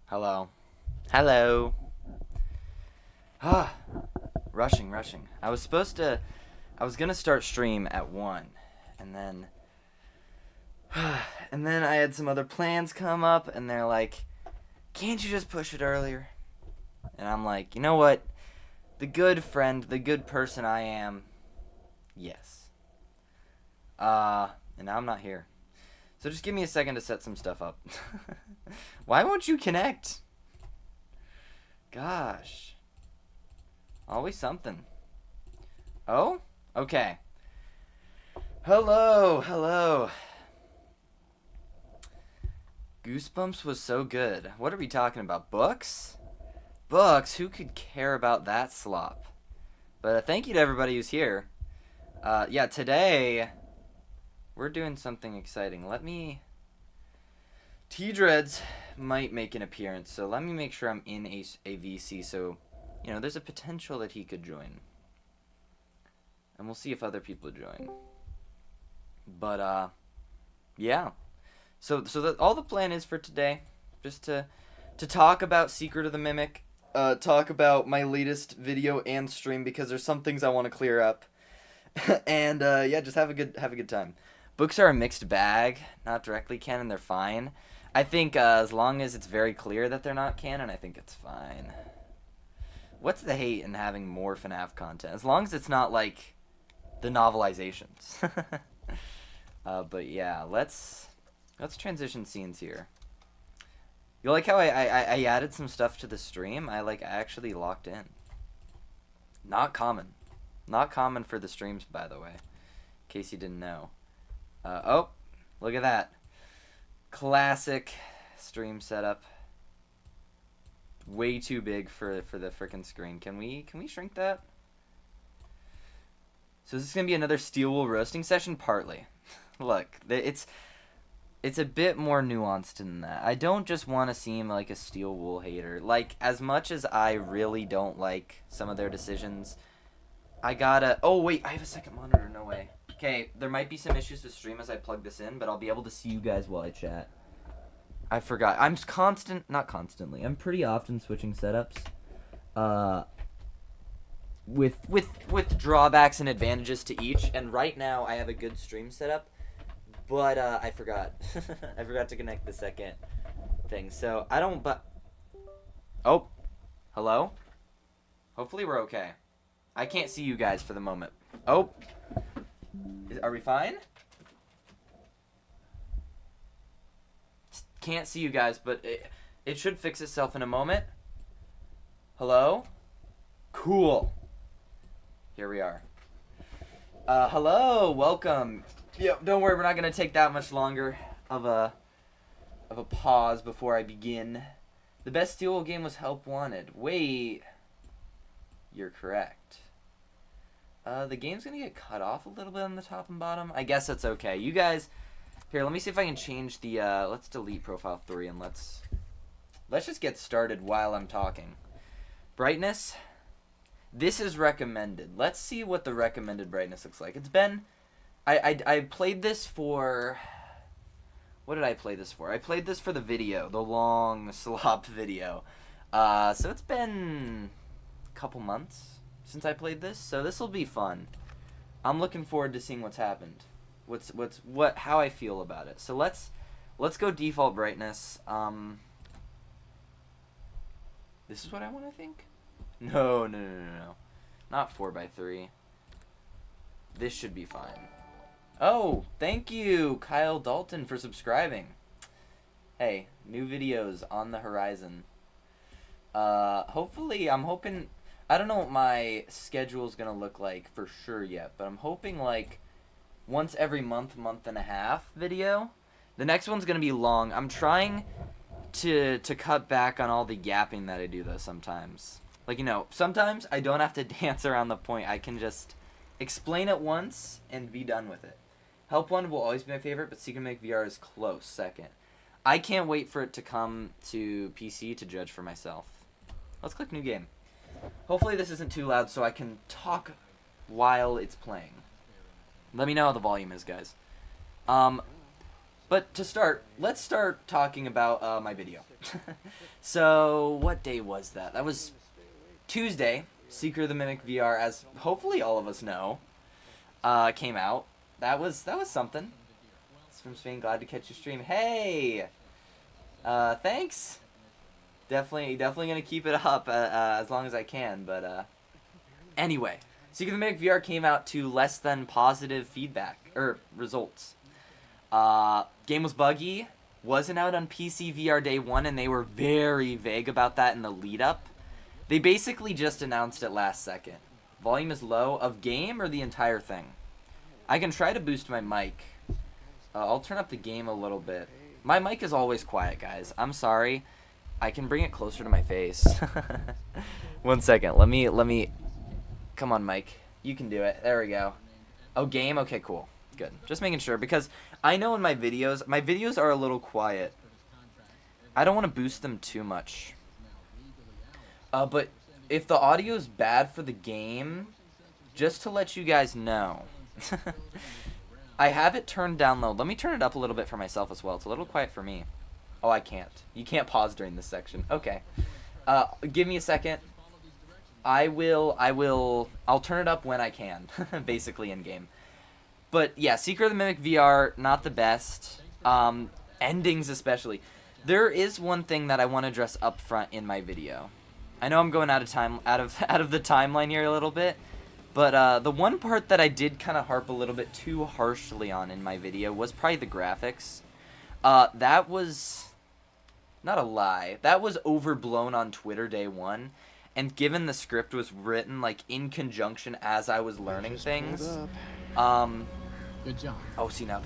Hello. Hello. Ah, rushing. I was gonna start stream at 1, and then, I had some other plans come up, and they're like, can't you just push it earlier? And I'm like, you know what? The good friend, the good person I am, yes. And now I'm not here. So just give me a second to set some stuff up. Why won't you connect? Gosh. Always something. Oh? Okay. Hello. Goosebumps was so good. What are we talking about? Books? Books? Who could care about that slop? But thank you to everybody who's here. Yeah, today we're doing something exciting. T-Dreads might make an appearance, so let me make sure I'm in a VC, so, there's a potential that he could join. And we'll see if other people join. But, yeah. So all the plan is for today, just to talk about Secret of the Mimic, talk about my latest video and stream, because there's some things I want to clear up. And, yeah, just have a good time. Books are a mixed bag, not directly canon, they're fine. I think as long as it's very clear that they're not canon, I think it's fine. What's the hate in having more FNAF content? As long as it's not like the novelizations. But yeah, let's transition scenes here. You like how I added some stuff to the stream? I actually locked in. Not common. Not common for the streams, by the way. In case you didn't know. Oh, look at that. Classic stream setup. Way too big for the frickin' screen. Can we shrink that? So this is gonna be another steel wool roasting session, partly. Look, it's a bit more nuanced than that. I don't just want to seem like a steel wool hater. Like, as much as I really don't like some of their decisions, I gotta... Oh, wait, I have a second monitor. No way. Okay, there might be some issues with stream as I plug this in, but I'll be able to see you guys while I chat. I forgot. I'm not constantly. I'm pretty often switching setups. With drawbacks and advantages to each, and right now I have a good stream setup, but I forgot. I forgot to connect the second thing, so I don't, Oh, hello? Hopefully we're okay. I can't see you guys for the moment. Oh, are we fine? Can't see you guys, but it should fix itself in a moment. Hello? Cool. Here we are. Hello, welcome. Yep, don't worry, we're not gonna take that much longer of a pause before I begin. The best Steel game was Help Wanted. Wait, you're correct. The game's gonna get cut off a little bit on the top and bottom. I guess that's okay. You guys, here, let me see if I can change the. Let's delete profile 3 and let's just get started while I'm talking. Brightness. This is recommended. Let's see what the recommended brightness looks like. It's been... I played this for... What did I play this for? I played this for the video. The long slop video. So it's been a couple months since I played this. So this will be fun. I'm looking forward to seeing what's happened. How I feel about it. So let's go default brightness. This is what I want to think? No. Not 4x3. This should be fine. Oh, thank you, Kyle Dalton, for subscribing. Hey, new videos on the horizon. Hopefully, I'm hoping... I don't know what my schedule's gonna look like for sure yet, but I'm hoping, like, once every month and a half video. The next one's gonna be long. I'm trying to cut back on all the yapping that I do, though, sometimes. Like, sometimes I don't have to dance around the point. I can just explain it once and be done with it. Help One will always be my favorite, but Secret Make VR is close second. I can't wait for it to come to PC to judge for myself. Let's click new game. Hopefully this isn't too loud so I can talk while it's playing. Let me know how the volume is, guys. But to start, let's start talking about my video. So, what day was that? That was Tuesday. Secret of the Mimic VR, as hopefully all of us know, came out. That was something. It's from Spain. Glad to catch your stream. Hey, thanks. Definitely gonna keep it up as long as I can. But anyway, Secret of the Mimic VR came out to less than positive feedback or results. Game was buggy. Wasn't out on PC VR day one, and they were very vague about that in the lead up. They basically just announced it last second. Volume is low of game or the entire thing. I can try to boost my mic. I'll turn up the game a little bit. My mic is always quiet, guys. I'm sorry. I can bring it closer to my face. 1 second. Let me. Come on, Mike. You can do it. There we go. Oh, game? Okay, cool. Good. Just making sure, because I know in my videos are a little quiet. I don't want to boost them too much. But if the audio's bad for the game, just to let you guys know, I have it turned down low. Let me turn it up a little bit for myself as well. It's a little quiet for me. Oh, I can't. You can't pause during this section. Okay. Give me a second. I'll turn it up when I can, basically in game. But yeah, Secret of the Mimic VR, not the best. Endings especially. There is one thing that I want to address up front in my video. I know I'm going out of the timeline here a little bit, but the one part that I did kind of harp a little bit too harshly on in my video was probably the graphics. That was not a lie. That was overblown on Twitter day one, and given the script was written like in conjunction as I was learning things. Good job. Oh, see, now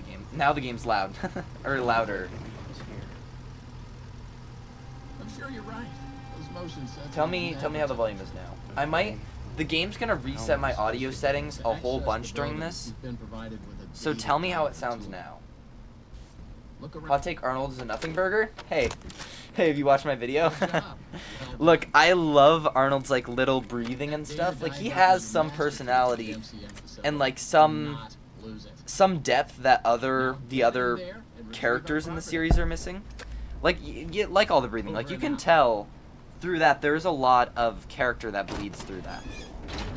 the game's loud or louder. I'm sure you're right. Those motion sensors. Tell me how the volume is now. The game's gonna reset my audio settings a whole bunch during this. So tell me how it sounds now. Hot take: Arnold is a nothing burger. Hey, have you watched my video? Look, I love Arnold's like little breathing and stuff. Like he has some personality and like some depth that the other characters in the series are missing. Like all the breathing. Like you can tell through that there's a lot of character that bleeds through that.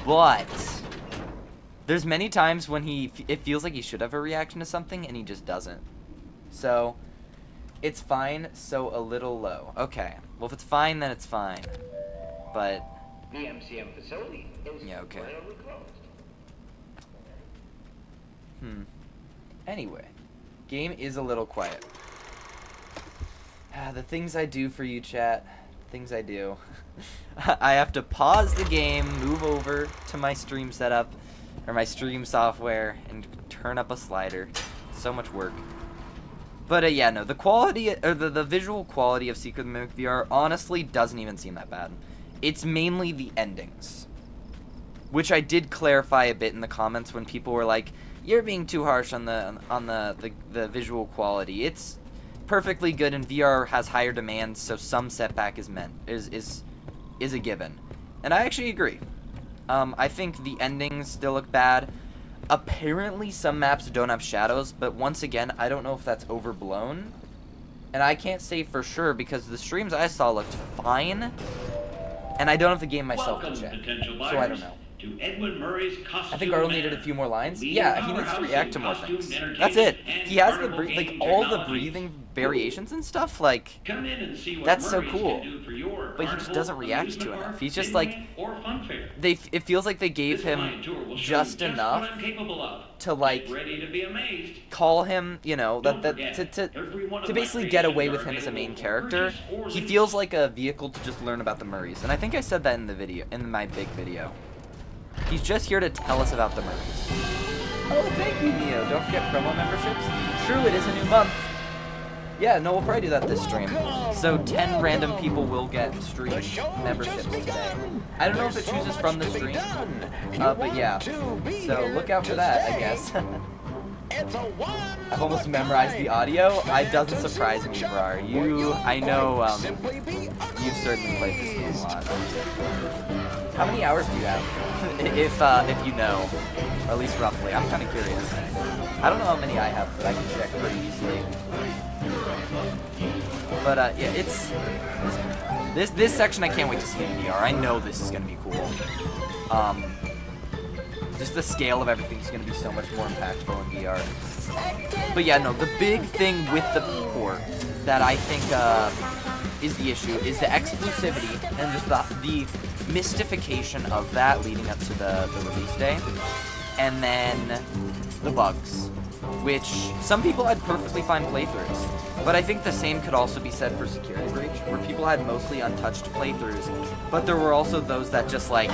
But there's many times when it feels like he should have a reaction to something and he just doesn't. So it's fine. So a little low. Okay. Well, if it's fine, then it's fine. But the MCM facility is okay. permanently closed. Anyway, game is a little quiet. The things I do for you, chat. Things I do. I have to pause the game, move over to my stream setup, or my stream software, and turn up a slider. So much work. But yeah, no, the quality, or the visual quality of Secret of the Mimic VR honestly doesn't even seem that bad. It's mainly the endings, which I did clarify a bit in the comments when people were like, "You're being too harsh on the visual quality. It's perfectly good, and VR has higher demands, so some setback is a given." And I actually agree. I think the endings still look bad. Apparently some maps don't have shadows, but once again, I don't know if that's overblown. And I can't say for sure because the streams I saw looked fine. And I don't have the game myself to check. So I don't know. To Edwin Murray's I think Arnold needed a few more lines. Yeah, he needs to react to more things. That's it. He has the all the breathing variations and stuff. Like, that's so cool. But he just doesn't react to enough. He's just like, it feels like they gave him just enough to like call him, you know, to basically get away with him as a main character. He feels like a vehicle to just learn about the Murrays, and I think I said that in the video, in my big video. He's just here to tell us about the Murrays. Oh, thank you, Neo. Don't forget promo memberships. True, it is a new month. Yeah, no, we'll probably do that this stream. So 10 random people will get stream memberships today. I don't know if it chooses from the stream, but yeah. So look out for that, I guess. I've almost memorized the audio. It doesn't surprise me, Brar. I know, you've certainly played this game a lot. How many hours do you have? If you know, or at least roughly. I'm kind of curious. I don't know how many I have, but I can check pretty easily. But yeah, it's this section I can't wait to see in VR. I know this is gonna be cool. Just the scale of everything is gonna be so much more impactful in VR. But yeah, no, the big thing with the port that I think is the issue is the exclusivity and just the mystification of that leading up to the release day, and then the bugs, which some people had perfectly fine playthroughs, but I think the same could also be said for Security Breach, where people had mostly untouched playthroughs, but there were also those that just like,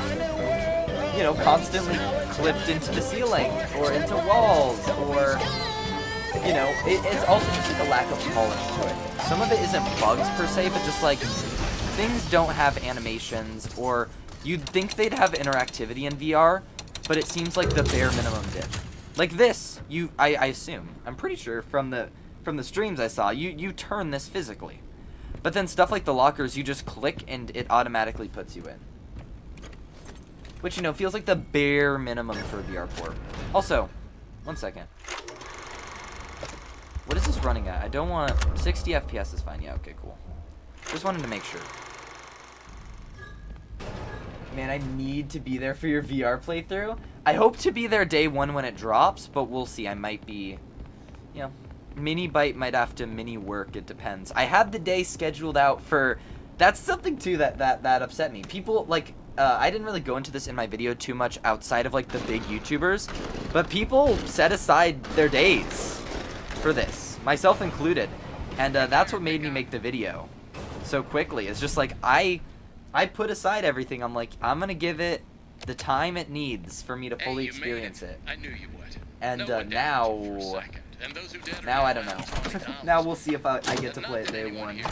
you know, constantly clipped into the ceiling or into walls, or you know, it's also just like a lack of polish to it. Some of it isn't bugs per se, but just like things don't have animations, or you'd think they'd have interactivity in VR, but it seems like the bare minimum did. Like this, I assume, I'm pretty sure from the streams I saw, you turn this physically. But then stuff like the lockers, you just click and it automatically puts you in. Which, you know, feels like the bare minimum for a VR port. Also, one second. What is this running at? I don't want... 60 FPS is fine. Yeah, okay, cool. Just wanted to make sure. Man, I need to be there for your VR playthrough. I hope to be there day one when it drops, but we'll see. I might be... You know, mini bite might have to mini work. It depends. I had the day scheduled out for... That's something, too, that upset me. People, like... I didn't really go into this in my video too much outside of, like, the big YouTubers, but people set aside their days for this, myself included, and that's what made me make the video so quickly. It's just like I put aside everything. I'm like, I'm gonna give it the time it needs for me to fully experience it. I knew you would. And now I don't know. Now we'll see if I get to play it day one.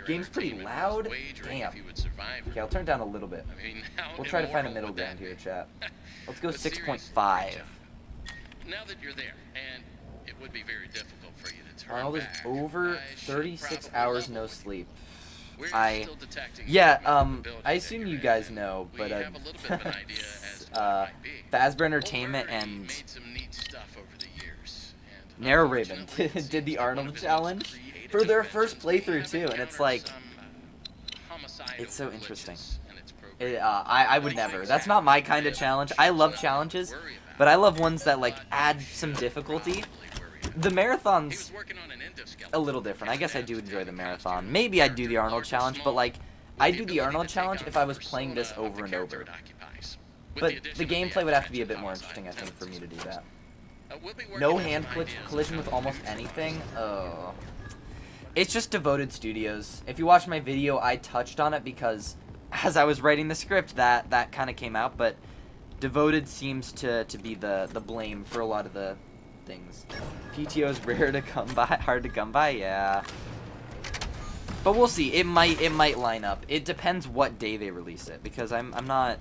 Game's pretty loud. Damn. Okay, I'll turn it down a little bit. We'll try to find a middle ground here, chat. Let's go 6.5. Now that you're there, and it would be very difficult for you to turn Arnold is back, over I should 36 probably hours level no with you. sleep. We're I still detecting yeah, some capability I that assume you're you in, guys and know, we but have a little bit of an idea as to what it might be. Fazbear Entertainment O'Leary and made some neat stuff over the years, and Narrow Raven unfortunately, it did the seems like one Arnold of his challenge most creative for their inventions first may playthrough have too, and it's encountered like, some, homicidal it's so interesting. glitches in its program. I would never. That's not my kind of challenge. I love challenges, but I love ones that like add some difficulty. The marathon's a little different. I guess I do enjoy the marathon. Maybe I'd do the Arnold challenge, but like, I'd do the Arnold challenge if I was playing this over and over. But the gameplay would have to be a bit more interesting, I think, for me to do that. No hand collision with almost anything? Oh. It's just Devoted Studios. If you watch my video, I touched on it because as I was writing the script, that kind of came out, but Devoted seems to be the blame for a lot of the things. PTO is rare to come by, hard to come by, yeah. But we'll see. It might line up. It depends what day they release it, because I'm not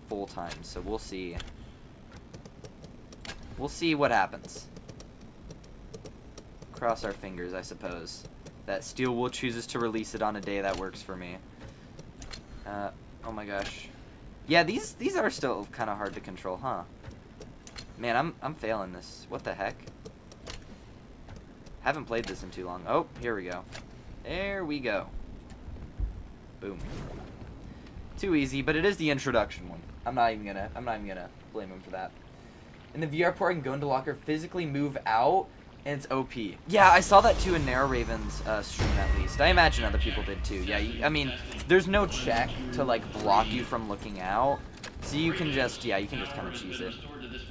full time, so we'll see. We'll see what happens. Cross our fingers, I suppose, that Steelwool chooses to release it on a day that works for me. Oh my gosh. Yeah, these are still kind of hard to control, huh? Man, I'm failing this. What the heck? Haven't played this in too long. Oh, here we go. There we go. Boom. Too easy, but it is the introduction one. I'm not even gonna blame him for that. In the VR port, I can go into locker, physically move out, and it's OP. Yeah, I saw that too in Narrow Raven's stream at least. I imagine other people did too. Yeah, I mean, there's no check to like block you from looking out, so you can just, yeah, you can just kind of cheese it.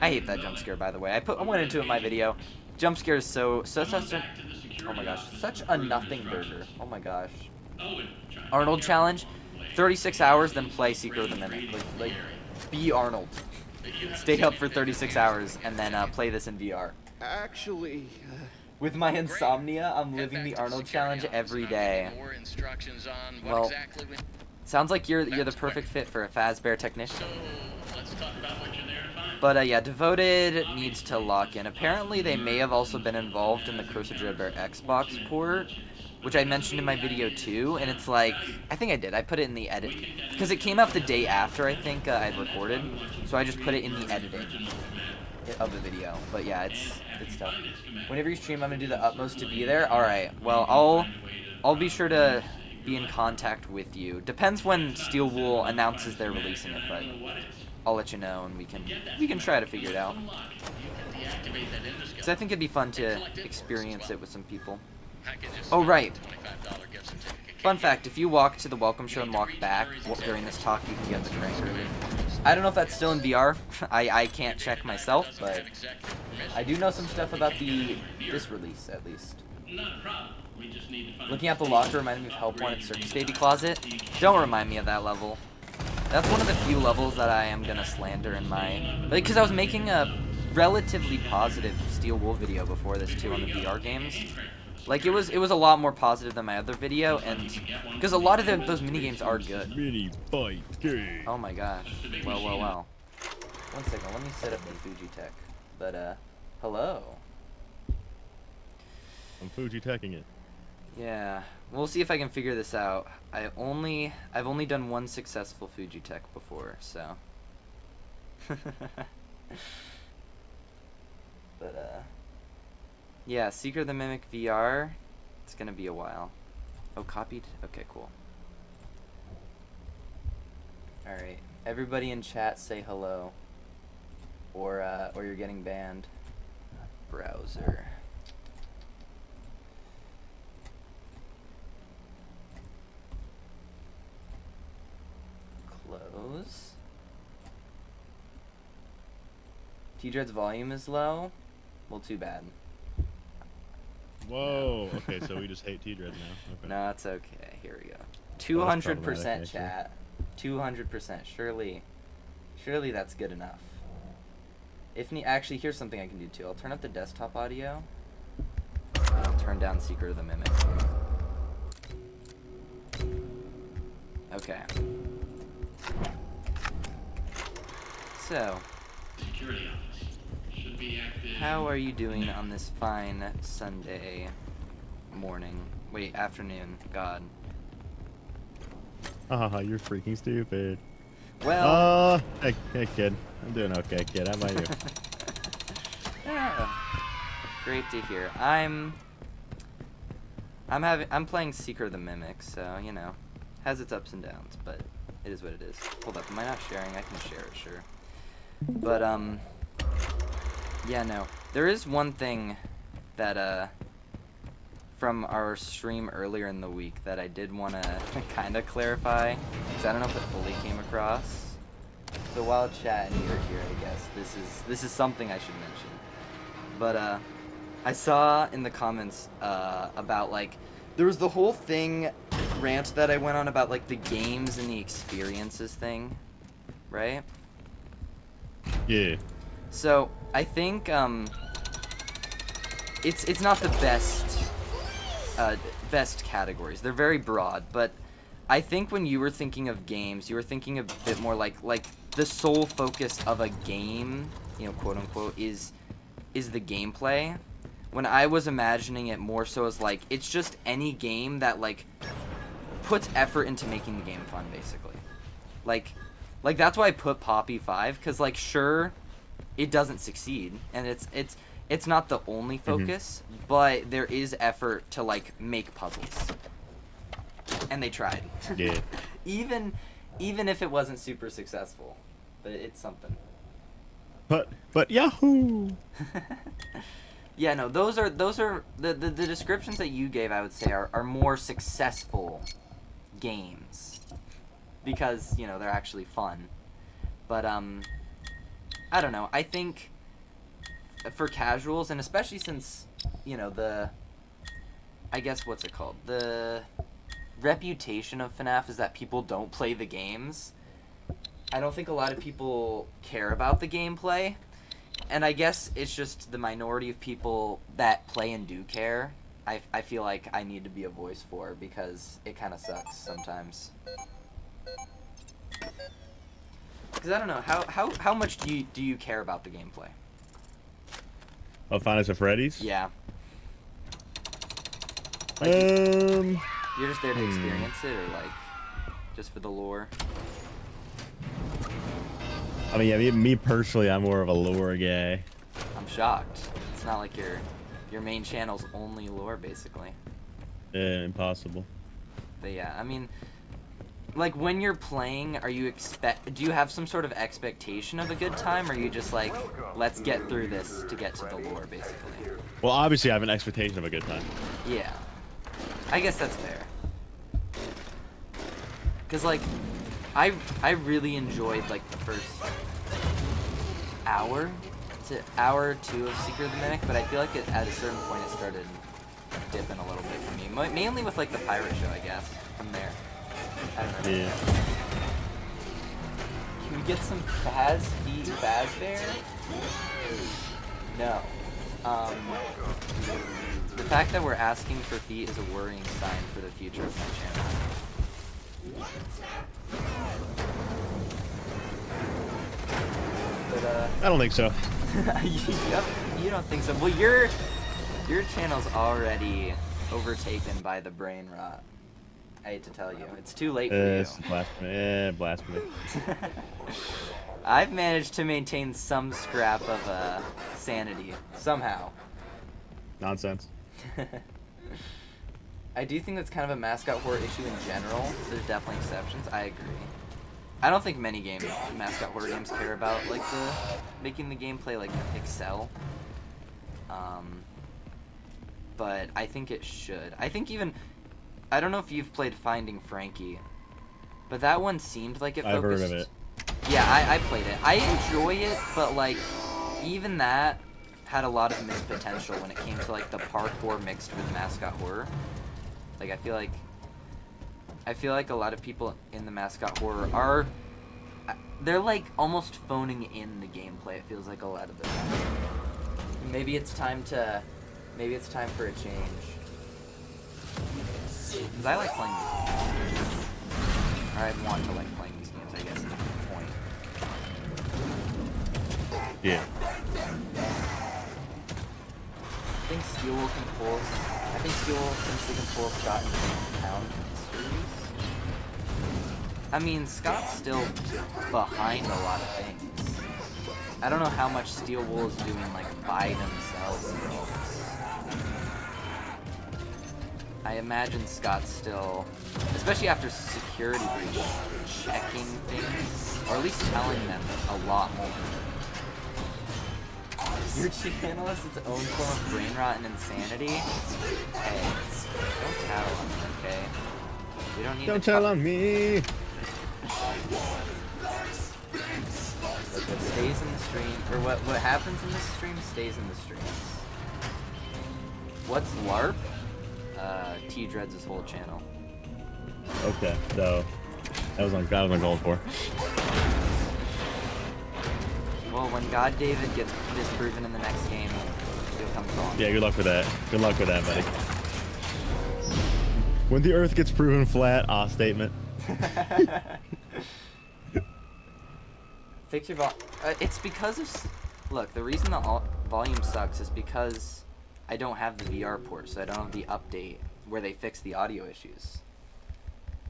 I hate that jump scare, by the way. I went into it in my video. Jump scare is such a, oh my gosh, such a nothing burger. Oh my gosh. Arnold challenge, 36 hours, then play Secret of the Minute. Like be Arnold. Stay up for 36 hours and then play this in VR. Actually, with my insomnia, I'm living the Arnold challenge every day. Well, sounds like you're the perfect fit for a Fazbear technician. But yeah, Devoted needs to lock in. Apparently, they may have also been involved in the Curse of Dreadbear Xbox port, which I mentioned in my video too, and it's like, I think I did. I put it in the edit, because it came out the day after I think I'd recorded, so I just put it in the editing of the video. But yeah, it's tough. Whenever you stream, I'm gonna do the utmost to be there. All right. Well, I'll be sure to be in contact with you. Depends when Steel Wool announces they're releasing it, but I'll let you know, and we can try to figure it out. Because I think it'd be fun to experience it with some people. Oh, right. Fun fact, if you walk to the welcome show and walk back during this talk, you can get the train early. I don't know if that's still in VR. I can't check myself, but I do know some stuff about this release, at least. Looking at the locker reminded me of Help Wanted Circus Baby Closet. Don't remind me of that level. That's one of the few levels that I am gonna slander in my... Because I was making a relatively positive Steel Wool video before this too on the VR games. Like, it was a lot more positive than my other video, and because a lot of those minigames are good. Mini fight game. Oh my gosh. Well. One second, let me set up the Fuji Tech. But, hello. I'm Fuji teching it. Yeah, we'll see if I can figure this out. I've only done one successful Fuji Tech before, so. But, yeah, Secret of the Mimic VR, it's gonna be a while. Oh, copied? Okay, cool. Alright, everybody in chat say hello. Or you're getting banned. Browser. Close. T-Dread's volume is low? Well, too bad. Whoa. Okay, so we just hate T-Dread now. Okay. No, it's okay. Here we go. 200% chat. 200%. Surely that's good enough. Actually, here's something I can do too. I'll turn up the desktop audio. And I'll turn down Secret of the Mimic. Okay. So, how are you doing on this fine Sunday morning? Wait, afternoon. God. You're freaking stupid. Well. Hey kid. I'm doing okay, kid. How about you? Yeah. Great to hear. I'm playing Secret of the Mimic, so you know, has its ups and downs, but it is what it is. Hold up, am I not sharing? I can share it, sure. But yeah, no. There is one thing that from our stream earlier in the week that I did want to kind of clarify, because I don't know if it fully came across. So while chat and you're here, I guess this is something I should mention. But I saw in the comments about like there was the whole thing rant that I went on about like the games and the experiences thing, right? Yeah. So I think it's not the best categories. They're very broad, but I think when you were thinking of games, you were thinking a bit more like the sole focus of a game, you know, quote unquote, is the gameplay. When I was imagining it more so as like it's just any game that like puts effort into making the game fun, basically. Like that's why I put Poppy 5, because like sure it doesn't succeed and it's not the only focus, but there is effort to like make puzzles. And they tried. Yeah. even if it wasn't super successful, but it's something. But Yahoo! Yeah, no, those are the descriptions that you gave, I would say are more successful games because, you know, they're actually fun. But I don't know. I think for casuals, and especially since, you know, I guess what's it called? The reputation of FNAF is that people don't play the games. I don't think a lot of people care about the gameplay, and I guess it's just the minority of people that play and do care. I feel like I need to be a voice for, because it kind of sucks sometimes. Because I don't know, how much do you care about the gameplay? Of Five Nights at Freddy's? Yeah. Like, you're just there to experience it, or like just for the lore? I mean, yeah, me personally, I'm more of a lore guy. I'm shocked. It's not like your main channel's only lore, basically. Yeah, impossible. But yeah, I mean, like when you're playing, do you have some sort of expectation of a good time, or are you just like, let's get through this to get to the lore, basically? Well, obviously, I have an expectation of a good time. Yeah, I guess that's fair. Cause like, I really enjoyed like the first hour to hour or two of Secret of the Mimic, but I feel like at a certain point it started dipping a little bit for me. Mainly with like the pirate show, I guess. From there, I don't know. Yeah. Can we get some Fazbear? No. The fact that we're asking for feet is a worrying sign for the future of my channel. But, I don't think so. you don't think so? Well, your channel's already overtaken by the brain rot. I hate to tell you, it's too late for you. It's blasphemy. Yeah, blasphemy. I've managed to maintain some scrap of sanity somehow. Nonsense. I do think that's kind of a mascot horror issue in general. There's definitely exceptions. I agree. I don't think many mascot horror games care about like making the gameplay like excel. But I think it should. I think even, I don't know if you've played Finding Frankie, but that one seemed like it focused. I've heard of it. Yeah, I played it. I enjoy it, but like even that had a lot of missed potential when it came to like the parkour mixed with mascot horror. Like I feel like a lot of people in the mascot horror they're like almost phoning in the gameplay. It feels like a lot of the time. Maybe it's time for a change. Cause I like playing these games. Or I want to like playing these games, I guess is the point. Yeah. I think Steel Wool can pull Scott into town series. I mean, Scott's still behind a lot of things. I don't know how much Steel Wool is doing like by themselves. I imagine Scott's still, especially after Security Breach, checking things, or at least telling them a lot more. Your channel has its own form of brain rot and insanity? Hey, don't tattle on me, okay? We don't need Don't to tell on me. Look, what stays in the stream, or what happens in the stream stays in the stream. What's LARP? T-Dreads' whole channel. Okay, so that was my goal for. Well, when God David gets disproven in the next game, he'll come along. Yeah, good luck with that. Good luck with that, buddy. When the Earth gets proven flat, statement. Fix your it's because of... Look, the reason the volume sucks is because I don't have the VR port, so I don't have the update where they fix the audio issues.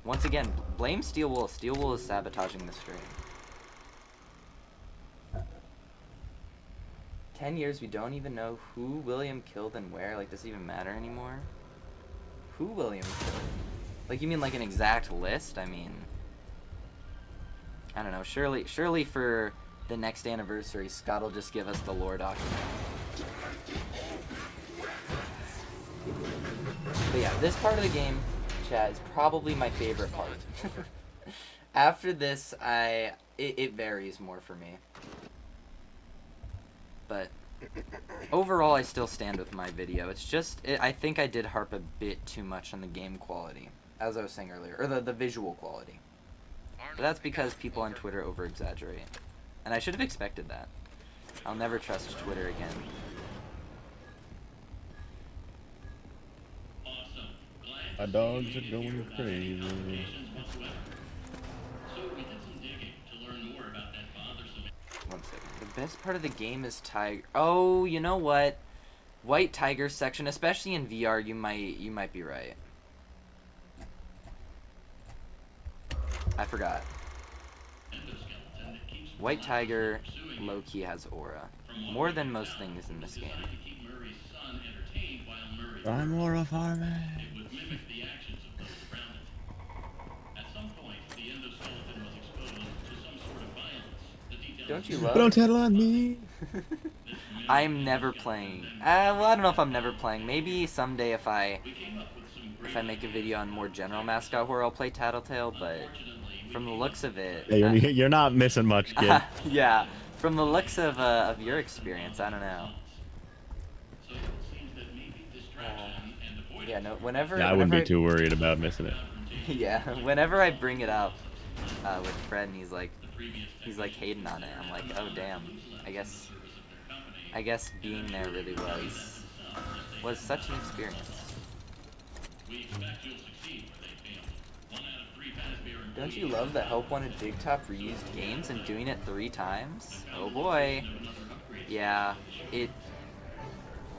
Once again, blame Steel Wool. Steel Wool is sabotaging the stream. 10 years, we don't even know who William killed and where. Like, does it even matter anymore? Who William killed? Like, you mean like an exact list? I mean, I don't know. Surely for the next anniversary, Scott will just give us the lore document. But yeah, this part of the game, chat, is probably my favorite part. After this, it varies more for me. But overall, I still stand with my video. It's just, I think I did harp a bit too much on the game quality, as I was saying earlier, or the visual quality. But that's because people on Twitter over-exaggerate. And I should have expected that. I'll never trust Twitter again. My dogs are going crazy. One second. The best part of the game is Tiger. Oh, you know what? White tiger section, especially in VR, you might be right. I forgot. White tiger low-key has aura. More than most things in this game. I'm Aura Farming. Don't you love? Don't tell on me. I'm never playing. Well, I don't know if I'm never playing. Maybe someday if I make a video on more general mascot horror, I'll play Tattletale. But from the looks of it, Yeah, you're not missing much, kid. yeah, from the looks of your experience, I don't know. Yeah, no. Whenever I wouldn't be too worried about missing it. Yeah, whenever I bring it up with Fred, and he's like hating on it. I'm like, oh damn. I guess being there really was such an experience. Don't you love that Help Wanted Big Top reused games and doing it 3 times? Oh boy. Yeah,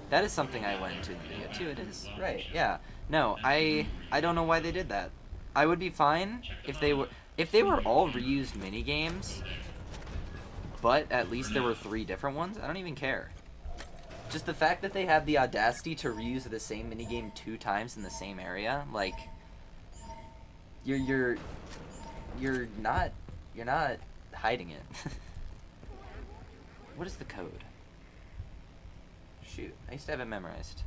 that is something I went into the video too. It is right. Yeah. No, I don't know why they did that. I would be fine if they were all reused mini games, but at least there were 3 different ones. I don't even care. Just the fact that they had the audacity to reuse the same minigame 2 times in the same area, like you're not hiding it. What is the code? Shoot, I used to have it memorized.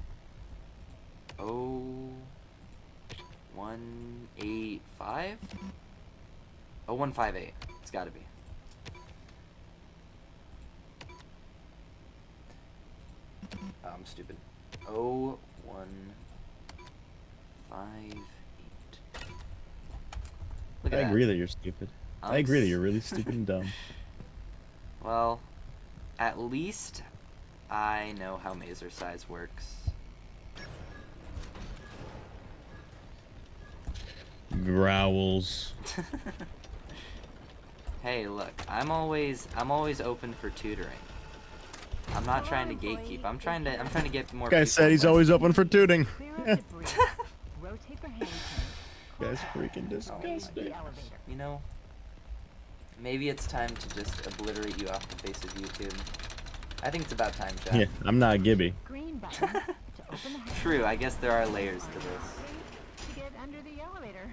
0185? 0158. It's gotta be. Oh, I'm stupid. 0158. Look at I that. agree that you're stupid. I agree that you're really stupid and dumb. Well, at least I know how mazer size works. Growls. Hey, look, I'm always open for tutoring. I'm not trying to gatekeep. I'm trying to get more. Guy said he's always open for tooting. Guy's freaking disgusting. You know, maybe it's time to just obliterate you off the face of YouTube. I think it's about time, Jack. Yeah, I'm not Gibby. Green button to open the hatch. True, I guess there are layers to this. To get under the elevator.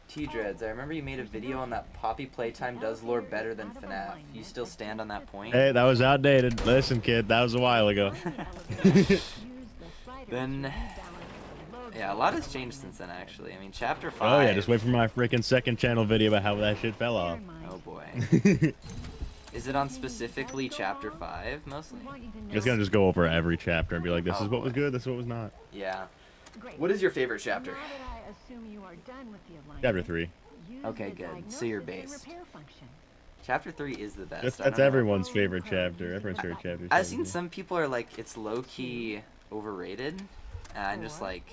T-Dreads, I remember you made a video on that Poppy Playtime does lore better than FNAF. You still stand on that point? Hey, that was outdated. Listen, kid, that was a while ago. Then, yeah, a lot has changed since then, actually. I mean, Chapter 5... Oh, yeah, just wait for my freaking second channel video about how that shit fell off. Oh, boy. Is it on specifically Chapter 5, mostly? It's gonna just go over every chapter and be like, this is what was good, this is what was not. Yeah. What is your favorite chapter? Chapter 3. Okay, good. So your base. Chapter 3 is the best. That's everyone's favorite chapter. Everyone's favorite chapter. I've seen some people are like, it's low-key overrated. And I'm just like,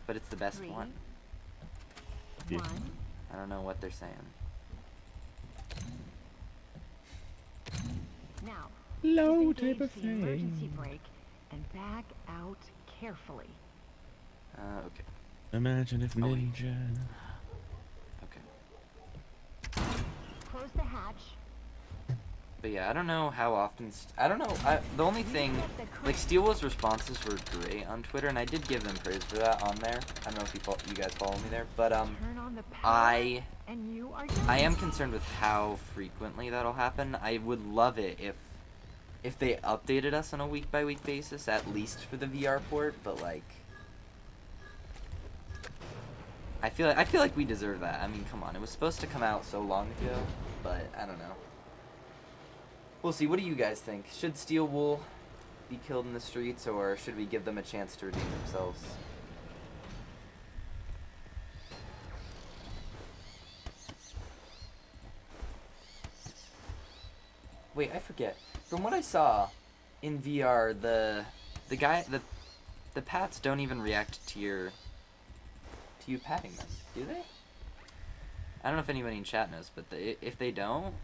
but it's the best one. Yeah. I don't know what they're saying. Now, Low disengage type of the emergency thing. brake and back out carefully. Okay. Imagine if Oh, wait. Ninja. Okay. Close the hatch. But yeah, I don't know how often. I don't know. The only thing, like Steelwool's responses were great on Twitter, and I did give them praise for that on there. I don't know if you guys follow me there, but Turn on the power, I and you are am concerned with how frequently that'll happen. I would love it if they updated us on a week-by-week basis, at least for the VR port. But like, I feel like we deserve that. I mean, come on, it was supposed to come out so long ago, but I don't know. We'll see. What do you guys think? Should Steelwool be killed in the streets, or should we give them a chance to redeem themselves? Wait, I forget. From what I saw in VR, the pats don't even react to you patting them, do they? I don't know if anybody in chat knows, but if they don't,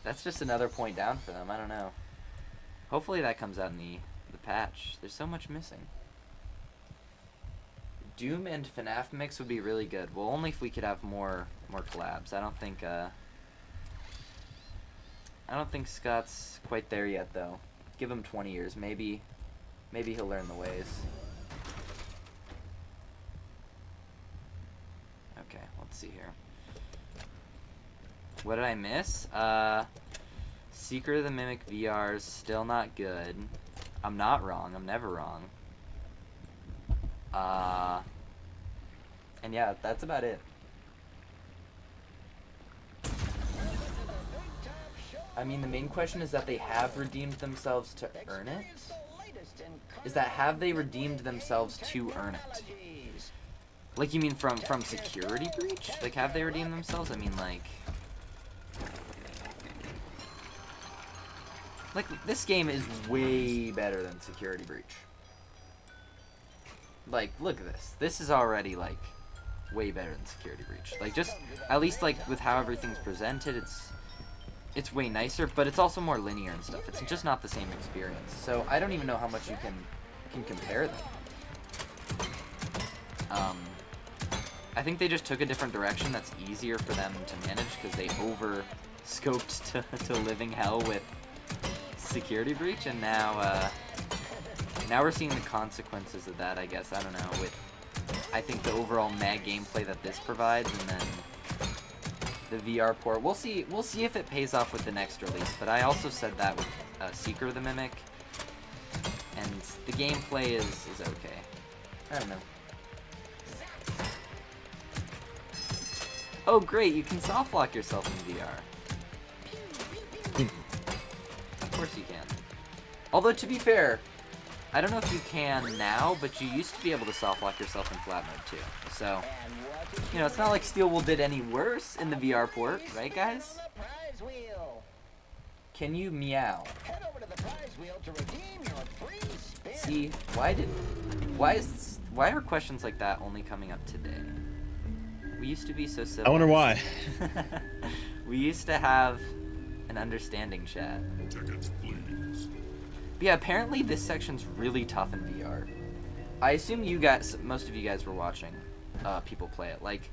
that's just another point down for them. I don't know. Hopefully that comes out in the patch. There's so much missing. Doom and FNAF mix would be really good. Well, only if we could have more collabs. I don't think Scott's quite there yet, though. Give him 20 years. Maybe he'll learn the ways. Okay, let's see here. What did I miss? Secret of the Mimic VR is still not good. I'm not wrong. I'm never wrong. And yeah, that's about it. I mean, the main question is that they have redeemed themselves to earn it. Is that have they redeemed themselves to earn it? Like, you mean from security breach? Like, have they redeemed themselves? I mean, like, this game is way better than security breach. Like, look at this. This is already, like, way better than security breach. Like, just, at least, like, with how everything's presented, it's way nicer, but it's also more linear and stuff. It's just not the same experience. So, I don't even know how much you can compare them. I think they just took a different direction that's easier for them to manage, because they over-scoped to living hell with security breach, and now we're seeing the consequences of that, I guess. I don't know, with, I think, the overall mad gameplay that this provides, and then the VR port. We'll see if it pays off with the next release, but I also said that with Secret of the Mimic, and the gameplay is okay. I don't know. Oh great, you can soft lock yourself in VR. Of course you can. Although, to be fair, I don't know if you can now, but you used to be able to soft lock yourself in flat mode too. So, you know, it's not like Steel Wool did any worse in the VR port, right guys? Can you meow? See, why are questions like that only coming up today? We used to be so civil. I wonder why. We used to have an understanding chat. Tickets, please. But yeah, apparently this section's really tough in VR. I assume you guys, most of you guys were watching people play it. Like,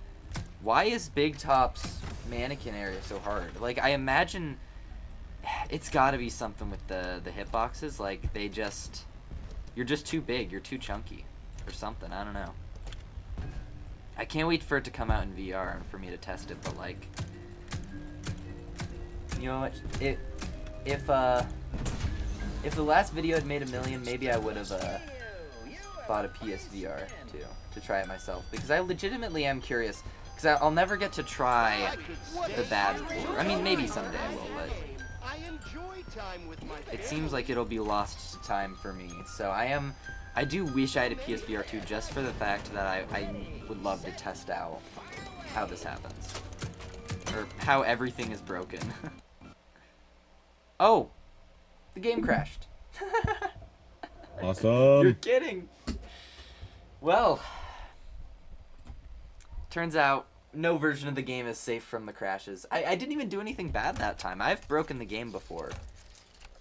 why is Big Top's mannequin area so hard? Like, I imagine it's gotta be something with the hitboxes. Like, you're just too big, you're too chunky, or something, I don't know. I can't wait for it to come out in VR and for me to test it, but like, you know what, if the last video had made 1 million, maybe I would have bought a PSVR too, to try it myself, because I legitimately am curious, because I'll never get to try the bad floor. I mean, maybe someday I will, but it seems like it'll be lost to time for me, so I do wish I had a PSVR 2 just for the fact that I would love to test out how this happens. Or how everything is broken. Oh! The game crashed. Awesome. You're kidding! Well, turns out no version of the game is safe from the crashes. I didn't even do anything bad that time. I've broken the game before.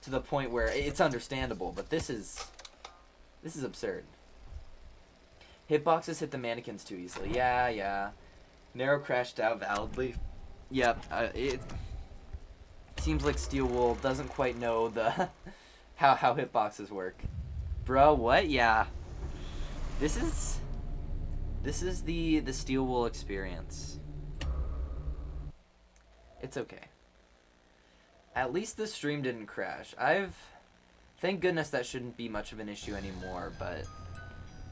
To the point where it's understandable, but this is absurd. Hitboxes hit the mannequins too easily. Yeah. Narrow crashed out validly. Yep. It seems like Steel Wool doesn't quite know the how hitboxes work. Bro, what? Yeah. This is the Steel Wool experience. It's okay. At least the stream didn't crash. Thank goodness that shouldn't be much of an issue anymore, but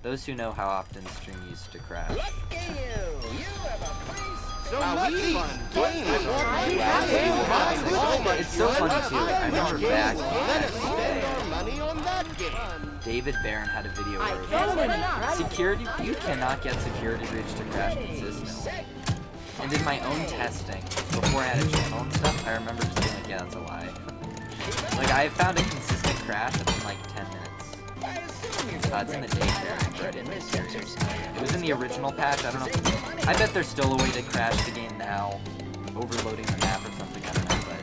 those who know how often the stream used to crash. It's so funny too. I remember back David Barron had a video where security, you cannot get security breach to crash consistently. And in my own testing, before I had a channel and stuff, I remember just being like, yeah, that's a lie. Like, I found a consistent crash within like 10 minutes. It's in the daycare. It was in the original patch. I don't know. I bet there's still a way to crash the game now, overloading the map or something. I don't know, but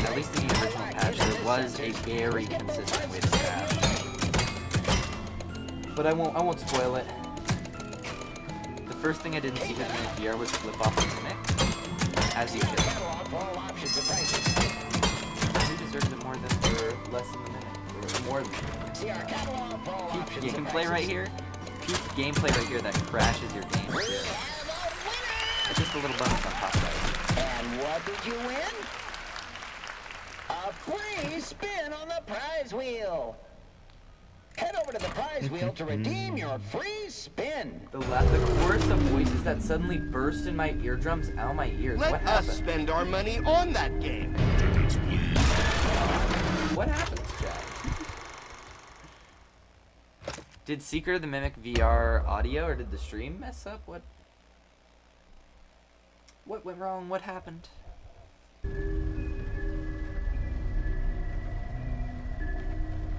at least in the original patch, there was a very consistent way to crash. But I won't spoil it. The first thing I didn't see with Mimic VR was flip off the Mimic, as you should. Who deserves it more than for less than the Mimic? Or more than the Mimic? Peak gameplay right here. Peak gameplay right here that crashes your game. It's just a little bonus on top of that. And what did you win? A free spin on the prize wheel. Head over to the prize wheel to redeem your free spin. The chorus of voices that suddenly burst in my eardrums, out my ears. What happened? Us spend our money on that game. Tickets, please. What happens, Chad? Did Secret of the Mimic VR audio, or did the stream mess up? What went wrong? What happened?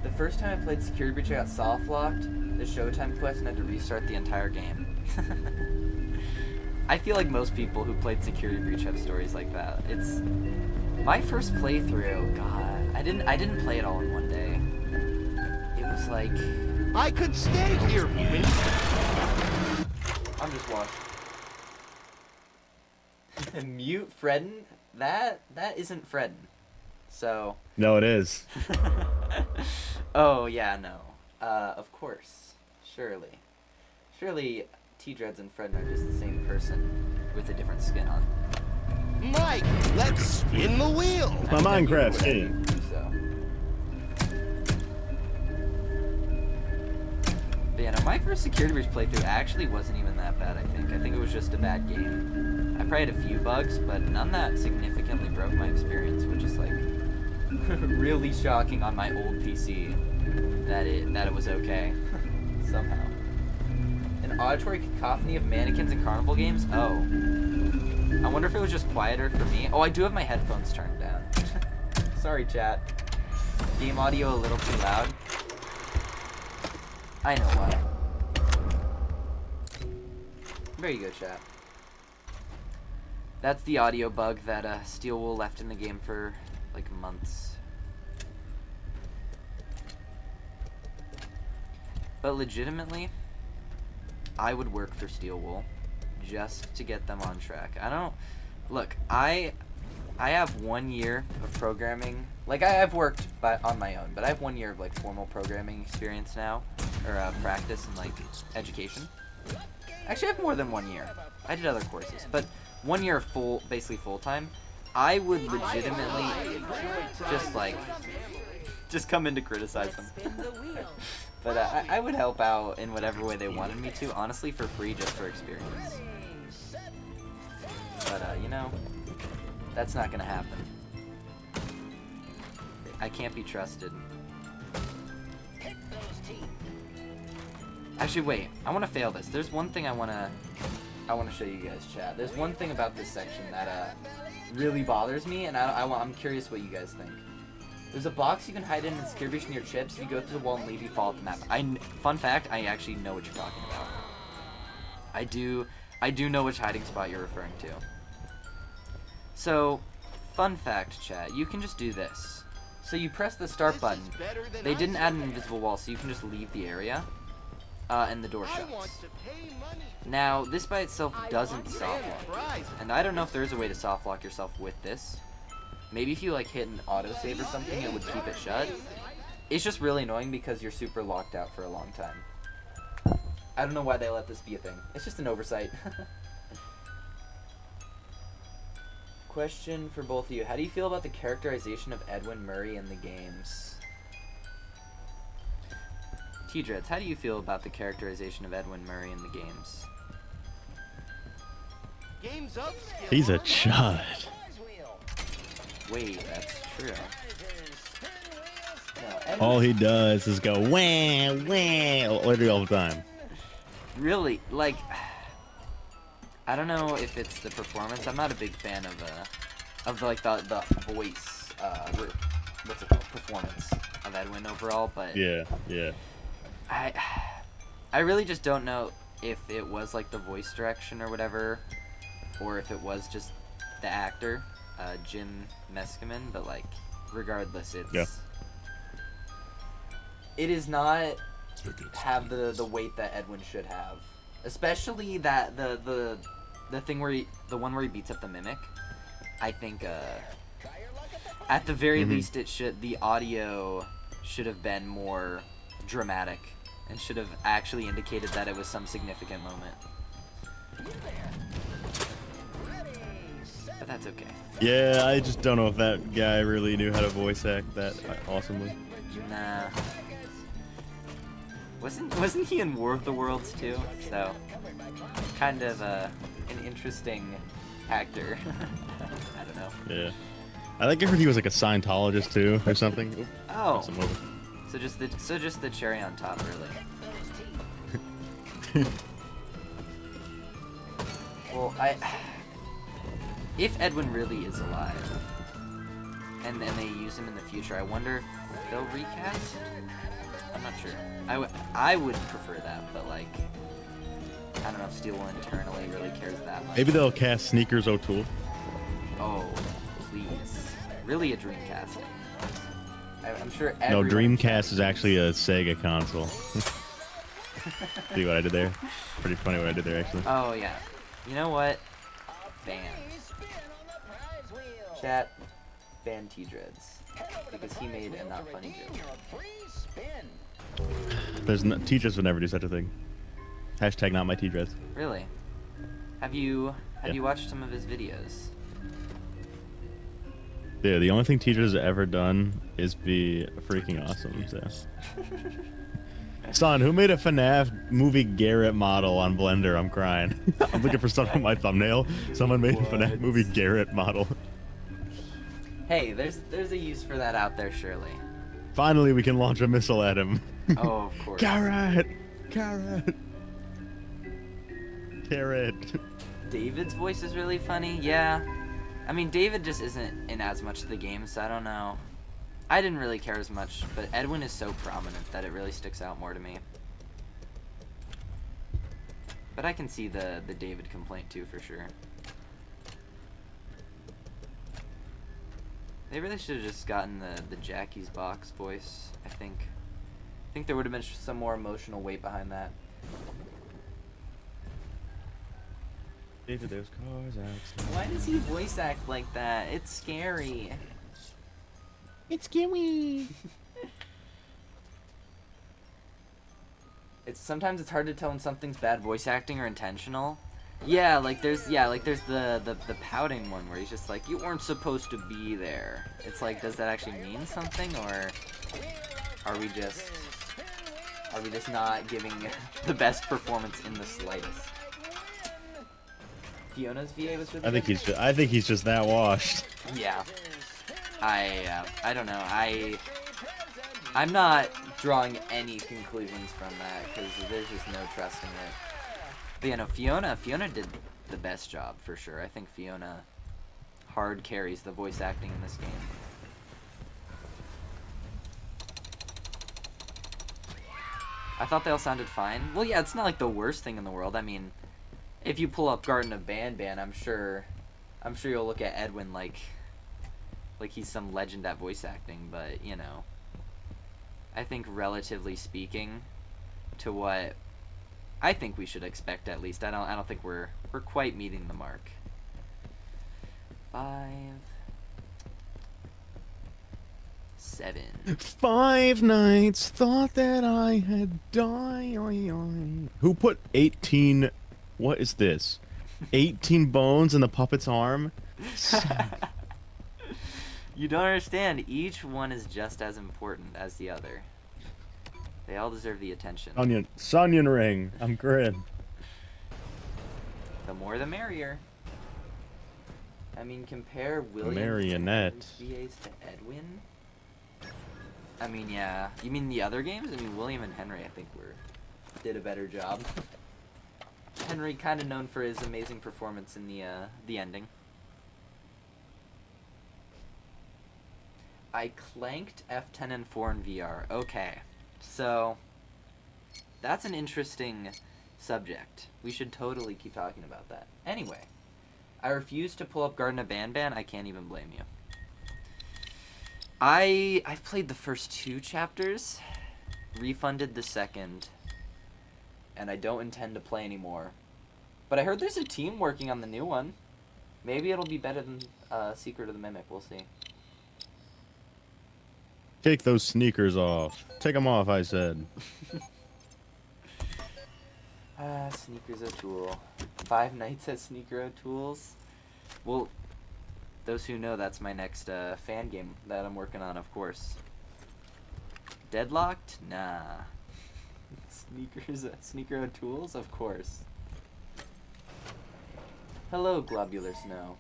The first time I played Security Breach, I got soft locked the Showtime quest and had to restart the entire game. I feel like most people who played Security Breach have stories like that. It's my first playthrough. God, I didn't play it all in one day. It was like I could stay here. I'm just watching. Mute Fredden? That isn't Fredden. So. No, it is. Oh yeah, no. Of course. Surely. Surely T-Dreads and Fredden are just the same person with a different skin on. Mike, let's spin the wheel. It's my Minecraft game. So. But yeah, no, my first Security Breach playthrough actually wasn't even that bad, I think. I think it was just a bad game. I probably had a few bugs, but none that significantly broke my experience, which is like really shocking on my old PC that it was okay somehow. An auditory cacophony of mannequins in carnival games? Oh. I wonder if it was just quieter for me. Oh, I do have my headphones turned down. Sorry, chat. Game audio a little too loud. I know why. There you go, chat. That's the audio bug that Steel Wool left in the game for like months. But legitimately, I would work for Steel Wool just to get them on track. Look, I have 1 year of programming. Like, I've worked on my own, but I have 1 year of like formal programming experience now, or practice and like education. Actually, I have more than 1 year. I did other courses, but 1 year of basically full time. I would legitimately just come in to criticize them. But I would help out in whatever way they wanted me to, honestly, for free, just for experience. But, you know, that's not gonna happen. I can't be trusted. Actually, wait, I want to fail this. There's one thing I want to show you guys, chat. There's one thing about this section that really bothers me, and I'm curious what you guys think. There's a box you can hide in Security Breach near chips. If you go through the wall and leave, you fall off the map. Fun fact, I actually know what you're talking about. I do know which hiding spot you're referring to. So, fun fact, chat, you can just do this. So you press the start button. They didn't add an invisible wall, so you can just leave the area. And the door shuts. Now, this by itself doesn't soft lock. And I don't know if there's a way to soft lock yourself with this. Maybe if you like hit an autosave or something, it would keep it shut. It's just really annoying because you're super locked out for a long time. I don't know why they let this be a thing. It's just an oversight. Question for both of you. How do you feel about the characterization of Edwin Murray in the games? T-Dreads, how do you feel about the characterization of Edwin Murray in the games? He's a chud. Wait, that's true. No, All he does is go wah wah literally all the time. Really, like, I don't know if it's the performance. I'm not a big fan of like the voice, what's it called, performance of Edwin overall. But Yeah. I really just don't know if it was like the voice direction or whatever, or if it was just the actor. Jim Meskimen, but like, regardless, it's Yeah. it is not have the weight that Edwin should have, especially that the thing where the one where he beats up the mimic. I think at the very least the audio should have been more dramatic and should have actually indicated that it was some significant moment. But that's okay. Yeah, I just don't know if that guy really knew how to voice act that awesomely. Nah. Wasn't he in War of the Worlds too? So kind of an interesting actor. I don't know. Yeah. I think I heard he was like a Scientologist too, or something. Oop, Oh. crossed him over. So just the cherry on top, really. Well, if Edwin really is alive, and then they use him in the future, I wonder if they'll recast? I'm not sure. I would prefer that, but like, I don't know if Steel internally really cares that much. Maybe they'll cast Sneakers O'Toole. Oh, please. Really a dream casting. I'm sure No, everyone... Dreamcast is actually a Sega console. See what I did there? Pretty funny what I did there, actually. Oh, yeah. You know what? Ban. Chat, ban T-Dreads. Because he made a not funny joke. Teachers would never do such a thing. Hashtag not my T-Dreads. Really? Have you watched some of his videos? Yeah, the only thing Teachers has ever done is be freaking awesome, so. Son, who made a FNAF movie Garrett model on Blender? I'm crying. I'm looking for stuff on my thumbnail. Someone made a FNAF movie Garrett model. Hey, there's a use for that out there, surely. Finally, we can launch a missile at him. Oh, of course. Garrett! Garrett! Garrett. David's voice is really funny, yeah. I mean, David just isn't in as much of the game, so I don't know. I didn't really care as much, but Edwin is so prominent that it really sticks out more to me. But I can see the David complaint too, for sure. They really should have just gotten the Jackie's Box voice, I think. I think there would have been some more emotional weight behind that. David, there's cars outside. Why does he voice act like that? It's scary. It's scary. Sometimes it's hard to tell when something's bad voice acting or intentional. Yeah, like there's the pouting one where he's just like, you weren't supposed to be there. It's like, does that actually mean something, or are we just not giving the best performance in the slightest? Fiona's VA was really good. I think he's just that washed. Yeah. I don't know. I'm not drawing any conclusions from that because there's just no trusting it. But you know, Fiona did the best job for sure. I think Fiona hard carries the voice acting in this game. I thought they all sounded fine. Well, yeah, it's not like the worst thing in the world. I mean, if you pull up Garden of Ban, I'm sure you'll look at Edwin like he's some legend at voice acting, but you know, I think relatively speaking to what I think we should expect, at least, I don't think we're quite meeting the mark. 5, 7. 5 nights, thought that I had died. Who put 18? What is this? 18 bones in the puppet's arm? You don't understand. Each one is just as important as the other. They all deserve the attention. Sonyan ring. I'm grid. The more the merrier. I mean, compare William Marionette. VAs to Edwin. I mean, yeah. You mean the other games? I mean, William and Henry, I think, did a better job. Henry kind of known for his amazing performance in the ending. I clanked F10 and 4 in VR. Okay, so that's an interesting subject. We should totally keep talking about that. Anyway, I refuse to pull up Garden of Banban. I can't even blame you. I've played the first 2 chapters, refunded the second, and I don't intend to play anymore. But I heard there's a team working on the new one. Maybe it'll be better than Secret of the Mimic. We'll see. Take those sneakers off. Take them off, I said. Sneakers O'Toole. 5 Nights at Sneaker O'Toole's. Well, those who know, that's my next fan game that I'm working on, of course. Deadlocked? Nah. Sneaker O'Toole's? Of course. Hello, Globular Snow.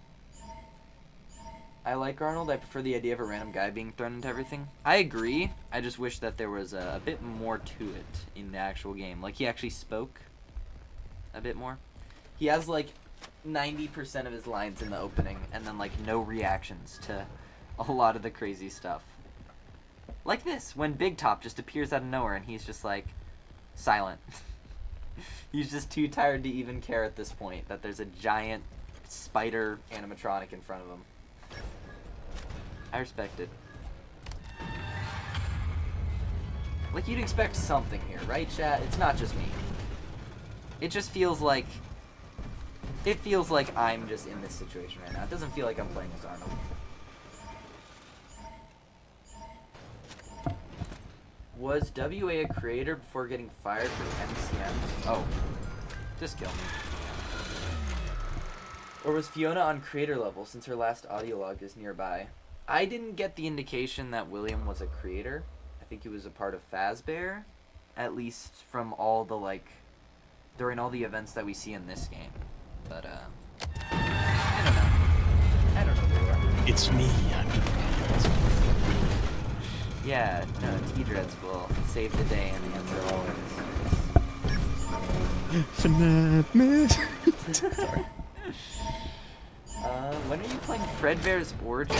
I like Arnold. I prefer the idea of a random guy being thrown into everything. I agree. I just wish that there was a bit more to it in the actual game. Like, he actually spoke a bit more. He has, like, 90% of his lines in the opening, and then, like, no reactions to a lot of the crazy stuff. Like this, when Big Top just appears out of nowhere, and he's just, like, silent. He's just too tired to even care at this point that there's a giant spider animatronic in front of him. I respect it. Like, you'd expect something here, right, chat? It's not just me. It just feels like... It feels like I'm just in this situation right now. It doesn't feel like I'm playing as Arnold. Was WA a creator before getting fired from MCM? Oh. Just kill me. Or was Fiona on creator level since her last audio log is nearby? I didn't get the indication that William was a creator. I think he was a part of Fazbear. At least from all the, like, during all the events that we see in this game. But, I don't know. I don't know. It's me. I'm the prophet. Yeah, no, T-Dreads will save the day and answer all of FNAF Miss. Sorry. When are you playing Fredbear's Origins?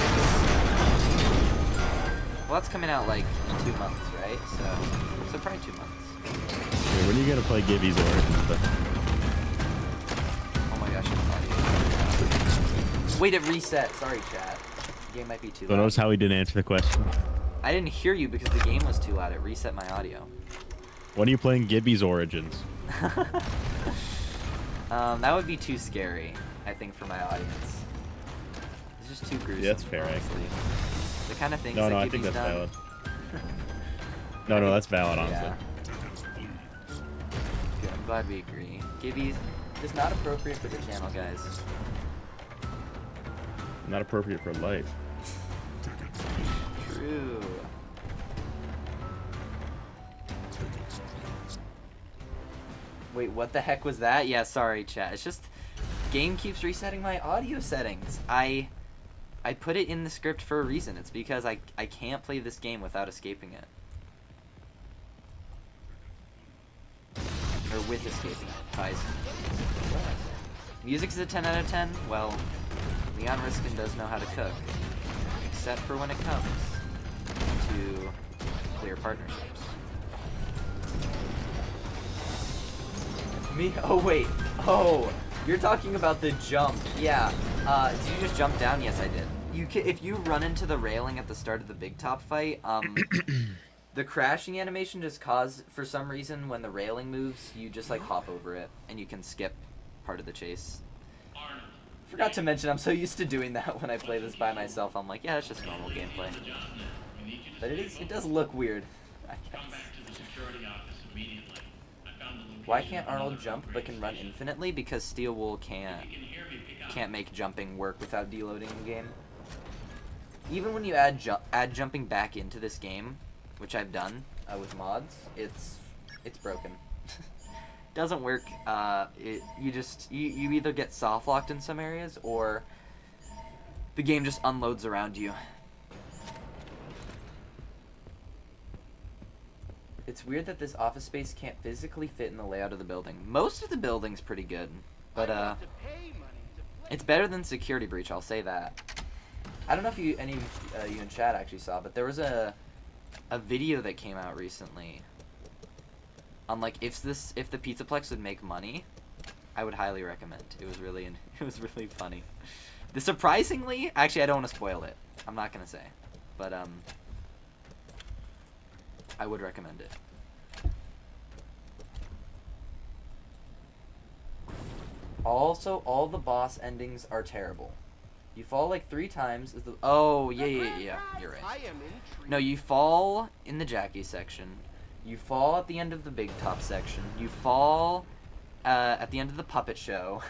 Well, that's coming out like in 2 months, right? So probably 2 months. Hey, when are you gonna play Gibby's Origins? Oh my gosh, it's audio. Wait, it reset. Sorry, chat. The game might be too loud. So notice how he didn't answer the question. I didn't hear you because the game was too loud. It reset my audio. When are you playing Gibby's Origins? That would be too scary, I think, for my audience. It's just too gruesome. Yeah, that's fair, honestly. The kind of things No, that I think Gibby's that's done. valid. No, that's valid, honestly. Yeah. Good, I'm glad we agree. Gibby's is not appropriate for the channel, guys. Not appropriate for life. True. Wait, what the heck was that? Yeah, sorry, chat. It's just game keeps resetting my audio settings. I put it in the script for a reason. It's because I can't play this game without escaping it. Or with escaping it. Guys. Music's a 10 out of 10? Well, Leon Riskin does know how to cook. Except for when it comes to clear partnerships. Me? Oh, wait. Oh, you're talking about the jump. Yeah. Did you just jump down? Yes, I did. You can, if you run into the railing at the start of the Big Top fight, the crashing animation just for some reason, when the railing moves, you just, like, hop over it, and you can skip part of the chase. Forgot to mention, I'm so used to doing that when I play this by myself. I'm like, yeah, that's just normal gameplay. But it does look weird, I guess. Why can't Arnold jump but can run infinitely? Because Steel Wool can't make jumping work without deloading the game. Even when you add jumping back into this game, which I've done with mods, it's broken. Doesn't work. You either get soft locked in some areas or the game just unloads around you. It's weird that this office space can't physically fit in the layout of the building. Most of the building's pretty good, but it's better than Security Breach, I'll say that. I don't know if any of you in chat actually saw, but there was a video that came out recently on, like, if the Pizzaplex would make money. I would highly recommend. It was really funny. Surprisingly, actually, I don't want to spoil it. I'm not gonna say, but I would recommend it. Also, all the boss endings are terrible. You fall like 3 times. Oh, yeah, you're right. I am intrigued. No, you fall in the Jackie section. You fall at the end of the Big Top section. You fall at the end of the puppet show.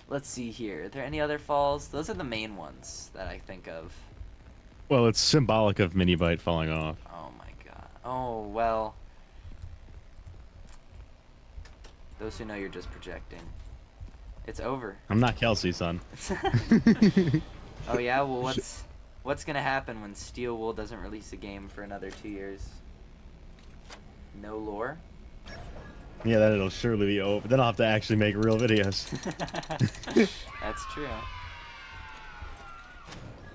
Let's see here. Are there any other falls? Those are the main ones that I think of. Well, it's symbolic of Minibite falling off. Oh my god. Oh, well. Those who know you're just projecting. It's over. I'm not Kelsey, son. Oh yeah, well what's gonna happen when Steel Wool doesn't release a game for another 2 years? No lore? Yeah, then it'll surely be over. Then I'll have to actually make real videos. That's true.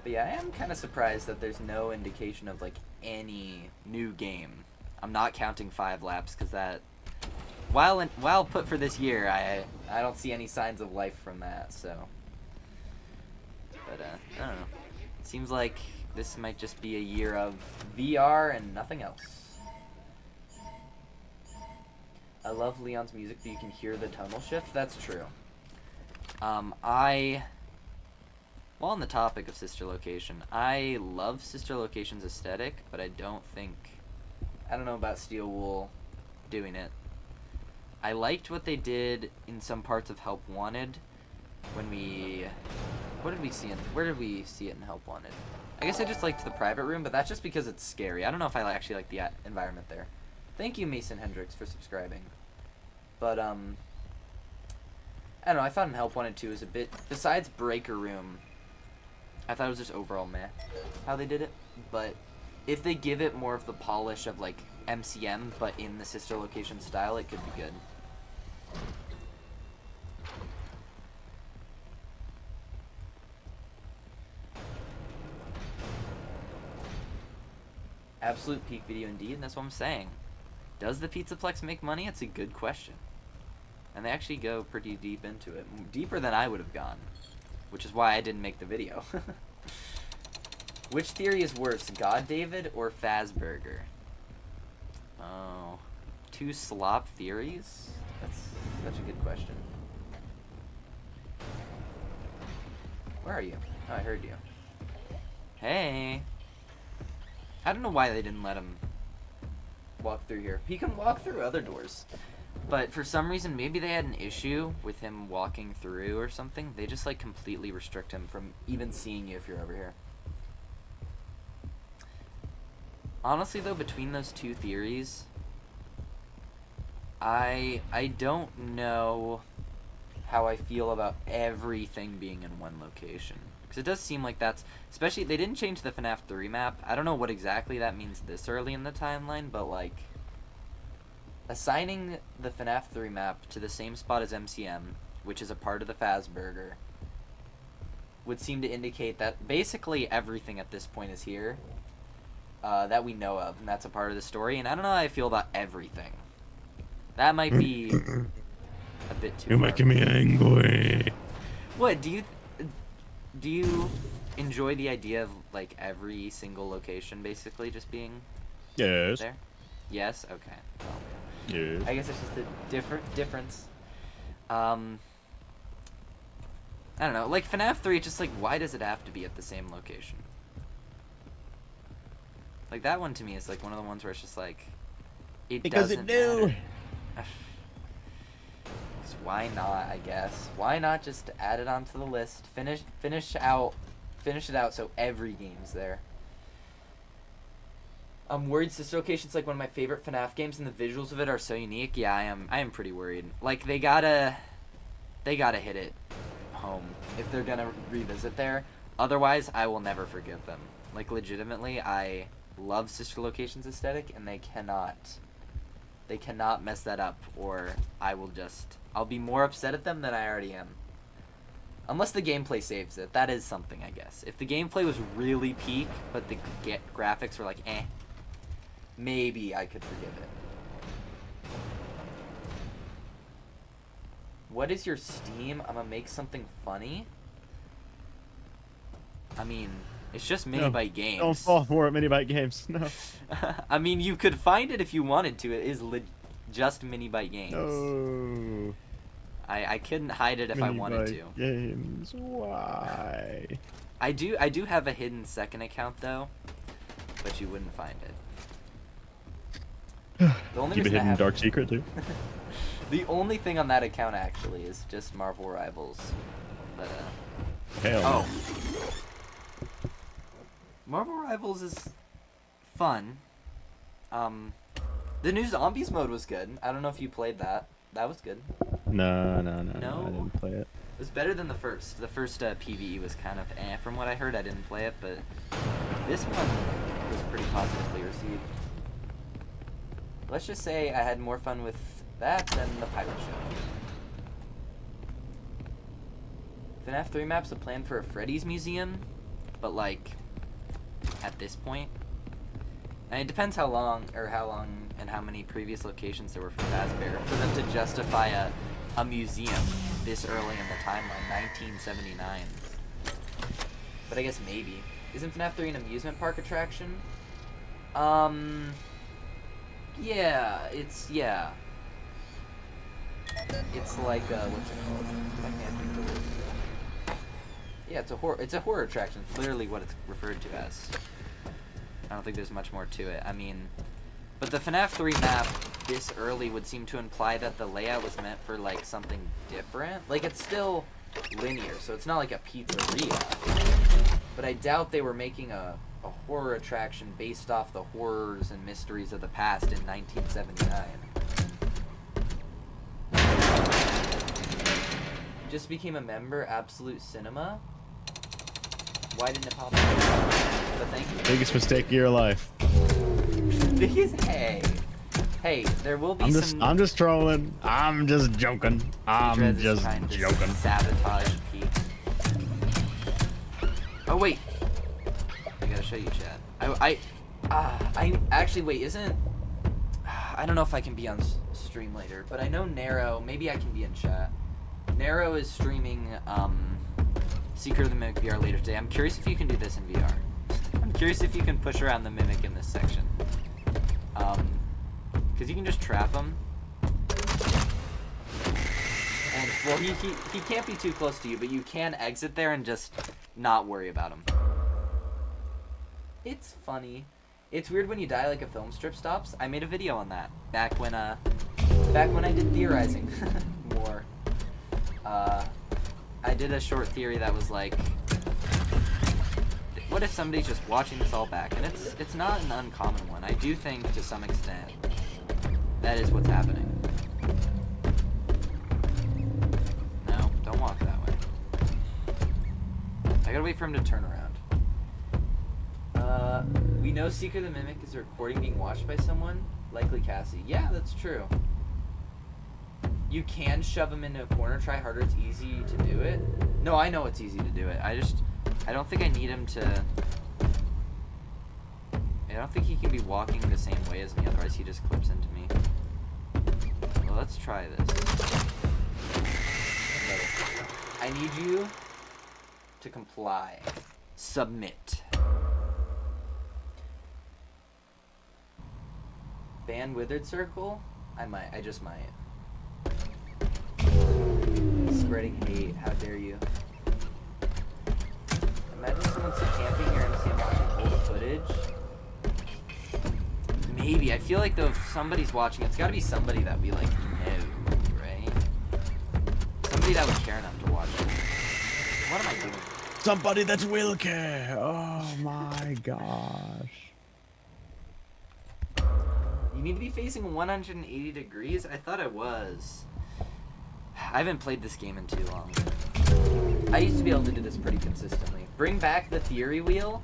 But yeah, I am kind of surprised that there's no indication of like any new game. I'm not counting 5 laps because that, while put for this year, I don't see any signs of life from that. So, but I don't know. Seems like this might just be a year of VR and nothing else. I love Leon's music, but you can hear the tonal shift. That's true. While on the topic of Sister Location, I love Sister Location's aesthetic, but I don't know about Steel Wool doing it. I liked what they did in some parts of Help Wanted when where did we see it in Help Wanted? I guess I just liked the private room, but that's just because it's scary. I don't know if I actually like the environment there. Thank you, Mason Hendricks, for subscribing. But, I don't know, I thought in Help Wanted 2 was a bit, besides Breaker Room, I thought it was just overall meh, how they did it. But if they give it more of the polish of, like, MCM, but in the Sister Location style, it could be good. Absolute peak video indeed, and that's what I'm saying. Does the Pizzaplex make money? It's a good question. And they actually go pretty deep into it. Deeper than I would have gone. Which is why I didn't make the video. Which theory is worse, God David or Fazburger? Oh. 2 slop theories? That's such a good question. Where are you? Oh, I heard you. Hey! I don't know why they didn't let him walk through here. He can walk through other doors. But for some reason, maybe they had an issue with him walking through or something. They just like completely restrict him from even seeing you if you're over here. Honestly though, between those 2 theories, I don't know how I feel about everything being in one location. Because it does seem like that's, especially, they didn't change the FNAF 3 map. I don't know what exactly that means this early in the timeline, but like, assigning the FNAF 3 map to the same spot as MCM, which is a part of the Fazburger, would seem to indicate that basically everything at this point is here that we know of, and that's a part of the story. And I don't know how I feel about everything. That might be a bit too. You're making me angry. What do you enjoy the idea of like every single location basically just being Yes. there? Yes. Okay. Well, Yes. I guess it's just a difference. I don't know. Like FNAF 3, just like why does it have to be at the same location? Like that one to me is like one of the ones where it's just like Because it do. Why not? I guess. Why not just add it onto the list? Finish it out so every game's there. I'm worried Sister Location's like one of my favorite FNAF games, and the visuals of it are so unique. Yeah, I am pretty worried. Like they gotta hit it home if they're gonna revisit there. Otherwise, I will never forgive them. Like legitimately, I love Sister Location's aesthetic, and they cannot mess that up, or I'll be more upset at them than I already am. Unless the gameplay saves it. That is something, I guess. If the gameplay was really peak, but the graphics were like, eh, maybe I could forgive it. What is your Steam? I'm gonna make something funny. I mean, it's just Minibyte Games. Don't fall for it, Minibyte Games. No. I mean, you could find it if you wanted to. It is just Minibyte Games. No. I couldn't hide it if I wanted to. Games. Why? I do have a hidden second account though, but you wouldn't find it. The only Keep it reason I hidden have dark secret too. the only thing on that account actually is just Marvel Rivals. But Hell no. oh. Marvel Rivals is fun. The new Zombies mode was good. I don't know if you played that. That was good. No, No? I didn't play it. It was better than the first. The first PvE was kind of eh. From what I heard, I didn't play it, but this one was pretty positively received. Let's just say I had more fun with that than the pirate show. FNAF 3 maps a plan for a Freddy's museum, but like at this point, and it depends how long and how many previous locations there were for Fazbear for them to justify a museum this early in the timeline, 1979. But I guess maybe. Isn't FNAF 3 an amusement park attraction? Yeah, it's like what's it called? I can't think of the word. Yeah, it's a horror attraction. It's literally what it's referred to as. I don't think there's much more to it. I mean, but the FNAF 3 map this early would seem to imply that the layout was meant for like something different. Like it's still linear, so it's not like a pizzeria. But I doubt they were making a horror attraction based off the horrors and mysteries of the past in 1979. Just became a member, Absolute Cinema. Why didn't it pop up? But thank you. Biggest mistake of your life. Biggest, hey, there will be some. I'm just trolling. I'm just joking. I'm Dreads is just trying to joking. Sabotage Pete. Oh wait, I gotta show you, chat. I actually wait. Isn't I don't know if I can be on stream later, but I know Narrow. Maybe I can be in chat. Narrow is streaming Secret of the Mimic VR later today. I'm curious if you can do this in VR. I'm curious if you can push around the Mimic in this section. Because you can just trap him. And, well, he can't be too close to you, but you can exit there and just not worry about him. It's funny. It's weird when you die like a film strip stops. I made a video on that back when I did theorizing more. I did a short theory that was like, what if somebody's just watching this all back? And it's not an uncommon one. I do think to some extent that is what's happening. No, don't walk that way. I gotta wait for him to turn around. We know Secret of the Mimic is a recording being watched by someone, likely Cassie. Yeah, that's true. You can shove him into a corner, try harder, it's easy to do it. No, I know it's easy to do it. I don't think I need him to... I don't think he can be walking the same way as me, otherwise he just clips into me. Well, let's try this. I need you to comply. Submit. Ban Withered Circle? I just might. Spreading hate, how dare you. Imagine someone's camping here and see him watching old footage. Maybe, I feel like though if somebody's watching, it's gotta be somebody that we like know, right? Somebody that would care enough to watch it. What am I doing? Somebody that will care. Oh my gosh. You need to be facing 180 degrees? I thought I was. I haven't played this game in too long. I used to be able to do this pretty consistently. Bring back the theory wheel?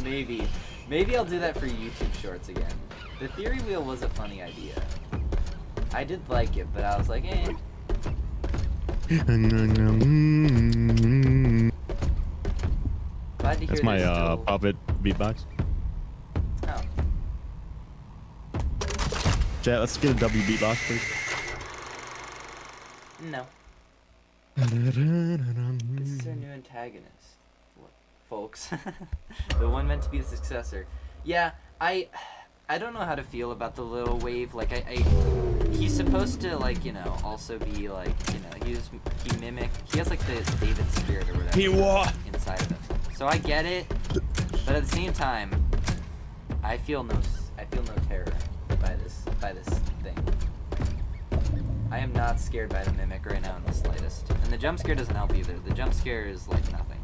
Maybe. Maybe I'll do that for YouTube shorts again. The theory wheel was a funny idea. I did like it, but I was like, eh. Glad to hear That's my still... puppet beatbox. Oh. Jet, let's get a W beatbox, please. No. This is our new antagonist, folks. The one meant to be the successor. Yeah, I don't know how to feel about the little wave. Like, he's supposed to, like, you know, also be, like, you know, he has, like, the David spirit or whatever inside of him. So I get it, but at the same time, I feel no terror by this thing. I am not scared by the mimic right now in the slightest. And the jump scare doesn't help either. The jump scare is like nothing.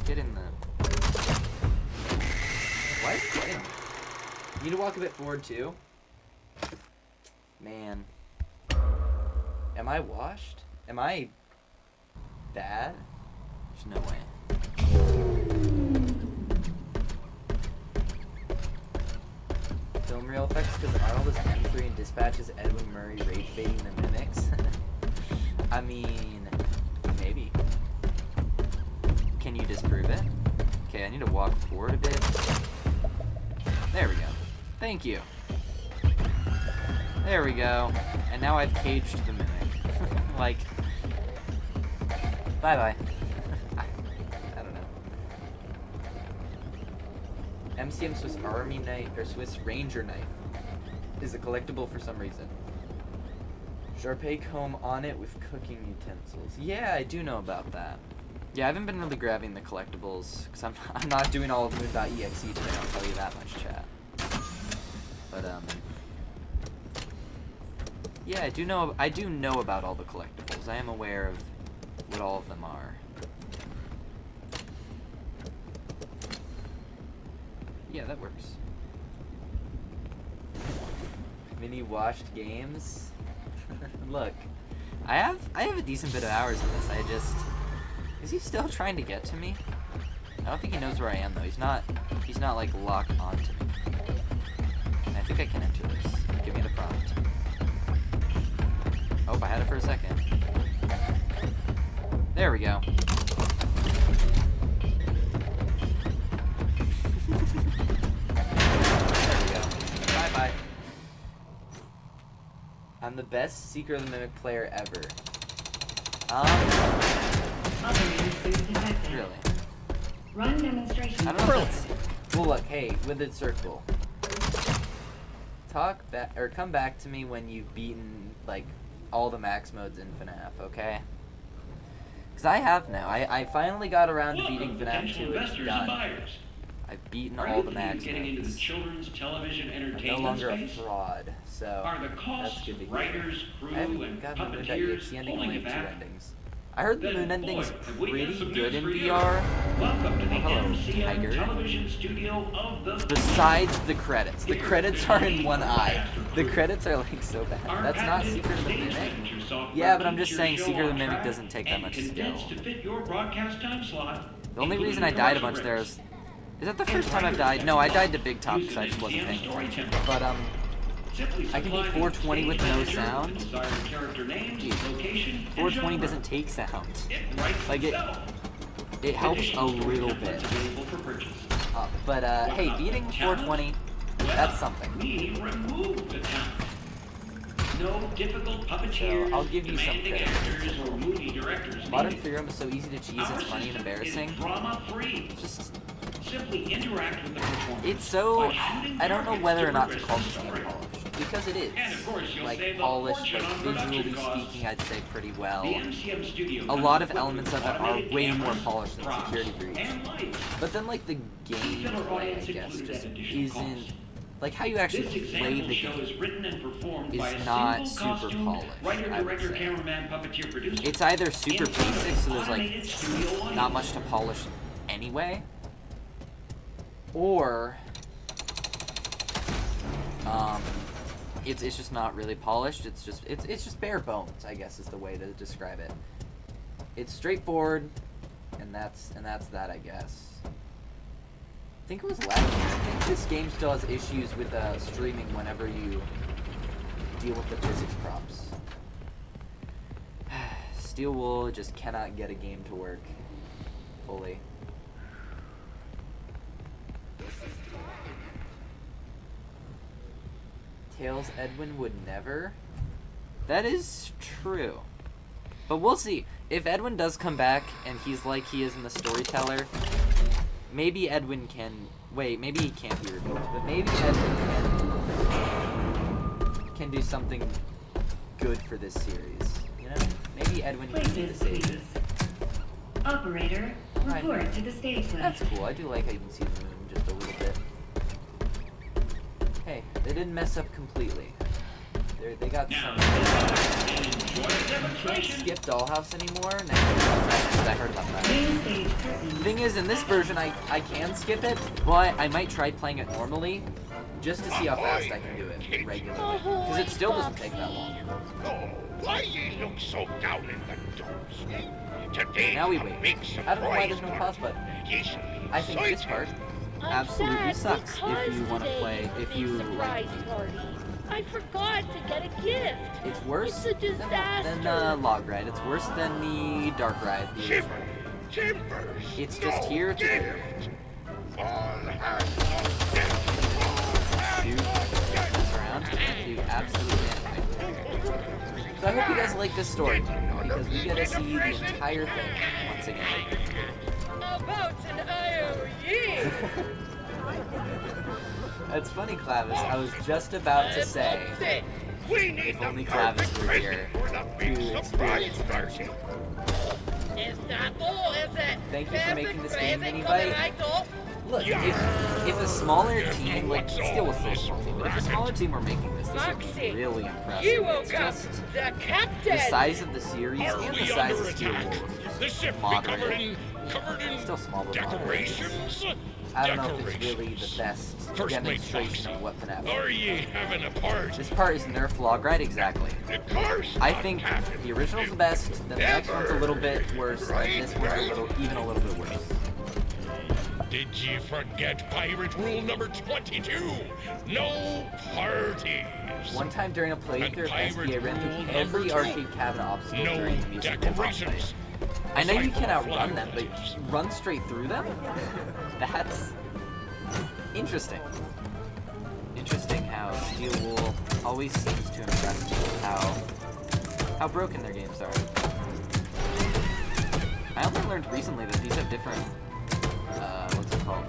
Get in the... What? Get in. You need to walk a bit forward too? Man. Am I washed? Am I bad? There's no way. Film real effects because Arnold is M3 and dispatches Edwin Murray rage baiting the mimics. I mean, maybe. Can you disprove it? Okay, I need to walk forward a bit. There we go. Thank you. There we go. And now I've caged the mimic. Like, bye-bye. I don't know. MCM Swiss Army Knife, or Swiss Ranger Knife, is a collectible for some reason. Sharpay comb on it with cooking utensils. Yeah, I do know about that. Yeah, I haven't been really grabbing the collectibles, because I'm not doing all of Moon.exe today, I'll tell you that much, chat. But, yeah, I do know about all the collectibles. I am aware of what all of them are. Yeah, that works. Mini washed games. Look, I have a decent bit of hours in this. Is he still trying to get to me? I don't think he knows where I am though. He's not like locked onto me. I think I can enter this. Give me the prompt. Oh, I had it for a second. There we go. There we go. Bye-bye. I'm the best Seeker of the Mimic player ever. Really? Run demonstration. I don't know if it's... Well, look, hey, with its circle. Talk back, or come back to me when you've beaten, like, all the max modes in FNAF, okay? Because I have now. I finally got around to beating FNAF 2. It's done. I've beaten all the max modes. I'm no longer a fraud, so that's good to hear. I haven't gotten the Moon.exe ending, only have 2 endings. I heard the Moon ending's pretty good in VR. Oh, hello, Tiger. Besides the credits. The credits are in one eye. The credits are like so bad. That's not Secret of the Mimic. Yeah, but I'm just saying Secret of the Mimic doesn't take that much skill. The only reason I died a bunch there is that the first time I've died? No, I died to Big Top because I just wasn't paying attention. But, I can do 420 with no sound. Dude, 420 doesn't take sound. Like, it helps a little bit. But, hey, beating 420, that's something. So, I'll give you some credit. Modern Freedom is so easy to cheese, it's funny and embarrassing. Just... It's so... I don't know whether or not to call this game polished. Because it is. Like, polished, like, visually speaking, I'd say pretty well. A lot of elements of it are way more polished than Security Breach. But then, like, the gameplay, I guess, just isn't... Like, how you actually play the game is not super polished, I would say. It's either super basic, so there's, like, not much to polish anyway, or it's just not really polished. It's just bare bones, I guess is the way to describe it. It's straightforward, and that's that, I guess. I think it was last year. I think this game still has issues with streaming whenever you deal with the physics props. Steel Wool just cannot get a game to work fully. Tails Edwin would never. That is true. But we'll see. If Edwin does come back and he's like he is in the Storyteller, maybe Edwin can... Wait, maybe he can't be revealed, but maybe Edwin can do something good for this series. You know? Maybe Edwin can be the Places, savior. please. Operator, report to the stage left. That's cool. I do like how you can see the moon just a little bit. Hey, they didn't mess up completely. They got some... You can't skip Dollhouse anymore. I heard about that. Main stage curtain. The thing is, in this version, I can skip it, but I might try playing it normally, just to see how fast I can do it regularly. Because it still doesn't take that long. Oh, why ye look so down in the dumps? Today Now we wait. I don't know why there's no pause button. I think this part absolutely sucks if you want to play, if you like. I forgot to get a gift. It's worse It's a than the log ride. It's worse than the dark ride. It's just here to do. Shoot, mess around, and do absolutely anything. So I hope you guys like this story, because we get to see the entire thing once again. About an IOE. That's funny, Clavis. I was just about to say, if only Clavis were here to experience friendship. Is that all, is it? Thank you for making this game, Present Minibite. coming right off? Look, if a smaller team, like, still a still small team, but if a smaller team were making this would be really impressive. You It's woke up just the captain. the size of the series and the size of Steel Wolf. Moderate. Still small, but moderate. I don't know if it's really the best demonstration of what FNAF Are ye having a party? This part is Nerf Log Ride, exactly. I think the original's the best, then the next one's a little bit worse, and this one's even a little bit worse. Did ye forget pirate rule number 22? No parties. One time during a playthrough of SB, I ran through every arcade cabinet obstacle No during the musical boss fight. I know you can outrun them, but run straight through them? That's interesting. Interesting how Steel Wool always seems to impress me with how broken their games are. I only learned recently that these have different, what's it called?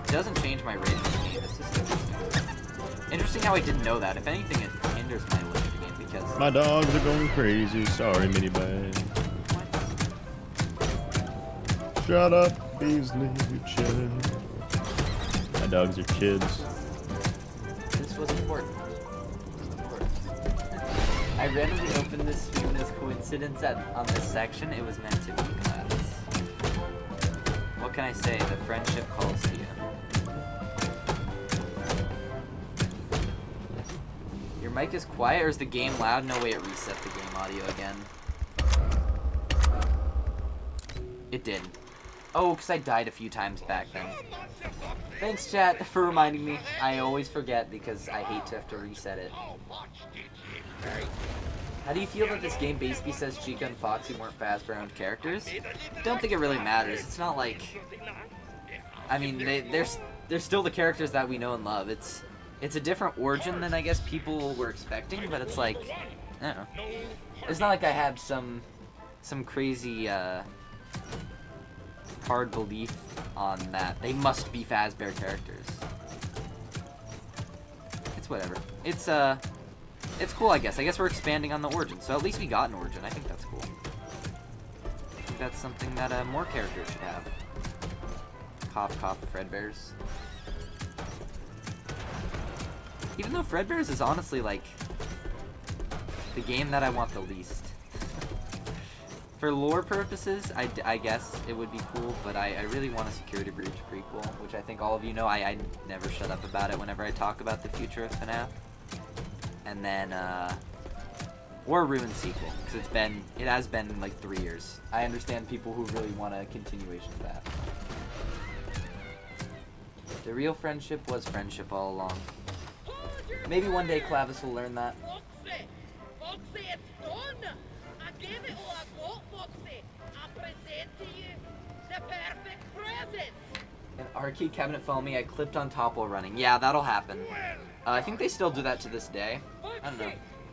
It doesn't change my rating of the game, it's just interesting. Interesting how I didn't know that. If anything, it hinders my look at the game because... My dogs are going crazy. Sorry, Minibite. Shut up, Beasley, you chill. My dogs are kids. This was important. I randomly opened this stream as coincidence on this section. It was meant to be class. What can I say? The friendship calls to you. Your mic is quiet, or is the game loud? No way, it reset the game audio again. It did. Oh, because I died a few times back then. Thanks, chat, for reminding me. I always forget because I hate to have to reset it. How do you feel that this game basically says Chica and Foxy weren't Fazbear-owned characters? Don't think it really matters. It's not like... I mean, they're still the characters that we know and love. It's a different origin than I guess people were expecting, but it's like... I don't know. It's not like I had some crazy, hard belief on that. They must be Fazbear characters. It's whatever. It's cool, I guess. I guess we're expanding on the origin, so at least we got an origin. I think that's cool. I think that's something that more characters should have. Cough, cough, Fredbears. Even though Fredbears is honestly, like, the game that I want the least. For lore purposes, I guess it would be cool, but I really want a Security Breach prequel, which I think all of you know. I never shut up about it whenever I talk about the future of FNAF. And then, or a Ruin sequel, because it has been like 3 years. I understand people who really want a continuation of that. The real friendship was friendship all along. Maybe one day Clavis will learn that. Foxy, it's done! I gave it all I got, Foxy! I present to you the perfect present! An arcade cabinet fell on me. I clipped on top while running. Yeah, that'll happen. I think they still do that to this day. I don't know.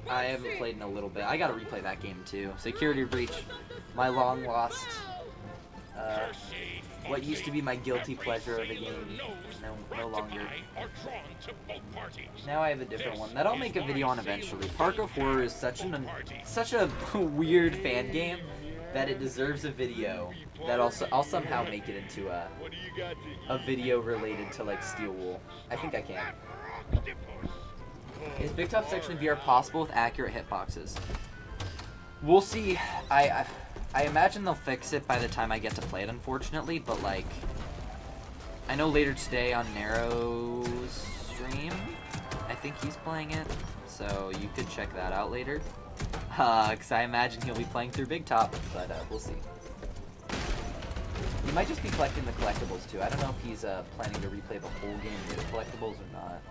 I haven't played in a little bit. I gotta replay that game too. Security Breach, my long lost, what used to be my guilty pleasure of a game, no longer. Now I have a different one that I'll make a video on eventually. Park of Horror is such a weird fan game that it deserves a video. That I'll somehow make it into a video related to like Steel Wool. I think I can. Is Big Top Section VR possible with accurate hitboxes? We'll see. I imagine they'll fix it by the time I get to play it, unfortunately, but like, I know later today on Narrow's stream, I think he's playing it, so you could check that out later. Because I imagine he'll be playing through Big Top, but we'll see. He might just be collecting the collectibles too. I don't know if he's planning to replay the whole game with collectibles or not.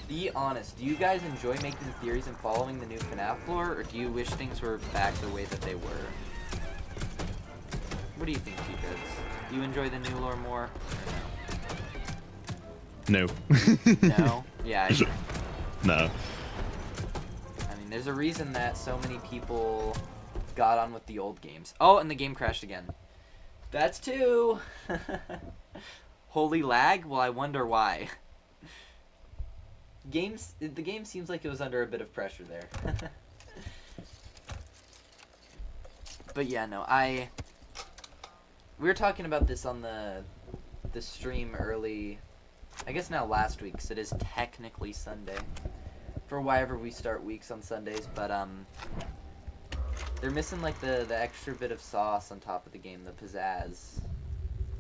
Be honest, do you guys enjoy making theories and following the new FNAF lore, or do you wish things were back the way that they were? What do you think, T-Dreads? Do you enjoy the new lore more, or No. no? No? Yeah, I agree. No. I mean, there's a reason that so many people got on with the old games. Oh, and the game crashed again. That's two! Holy lag? Well, I wonder why. The game seems like it was under a bit of pressure there. But yeah, no, we were talking about this on the stream early, I guess now last week, because it is technically Sunday. For why ever we start weeks on Sundays, but they're missing like the extra bit of sauce on top of the game, the pizzazz.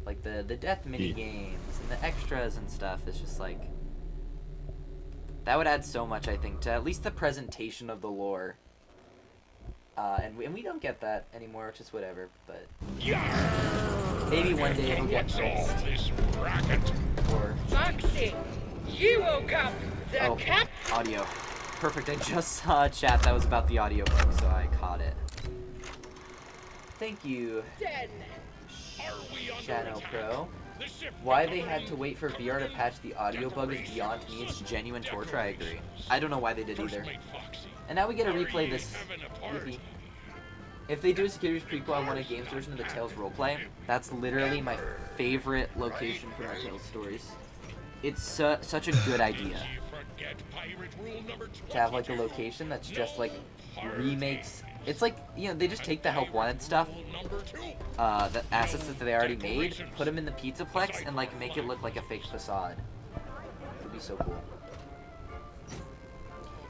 Like the death mini games and the extras and stuff. It's just like, that would add so much, I think, to at least the presentation of the lore. And we don't get that anymore, which is whatever, but maybe one day it'll get fixed. Or Foxy, you woke up. The cat. Audio. Perfect. I just saw a chat that was about the audio bug, so I caught it. Thank you, Shadow Pro. Why they had to wait for VR to patch the audio bug is beyond me. It's genuine torture. I agree. I don't know why they did either. And now we get to replay this. If they do a Securities prequel, I want a games version of the Tales roleplay. That's literally my favorite location for my Tales stories. It's such a good idea to have like a location that's just like remakes. It's like, you know, they just take the Help Wanted stuff, the assets that they already made, put them in the Pizzaplex, and like make it look like a fake facade. It would be so cool.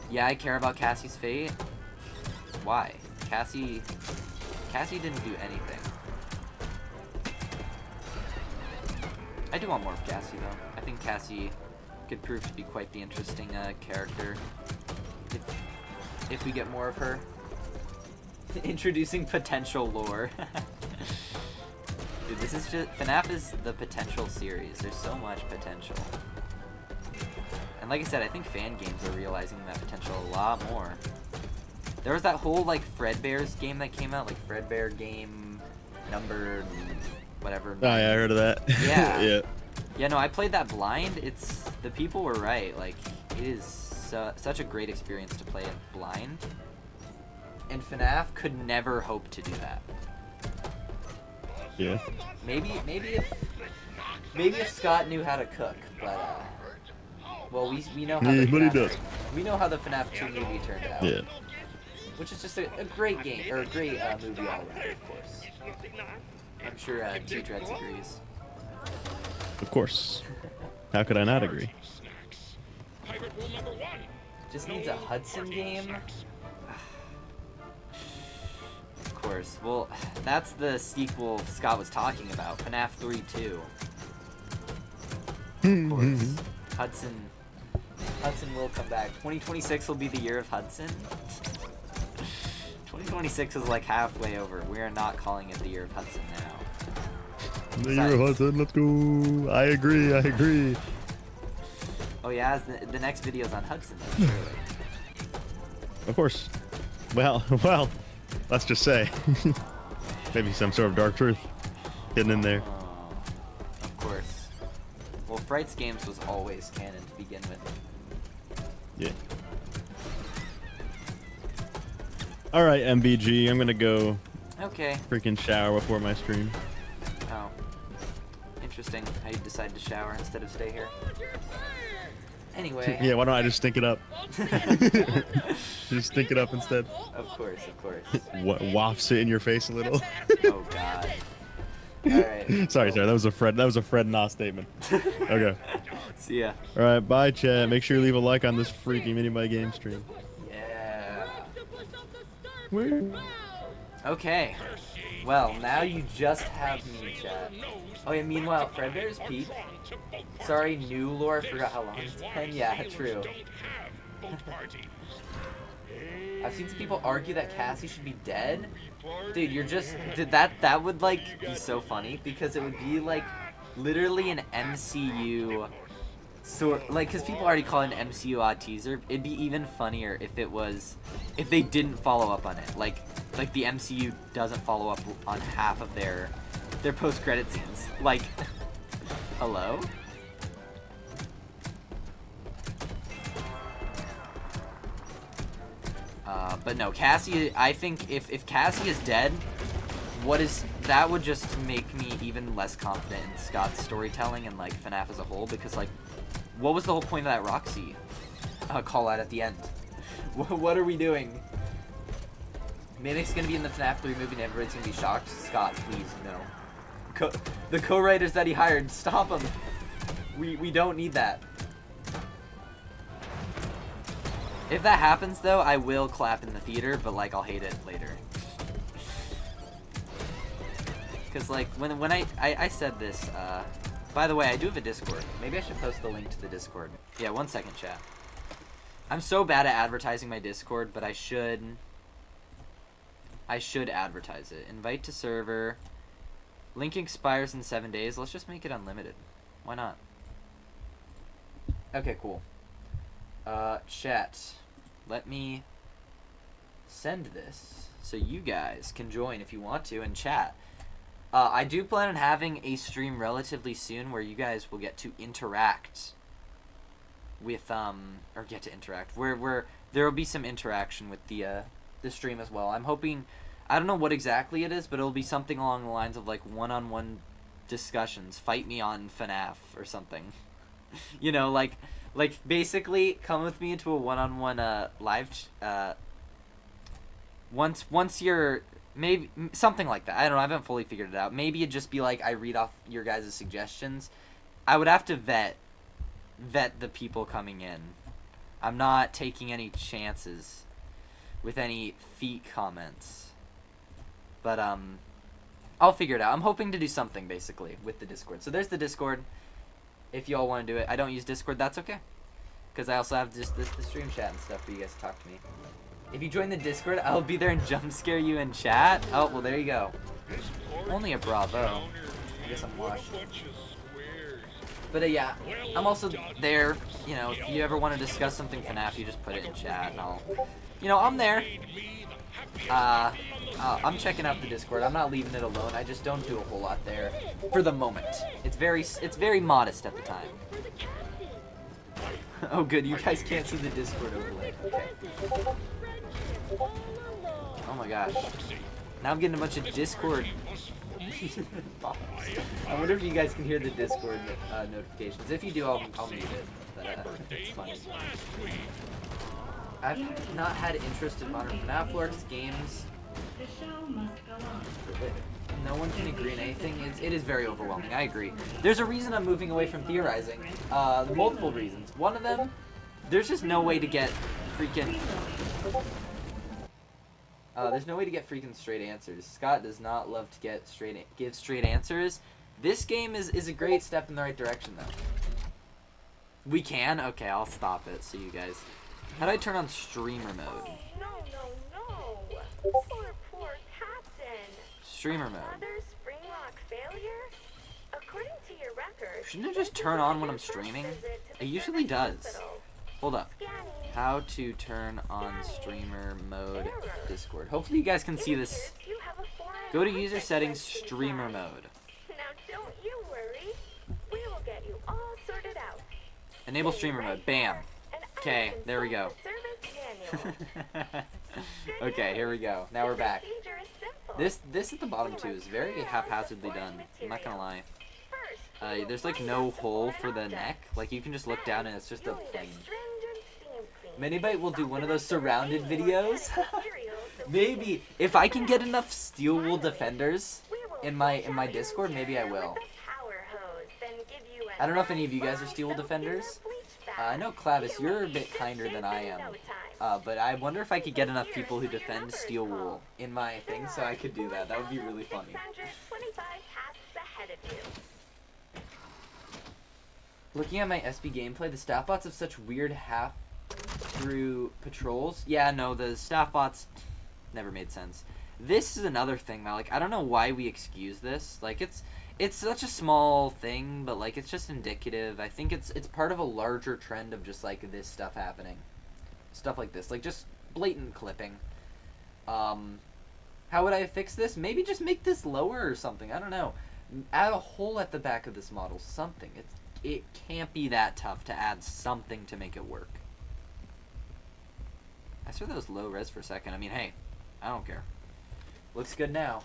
Yeah, I care about Cassie's fate. Why? Cassie didn't do anything. I do want more of Cassie though. I think Cassie could prove to be quite the interesting character if we get more of her. Introducing potential lore. Dude, this is just... FNAF is the potential series. There's so much potential. And like I said, I think fan games are realizing that potential a lot more. There was that whole, like, Fredbear's game that came out, like, Fredbear game number... whatever. Oh, yeah, I heard of that. Yeah. Yeah. Yeah, no, I played that blind. The people were right. Like, it is such a great experience to play it blind. And FNAF could never hope to do that. Yeah. Maybe if Scott knew how to cook, but well, we know how we know how the FNAF 2 movie turned out. Yeah. Which is just a great game, or a great movie all around, of course. I'm sure T-Dreads agrees. Of course. How could I not agree? Just needs a Hudson game. Of course. Well, that's the sequel Scott was talking about. FNAF 3 2. Of course. Hudson will come back. 2026 will be the year of Hudson. 2026 is like halfway over. We are not calling it the year of Hudson now. The year of Hudson, let's go. I agree. Oh yeah, the next video is on Hudson, though, surely. Of course. Well, let's just say. Maybe some sort of dark truth. Getting in there. Oh, of course. Well, Frights Games was always canon to begin with. Yeah. All right, MBG. I'm gonna go. Okay. Freaking shower before my stream. Oh. Interesting how you decide to shower instead of stay here. Anyway. Yeah, why don't I just stink it up? Just stink it up instead. Of course, of course. Wafts it in your face a little. Oh God. Alright. Sorry, that was a Fred Nah statement. Okay. See ya. Alright, bye chat. Make sure you leave a like on this freaking mini my game stream. Yeah. Weird. Okay. Well, now you just have me, chat. Oh yeah, meanwhile, Fredbear's Pete. Sorry, new lore, forgot how long it's been. Yeah, true. I've seen some people argue that Cassie should be dead. Dude, you're just... That would, like, be so funny, because it would be, like, literally an MCU... like, because people already call it an MCU odd teaser. It'd be even funnier if it was... if they didn't follow up on it. Like the MCU doesn't follow up on half of their post-credit scenes. Like... hello? But no, Cassie, I think if Cassie is dead, that would just make me even less confident in Scott's storytelling and, like, FNAF as a whole, because, like, what was the whole point of that Roxy call out at the end? What are we doing? Mimic's gonna be in the FNAF 3 movie and everybody's gonna be shocked. Scott, please, no. The co-writers that he hired, stop them. We don't need that. If that happens, though, I will clap in the theater, but, like, I'll hate it later. Because, like, when I said this, by the way, I do have a Discord. Maybe I should post the link to the Discord. Yeah, 1 second, chat. I'm so bad at advertising my Discord, but I should advertise it. Invite to server. Link expires in 7 days. Let's just make it unlimited. Why not? Okay, cool. Chat. Let me send this so you guys can join if you want to and chat. I do plan on having a stream relatively soon where you guys will get to interact with, or get to interact, where there will be some interaction with the stream as well. I'm hoping, I don't know what exactly it is, but it'll be something along the lines of, like, one-on-one discussions. Fight me on FNAF or something. You know, like basically come with me into a one-on-one live once you're maybe something like that. I don't know, I haven't fully figured it out. Maybe it'd just be like I read off your guys' suggestions. I would have to vet the people coming in. I'm not taking any chances with any feet comments. But I'll figure it out. I'm hoping to do something basically with the Discord. So there's the Discord. If you all want to do it. I don't use Discord, that's okay. Because I also have just the stream chat and stuff for you guys to talk to me. If you join the Discord, I'll be there and jump scare you in chat. Oh, well, there you go. Only a bravo. I guess I'm washed. But yeah, I'm also there. You know, if you ever want to discuss something FNAF, you just put it in chat and I'll... You know, I'm there. I'm checking out the Discord. I'm not leaving it alone. I just don't do a whole lot there for the moment. It's very modest at the time. Oh, good. You guys can't see the Discord overlay. Okay. Oh my gosh. Now I'm getting a bunch of Discord. I wonder if you guys can hear the Discord notifications. If you do, I'll mute it. But it's funny. I've not had interest in modern FNAF lords games. The show must go on. No one can agree on anything. It is very overwhelming. I agree. There's a reason I'm moving away from theorizing. Multiple reasons. One of them, there's just no way to get freaking... there's no way to get freaking straight answers. Scott does not love to give straight answers. This game is a great step in the right direction, though. We can? Okay, I'll stop it so you guys... How do I turn on streamer mode? No. Poor Captain. Streamer mode. Another Springlock failure? According to your record, Shouldn't it just turn on when I'm streaming? It usually does. Hold up. How to turn on streamer mode Discord. Hopefully you guys can see this. Go to user settings, streamer mode. Enable streamer mode. Bam. Okay, there we go. Okay, here we go. Now we're back. This at the bottom too is very haphazardly done. I'm not gonna lie. There's like no hole for the neck. Like you can just look down and it's just a plane. Minibite will do one of those surrounded videos. Maybe if I can get enough steel wool defenders in my Discord, maybe I will. I don't know if any of you guys are steel wool defenders. I know Clavis, you're a bit kinder than I am. But I wonder if I could get enough people who defend steel wool in my thing so I could do that. That would be really funny. Looking at my SB gameplay, the staff bots have such weird half-through patrols. Yeah, no, the staff bots never made sense. This is another thing that, like, I don't know why we excuse this. Like, it's such a small thing, but, like, it's just indicative. I think it's part of a larger trend of just, like, this stuff happening. Stuff like this. Like, just blatant clipping. How would I fix this? Maybe just make this lower or something. I don't know. Add a hole at the back of this model. Something. It can't be that tough to add something to make it work. I swear that was low res for a second. I mean, hey, I don't care. Looks good now.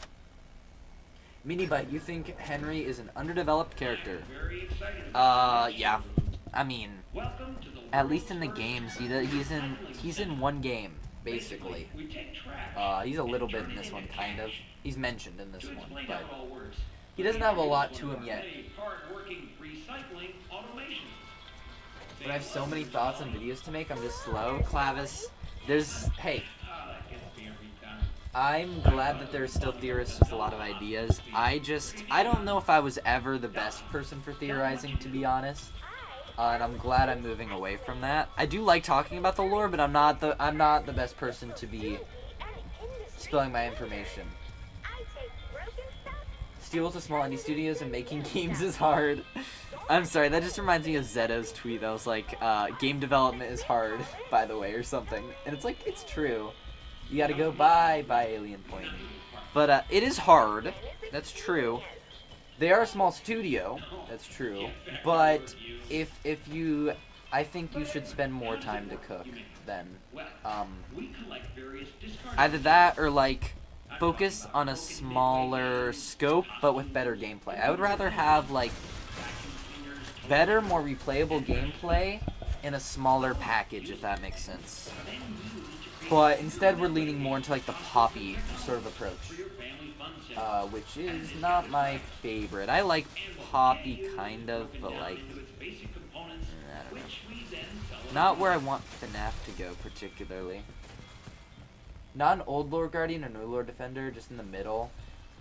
Minibite, you think Henry is an underdeveloped character? Yeah. I mean, at least in the games, he's in one game, basically. He's a little bit in this one, kind of. He's mentioned in this one, but he doesn't have a lot to him yet. But I have so many thoughts and videos to make, I'm just slow. Clavis, hey, I'm glad that there's still theorists with a lot of ideas. I don't know if I was ever the best person for theorizing, to be honest. And I'm glad I'm moving away from that. I do like talking about the lore, but I'm not the best person to be spilling my information. Steal to small indie studios and making games is hard. I'm sorry, that just reminds me of Zeto's tweet. That was like, game development is hard, by the way, or something. And it's like, it's true. You gotta go bye Alien Point. But it is hard. That's true. They are a small studio. That's true. But I think you should spend more time to cook then. Either that or like focus on a smaller scope but with better gameplay. I would rather have like better, more replayable gameplay in a smaller package, if that makes sense. But instead we're leaning more into like the Poppy sort of approach, which is not my favorite. I like Poppy kind of, but like, I don't know. Not where I want FNAF to go particularly. Not an old lore guardian or new lore defender, just in the middle.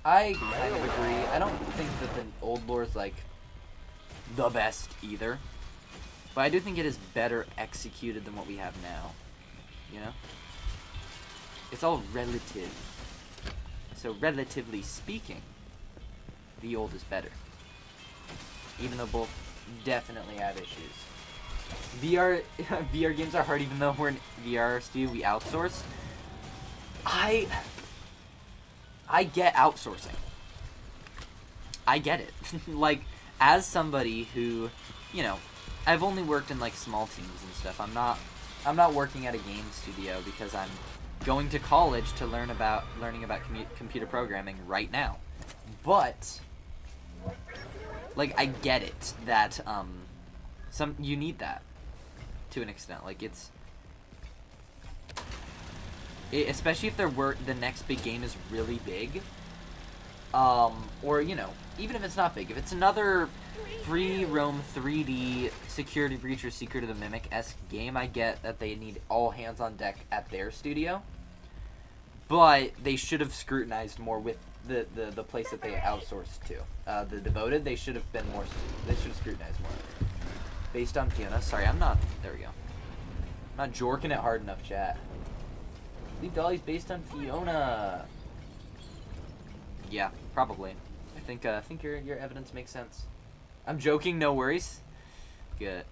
I kind of agree. I don't think that the old lore is like the best either, but I do think it is better executed than what we have now. You know? It's all relative. So relatively speaking, the old is better. Even though both definitely have issues. VR games are hard even though we're in VR studio, we outsource. I get outsourcing. I get it. Like, as somebody who, you know, I've only worked in like small teams and stuff. I'm not working at a game studio because I'm going to college to learning about computer programming right now. But like, I get it that you need that to an extent. Like, especially if the next big game is really big, or, you know, even if it's not big, if it's another free roam 3D Security Breach or Secret of the Mimic-esque game, I get that they need all hands on deck at their studio, but they should have scrutinized more with the place that they outsourced to. The Devoted, they should have scrutinized more. Based on Fiona. Sorry, there we go. I'm not jorking it hard enough, chat. Leave Dolly's based on Fiona. Yeah, probably. I think your evidence makes sense. I'm joking, no worries. Good.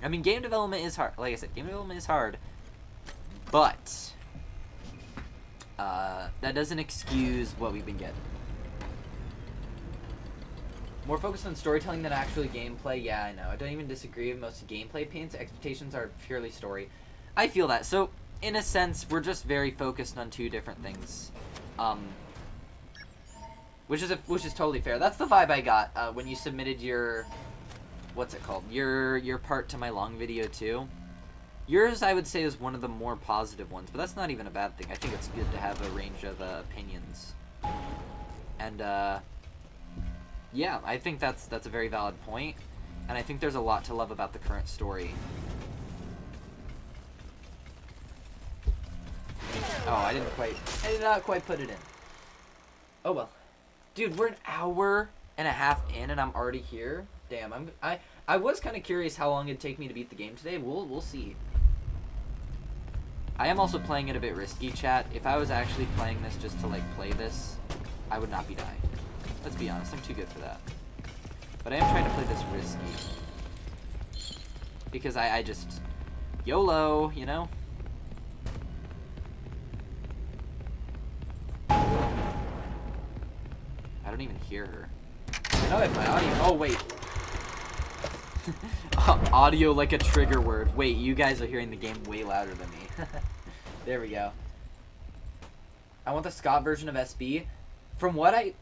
I mean, game development is hard. Like I said, game development is hard. But that doesn't excuse what we've been getting. More focused on storytelling than actually gameplay. Yeah, I know. I don't even disagree. Most gameplay paints expectations are purely story. I feel that. So, in a sense, we're just very focused on two different things. Which is totally fair. That's the vibe I got when you submitted your, what's it called? Your part to my long video too. Yours, I would say, is one of the more positive ones, but that's not even a bad thing. I think it's good to have a range of opinions. And yeah, I think that's a very valid point, and I think there's a lot to love about the current story. Oh, I did not quite put it in. Oh well. Dude, we're an hour and a half in and I'm already here. Damn, I was kind of curious how long it'd take me to beat the game today. We'll see. I am also playing it a bit risky, chat. If I was actually playing this just to like play this, I would not be dying. Let's be honest, I'm too good for that. But I am trying to play this risky. Because I just YOLO, you know? I don't even hear her. I know I have my audio. Oh, wait. Audio like a trigger word. Wait, you guys are hearing the game way louder than me. There we go. I want the Scott version of SB. From what I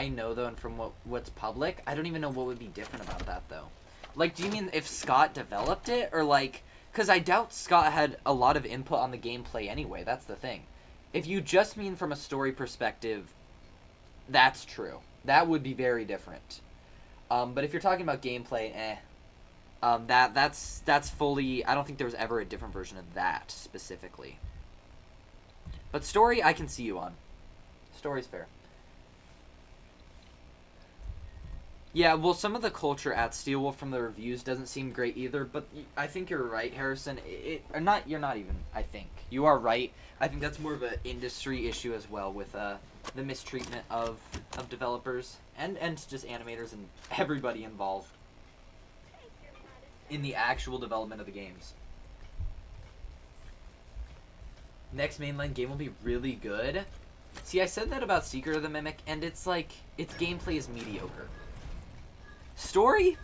know though, and from what's public, I don't even know what would be different about that though. Like, do you mean if Scott developed it, or like, because I doubt Scott had a lot of input on the gameplay anyway. That's the thing. If you just mean from a story perspective, that's true. That would be very different. But if you're talking about gameplay, that's fully. I don't think there was ever a different version of that specifically. But story, I can see you on. Story's fair. Yeah, well, some of the culture at Steelwolf from the reviews doesn't seem great either, but I think you're right, Harrison. You're not even, I think. You are right. I think that's more of an industry issue as well with the mistreatment of developers and just animators and everybody involved in the actual development of the games. Next mainline game will be really good. See, I said that about Secret of the Mimic, and it's like, its gameplay is mediocre. Story,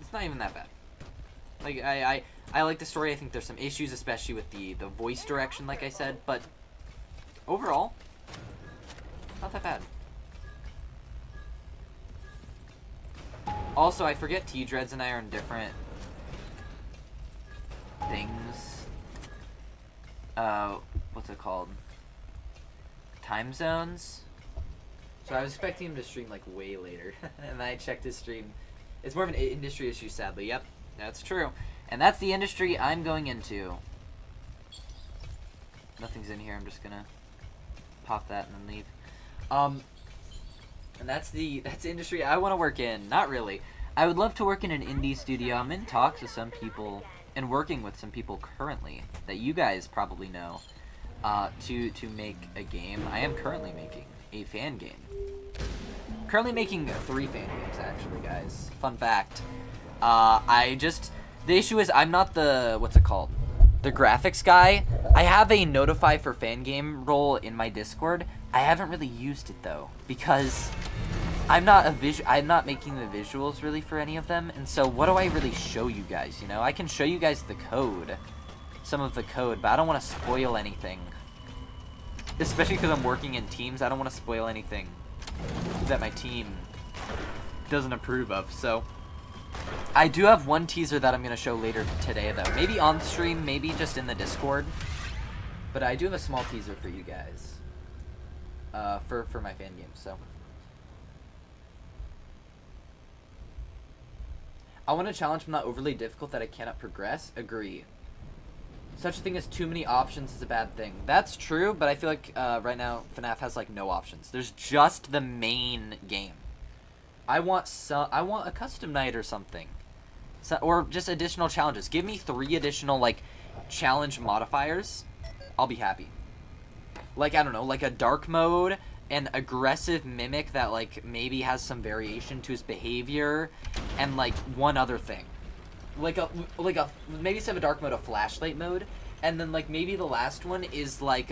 it's not even that bad. Like, I like the story. I think there's some issues, especially with the voice direction, like I said, but overall, not that bad. Also, I forget T-Dreads and I are in different things. What's it called? Time zones? So I was expecting him to stream like way later, and I checked his stream. It's more of an industry issue, sadly. Yep, that's true. And that's the industry I'm going into. Nothing's in here. I'm just gonna pop that and then leave. And that's the industry I want to work in. Not really. I would love to work in an indie studio. I'm in talks with some people and working with some people currently that you guys probably know to make a game. I am currently making a fan game. Currently making 3 fan games, actually, guys. Fun fact. The issue is I'm not the, what's it called? The graphics guy. I have a notify for fan game role in my Discord. I haven't really used it though, because I'm not making the visuals really for any of them, and so what do I really show you guys, you know? I can show you guys the code, some of the code, but I don't want to spoil anything. Especially because I'm working in teams, I don't want to spoil anything that my team doesn't approve of, so I do have one teaser that I'm going to show later today, though. Maybe on stream, maybe just in the Discord, but I do have a small teaser for you guys, for my fan games, so. I want a challenge but not overly difficult that I cannot progress. Agree. Such a thing as too many options is a bad thing. That's true, but I feel like right now FNAF has like no options. There's just the main game. I want a custom night or something, or just additional challenges. Give me 3 additional like challenge modifiers. I'll be happy. Like, I don't know, like a dark mode, an aggressive mimic that like maybe has some variation to his behavior, and like one other thing. Like a maybe instead of a dark mode, a flashlight mode, and then like maybe the last one is like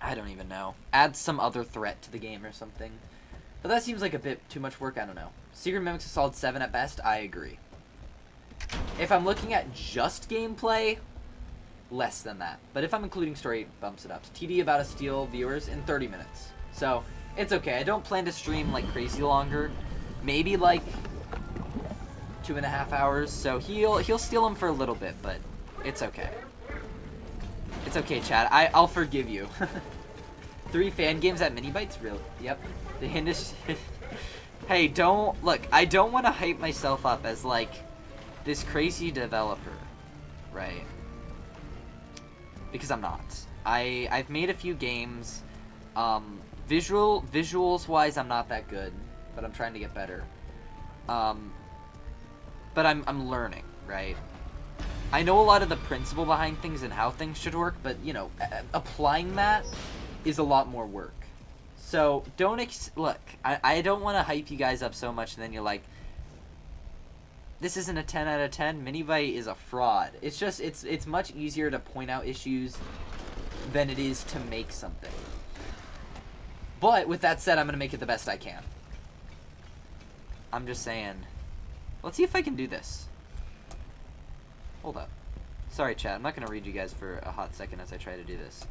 I don't even know. Add some other threat to the game or something. But that seems like a bit too much work, I don't know. Secret Mimic's a solid 7 at best, I agree. If I'm looking at just gameplay, less than that. But if I'm including story, it bumps it up. TD about to steal viewers in 30 minutes. So, it's okay. I don't plan to stream like crazy longer. Maybe like 2.5 hours. So he'll steal them for a little bit, but it's okay. It's okay, Chad. I'll forgive you. 3 fan games at Minibytes? Really? Yep. The industry. Hey, don't look. I don't want to hype myself up as like this crazy developer, right? Because I'm not. I've made a few games. Visuals wise, I'm not that good, but I'm trying to get better. But I'm learning, right? I know a lot of the principle behind things and how things should work, but you know, applying that is a lot more work. So don't look. I don't want to hype you guys up so much, and then you're like, this isn't a 10 out of 10. Minibite is a fraud. It's just it's much easier to point out issues than it is to make something. But with that said, I'm gonna make it the best I can. I'm just saying. Let's see if I can do this. Hold up. Sorry, chat. I'm not gonna read you guys for a hot second as I try to do this.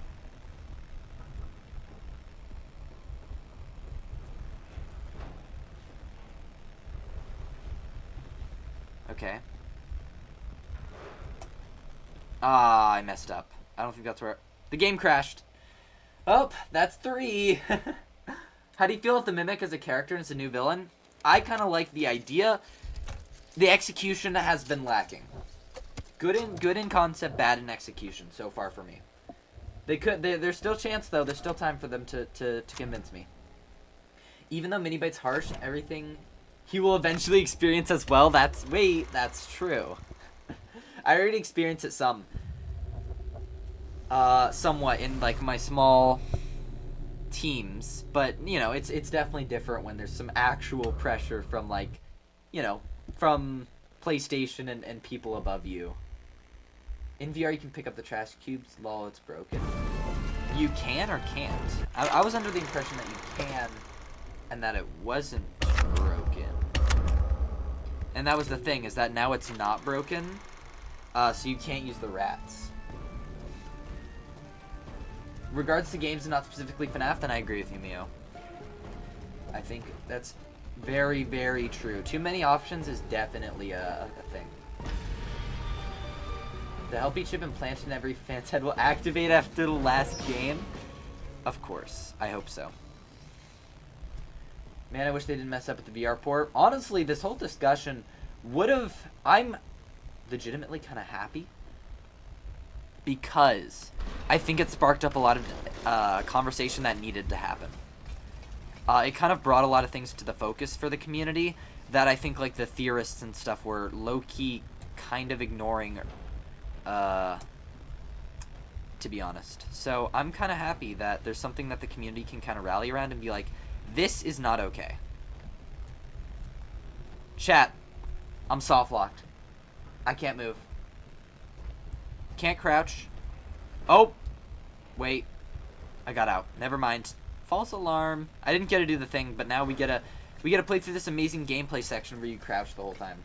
Okay. Ah, I messed up. I don't think that's where... The game crashed. Oh, that's 3. How do you feel if the Mimic is a character and it's a new villain? I kind of like the idea. The execution has been lacking. Good in concept, bad in execution so far for me. There's still chance though. There's still time for them to convince me. Even though Minibite's harsh, everything he will eventually experience as well. That's true. I already experienced it somewhat in like my small teams, but you know, it's definitely different when there's some actual pressure from like, you know, from PlayStation and people above you. In VR you can pick up the trash cubes. Lol, it's broken. You can or can't? I was under the impression that you can and that it wasn't broken. And that was the thing, is that now it's not broken, so you can't use the rats. Regards to games and not specifically FNAF, then I agree with you, Mio. I think that's very, very true. Too many options is definitely a thing. The Helpy chip implanted in every fan's head will activate after the last game? Of course. I hope so. Man, I wish they didn't mess up with the VR port. Honestly, this whole discussion would have... I'm legitimately kind of happy. Because I think it sparked up a lot of conversation that needed to happen. It kind of brought a lot of things to the focus for the community that I think like the theorists and stuff were low-key kind of ignoring, to be honest. So I'm kind of happy that there's something that the community can kind of rally around and be like, this is not okay. Chat, I'm soft locked. I can't move. Can't crouch. Oh, wait. I got out. Never mind. False alarm. I didn't get to do the thing, but now we get to play through this amazing gameplay section where you crouch the whole time.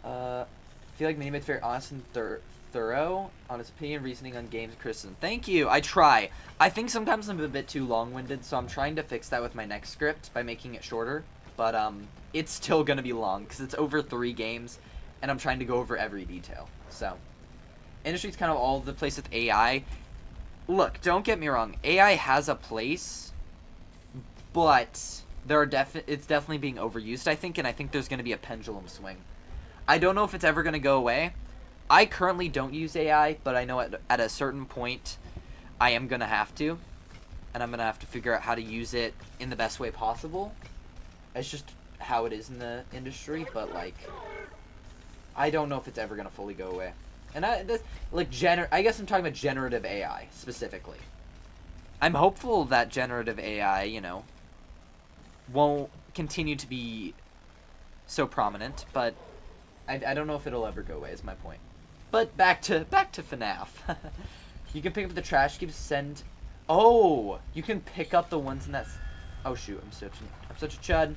I feel like Minibite's very honest and thorough on his opinion, reasoning on games, criticism. Thank you. I try. I think sometimes I'm a bit too long-winded, so I'm trying to fix that with my next script by making it shorter. But it's still gonna be long because it's over 3 games, and I'm trying to go over every detail. So, industry's kind of all over the place with AI. Look, don't get me wrong. AI has a place, but there are it's definitely being overused, I think, and I think there's going to be a pendulum swing. I don't know if it's ever going to go away. I currently don't use AI, but I know at a certain point I am going to have to, and I'm going to have to figure out how to use it in the best way possible. It's just how it is in the industry, but like, I don't know if it's ever going to fully go away. And I guess I'm talking about generative AI specifically. I'm hopeful that generative AI, you know, won't continue to be so prominent, but I don't know if it'll ever go away is my point. But back to FNAF. You can pick up the trash cubes, send... Oh! You can pick up the ones in that... Oh, shoot. I'm such a chud.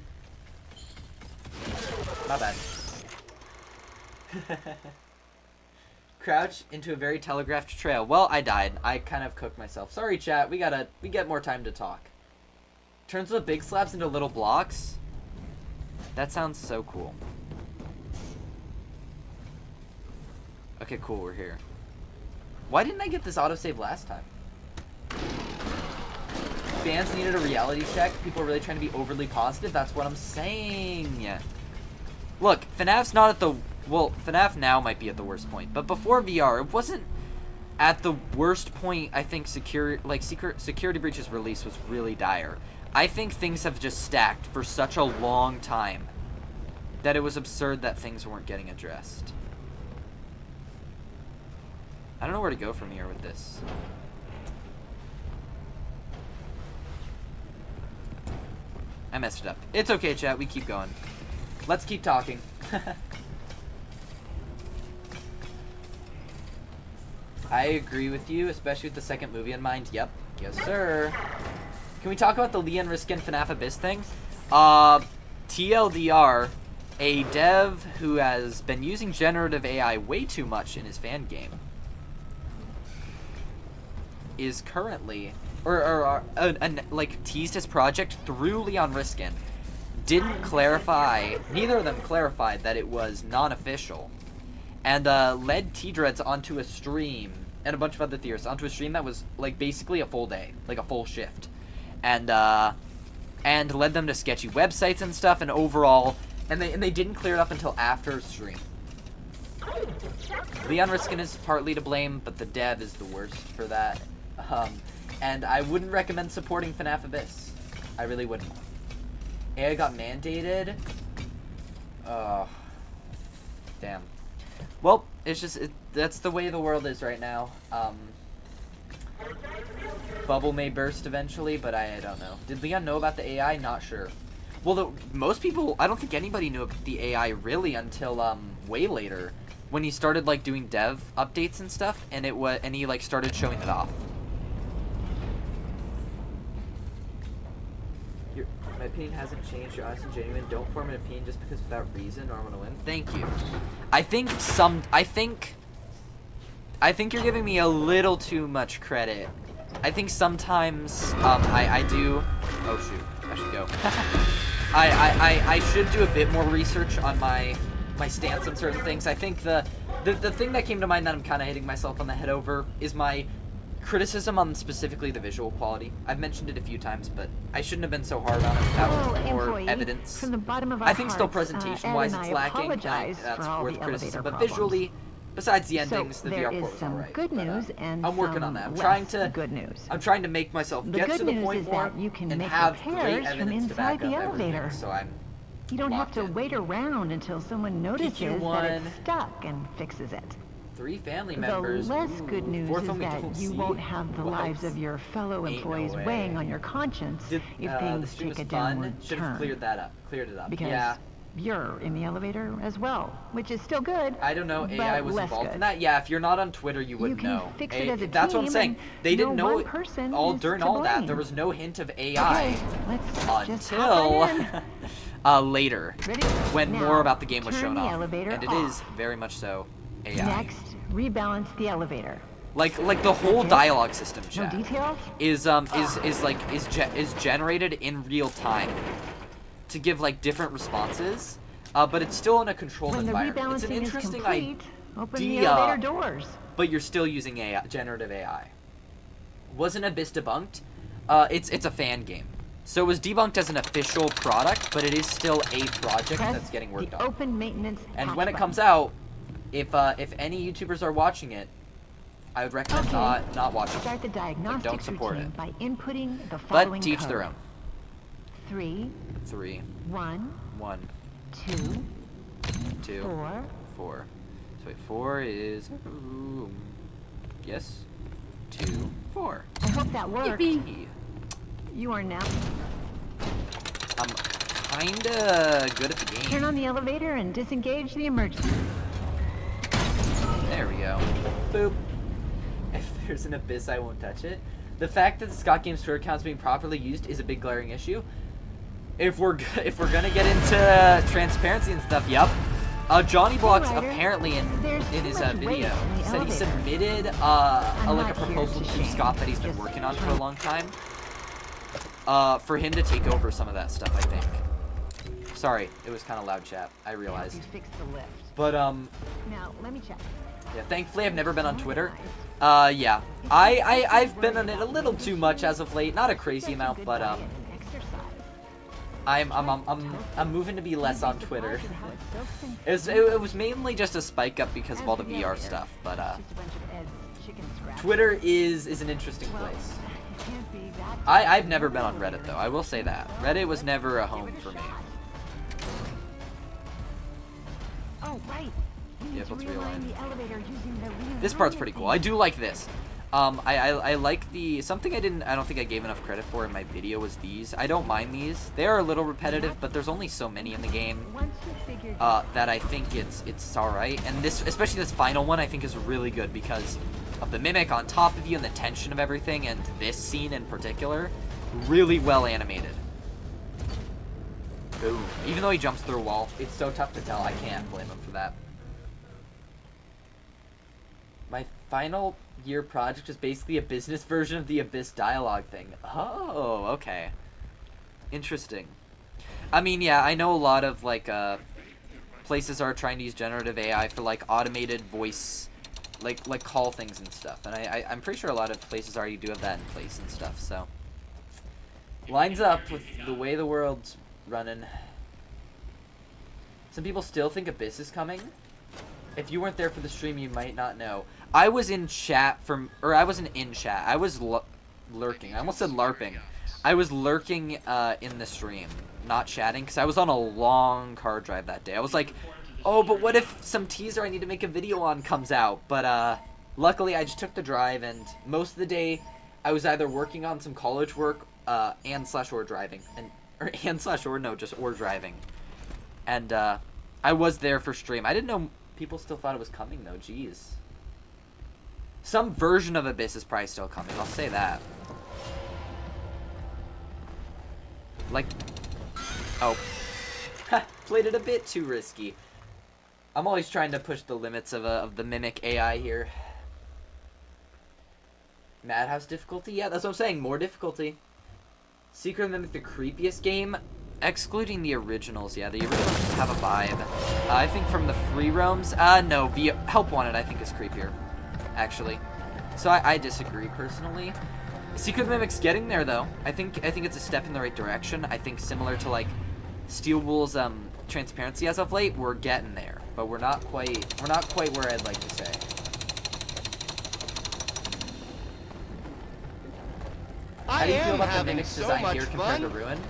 My bad. Crouch into a very telegraphed trail. Well, I died. I kind of cooked myself. Sorry, chat. We get more time to talk. Turns the big slabs into little blocks. That sounds so cool. Okay, cool. We're here. Why didn't I get this autosave last time? Fans needed a reality check. People are really trying to be overly positive. That's what I'm saying. Look, FNAF's not at the... Well, FNAF now might be at the worst point. But before VR, it wasn't at the worst point. I think Security Breach's release was really dire. I think things have just stacked for such a long time that it was absurd that things weren't getting addressed. I don't know where to go from here with this. I messed it up. It's okay, chat. We keep going. Let's keep talking. I agree with you, especially with the second movie in mind. Yep. Yes, sir. Can we talk about the Leon Riskin FNAF Abyss thing? TLDR, a dev who has been using generative AI way too much in his fan game is currently, like, teased his project through Leon Riskin. Didn't clarify, neither of them clarified that it was non-official, and led T-Dreads onto a stream, and a bunch of other theorists onto a stream that was, like, basically a full day, like a full shift, and led them to sketchy websites and stuff, and overall, and they didn't clear it up until after stream. Leon Riskin is partly to blame, but the dev is the worst for that. And I wouldn't recommend supporting FNAF Abyss. I really wouldn't. AI got mandated. Oh, damn. Well, it's just that's the way the world is right now. Bubble may burst eventually, but I don't know. Did Leon know about the AI? Not sure. Well, most people, I don't think anybody knew about the AI really until way later, when he started like doing dev updates and stuff, and he like started showing it off. My opinion hasn't changed. You're honest and genuine. Don't form an opinion just because without reason or I'm gonna win. Thank you. I think you're giving me a little too much credit. I think sometimes I do. Oh shoot, I should go. I should do a bit more research on my stance on certain things. I think the thing that came to mind that I'm kind of hitting myself on the head over is my criticism on specifically the visual quality. I've mentioned it a few times, but I shouldn't have been so hard on it without more evidence. From the bottom of our I think still hearts, presentation-wise Ed and it's I lacking. apologize That's for all worth the criticism. elevator But problems. visually, besides the endings, So the there VR is port was some alright. good news and I'm working some on that. I'm less trying to good news. I'm trying to make myself The get good to the news point is more that you can and make have great repairs from evidence to back inside the up everything. elevator. So I'm You don't have locked to in. wait around until someone notices that PQ1. it's stuck and fixes it. 3 family The members. less Ooh, good news fourth is one we that don't you see. won't have the What? lives of your fellow Ain't no employees way. weighing on your conscience Did, if the things stream take was a fun. downward Should have turn. cleared it up. Because Yeah. you're in the elevator as well, which is still good. I don't know. but AI was less involved good. in that. Yeah, if you're not on Twitter, you wouldn't can know. fix it as a That's what I'm team, saying. and They didn't no know one person all is during to all that. blame. There was no hint of AI Okay, let's just hop until right in. later, Ready? when Now, more about the game was turn shown the off, elevator and it off. is very much so AI. Next, rebalance the elevator. Like the whole Okay. dialogue system, No chat, details? is generated in real time to give like different responses, but it's still in a controlled When the environment. It's an rebalancing is interesting complete, open the idea. elevator doors. But you're still using AI, generative AI. Wasn't Abyss debunked? It's a fan game. So it was debunked as an official product, but it is still a project Press that's getting worked the on. open maintenance And hatch when it button. comes out, if any YouTubers are watching it, I would recommend Okay. not watching Start the it. diagnostics Don't support routine it. by inputting the following But teach code. their own. 3, 3, 1, 1, 2, 2, 4. 4. So wait, 4 is... yes? 2, 4. I hope that worked. Yippee! You are now. I'm kinda good at the game. Turn on the elevator and disengage the emergency. There we go. Boop. If there's an Abyss, I won't touch it. The fact that the Scott Games Twitter account is being properly used is a big glaring issue. If we're gonna get into transparency and stuff, yep. Johnny Blocks apparently in his video said he submitted like a proposal to Scott that he's been working on for a long time. For him to take over some of that stuff, I think. Sorry, it was kind of loud, chat. I realized. But Now let me check. yeah, thankfully I've never been on Twitter. Yeah, I've been on it a little too much as of late, not a crazy amount, but I'm moving to be less on Twitter. It was mainly just a spike up because of all the VR stuff, but Twitter is an interesting place. I've never been on Reddit though, I will say that. Reddit was never a home for me. Oh, right. Yeah, let's realign. This part's pretty cool. I do like this. I like something I don't think I gave enough credit for in my video was these. I don't mind these. They are a little repetitive, but there's only so many in the game that I think it's alright. And this, especially this final one, I think is really good because of the mimic on top of you and the tension of everything, and this scene in particular, really well animated. Ooh. Even though he jumps through a wall, it's so tough to tell. I can't blame him for that. My final year project is basically a business version of the Abyss dialogue thing. Oh, okay. Interesting. I mean, yeah, I know a lot of, like, places are trying to use generative AI for, like, automated voice, like call things and stuff. And I'm pretty sure a lot of places already do have that in place and stuff, so. Lines up with the way the world's running. Some people still think Abyss is coming. If you weren't there for the stream, you might not know. I was in chat I wasn't in chat. I was lurking. I almost said LARPing. I was lurking in the stream, not chatting, because I was on a long car drive that day. I was like, oh, but what if some teaser I need to make a video on comes out? But luckily, I just took the drive, and most of the day, I was either working on some college work or driving, or driving. And I was there for stream. I didn't know people still thought it was coming though. Jeez. Some version of Abyss is probably still coming. I'll say that. Like, oh, played it a bit too risky. I'm always trying to push the limits of the mimic AI here. Madhouse difficulty? Yeah, that's what I'm saying. More difficulty. Secret Mimic, the creepiest game, excluding the originals. Yeah, the originals just have a vibe. I think from the free roams, no, Help Wanted I think is creepier, actually. So I disagree personally. Secret Mimic's getting there though. I think it's a step in the right direction. I think similar to like Steel Wool's transparency as of late, we're getting there, but we're not quite where I'd like to say. How do you feel about the Mimic's design here compared to Ruin?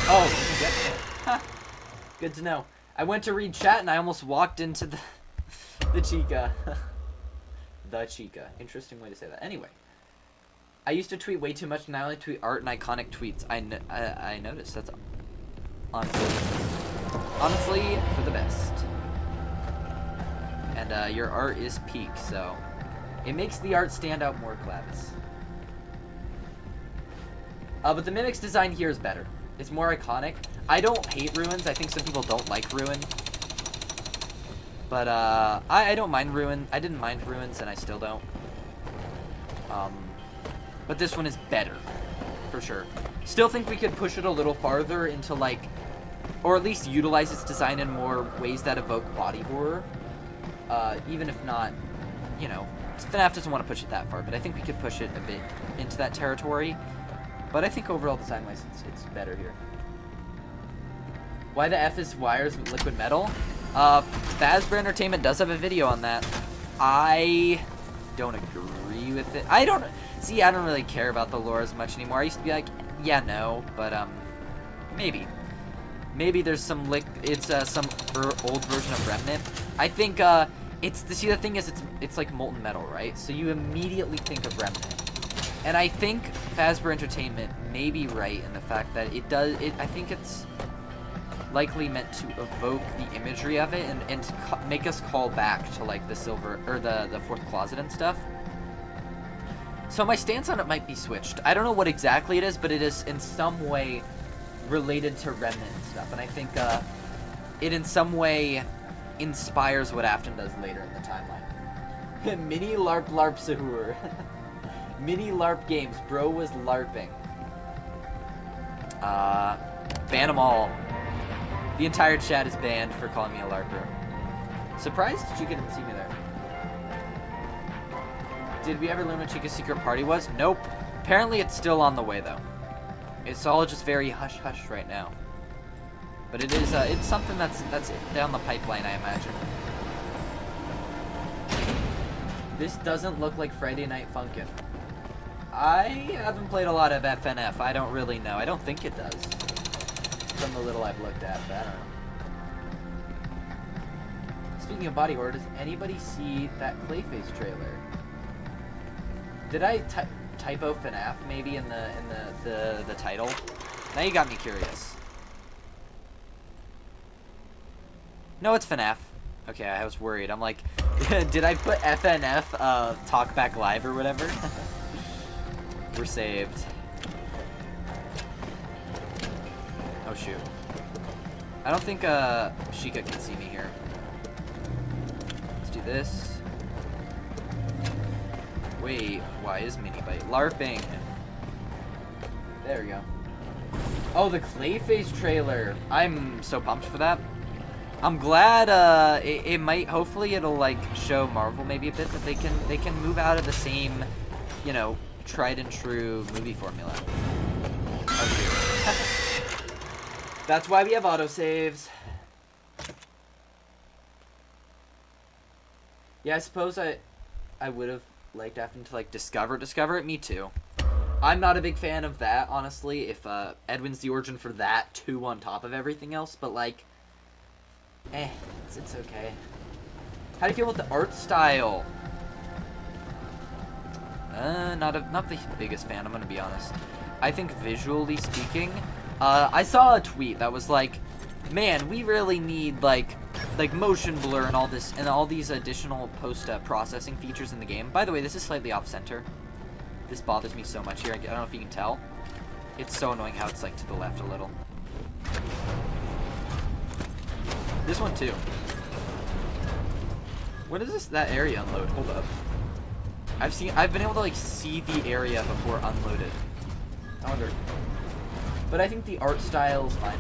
Oh, you get it. Huh. Good to know. I went to read chat and I almost walked into the Chica. The Chica. Interesting way to say that. Anyway. I used to tweet way too much, and I only tweet art and iconic tweets. I noticed. That's honestly for the best. And your art is peak, so it makes the art stand out more, Clavis. But the Mimic's design here is better. It's more iconic. I don't hate Ruins. I think some people don't like Ruin. But I don't mind Ruin. I didn't mind Ruins, and I still don't. But this one is better, for sure. Still think we could push it a little farther into like, or at least utilize its design in more ways that evoke body horror. Even if not, you know, FNAF doesn't want to push it that far, but I think we could push it a bit into that territory. But I think overall design-wise, it's better here. Why the F is wires with liquid metal? Fazbear Entertainment does have a video on that. I don't agree with it. I don't really care about the lore as much anymore. I used to be like, yeah, no, but maybe there's some some old version of Remnant. I think the thing is it's like molten metal, right? So you immediately think of Remnant. And I think Fazbear Entertainment may be right in the fact that I think it's likely meant to evoke the imagery of it and to make us call back to like the silver or the fourth closet and stuff. So my stance on it might be switched. I don't know what exactly it is, but it is in some way related to Remnant and stuff, and I think it in some way inspires what Afton does later in the timeline. Mini LARP LARP Sahur. Mini LARP games. Bro was LARPing. Ban them all. The entire chat is banned for calling me a LARPer. Surprised Chica didn't see me there. Did we ever learn what Chica's secret party was? Nope. Apparently it's still on the way though. It's all just very hush-hush right now. But it is, it's something that's down the pipeline, I imagine. This doesn't look like Friday Night Funkin'. I haven't played a lot of FNF. I don't really know. I don't think it does. From the little I've looked at, but I don't know. Speaking of body horror, does anybody see that Clayface trailer? Did I typo FNAF maybe in the title? Now you got me curious. No, it's FNAF. Okay, I was worried. I'm like, did I put FNF Talkback Live or whatever? We're saved. Oh shoot. I don't think Sheikah can see me here. Let's do this. Wait, why is mini bite LARPing? There we go. Oh, the Clayface trailer. I'm so pumped for that. I'm glad it might, hopefully it'll like show Marvel maybe a bit that they can move out of the same, you know, tried and true movie formula. Oh, that's why we have autosaves. Yeah, I suppose I would have liked Afton to like discover it. Me too. I'm not a big fan of that, honestly, if Edwin's the origin for that too on top of everything else, but like it's okay. How do you feel about the art style? Not the biggest fan, I'm gonna be honest. I think visually speaking, I saw a tweet that was like, man, we really need like motion blur and all this and all these additional post-processing features in the game. By the way, this is slightly off center. This bothers me so much here. I don't know if you can tell. It's so annoying how it's like to the left a little. This one too. When does that area unload? Hold up. I've been able to like see the area before unloaded. I wonder. But I think the art style is fine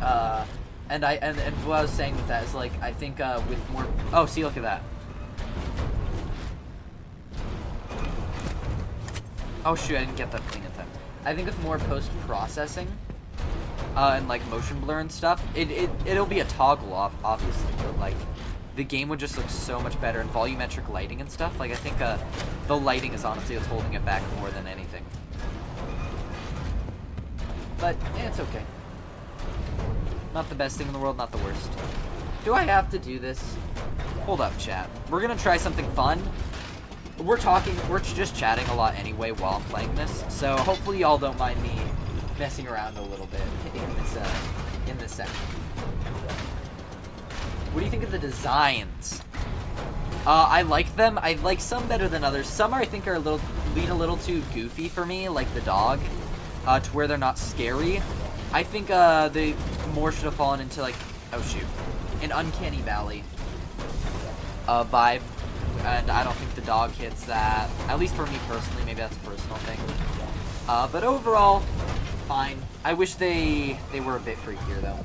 though. And what I was saying with that is like I think with more. Oh, see, look at that. Oh shoot, I didn't get that thing in time. I think with more post-processing and like motion blur and stuff, it'll be a toggle off, obviously, but like the game would just look so much better in volumetric lighting and stuff. Like I think the lighting is honestly what's holding it back more than anything. But yeah, it's okay. Not the best thing in the world, not the worst. Do I have to do this? Hold up, chat. We're gonna try something fun. We're just chatting a lot anyway while I'm playing this, so hopefully y'all don't mind me messing around a little bit in this section. What do you think of the designs? I like them. I like some better than others. Some I think are lean a little too goofy for me, like the dog, to where they're not scary. I think they more should have fallen into like, oh shoot, an Uncanny Valley vibe. And I don't think the dog hits that. At least for me personally, maybe that's a personal thing. But overall, fine. I wish they were a bit freakier though.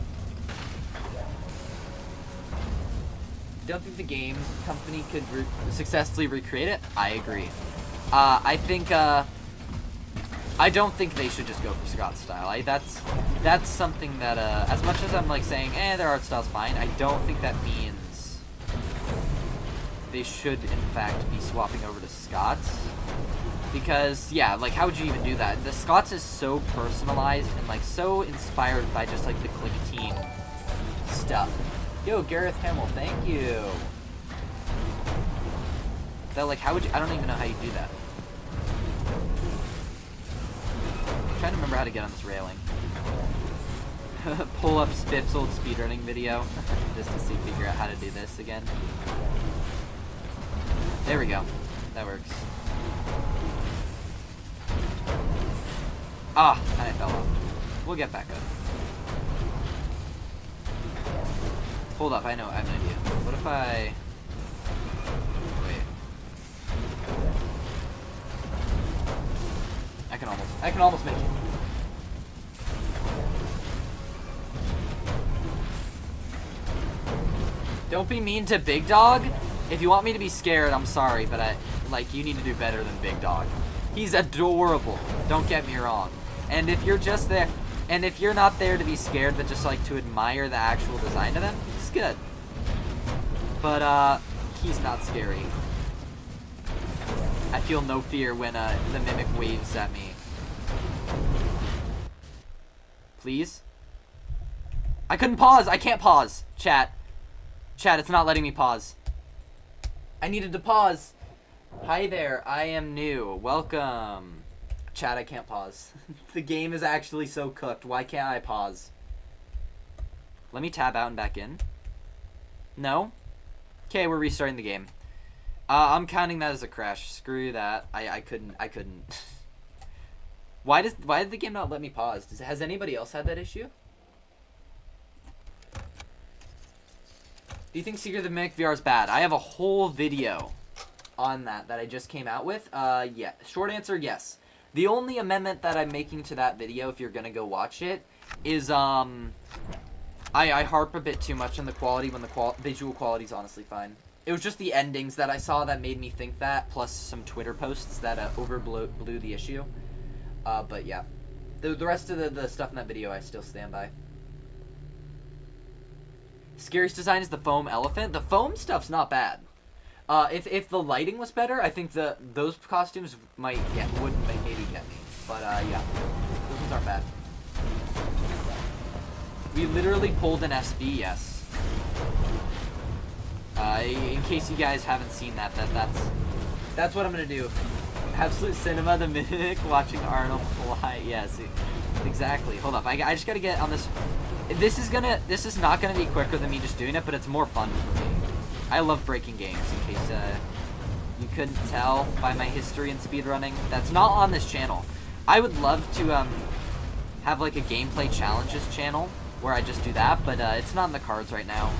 Don't think the game company could successfully recreate it? I agree. I think I don't think they should just go for Scott style. That's something that as much as I'm like saying, their art style's fine, I don't think that means they should in fact be swapping over to Scott's. Because yeah, like how would you even do that? The Scott's is so personalized and like so inspired by just like the Click Team stuff. Yo, Gareth Hamill, thank you. That like how would you, I don't even know how you do that. I'm trying to remember how to get on this railing. pull up Spiff's old speedrunning video just to figure out how to do this again. There we go. That works. Ah, and I fell off. We'll get back up. Hold up, I have an idea. What if I... Wait. I can almost make it. Don't be mean to Big Dog. If you want me to be scared, I'm sorry, but you need to do better than Big Dog. He's adorable. Don't get me wrong. And if you're just there, and if you're not there to be scared, but just like to admire the actual design of them, he's good. But he's not scary. I feel no fear when the Mimic waves at me. Please? I couldn't pause. I can't pause. Chat, it's not letting me pause. I needed to pause. Hi there, I am new. Welcome. Chat, I can't pause. The game is actually so cooked. Why can't I pause? Let me tab out and back in. No? Okay, we're restarting the game. I'm counting that as a crash. Screw that. I couldn't. Why did the game not let me pause? Has anybody else had that issue? Do you think Secret of the Mimic VR is bad? I have a whole video on that I just came out with. Yeah. Short answer, yes. The only amendment that I'm making to that video, if you're gonna go watch it, is I harp a bit too much on the quality when the visual quality is honestly fine. It was just the endings that I saw that made me think that, plus some Twitter posts that overblew the issue. But yeah, the rest of the stuff in that video I still stand by. Scariest design is the foam elephant. The foam stuff's not bad. If the lighting was better, I think those costumes would maybe get me. But yeah, those ones aren't bad. We literally pulled an SB, yes. In case you guys haven't seen that's what I'm gonna do. Absolute Cinema, the Mimic, watching Arnold fly. Yes, exactly. Hold up, I just gotta get on this. This is not gonna be quicker than me just doing it, but it's more fun for me. I love breaking games, in case you couldn't tell by my history in speedrunning. That's not on this channel. I would love to have like a gameplay challenges channel where I just do that, but it's not in the cards right now.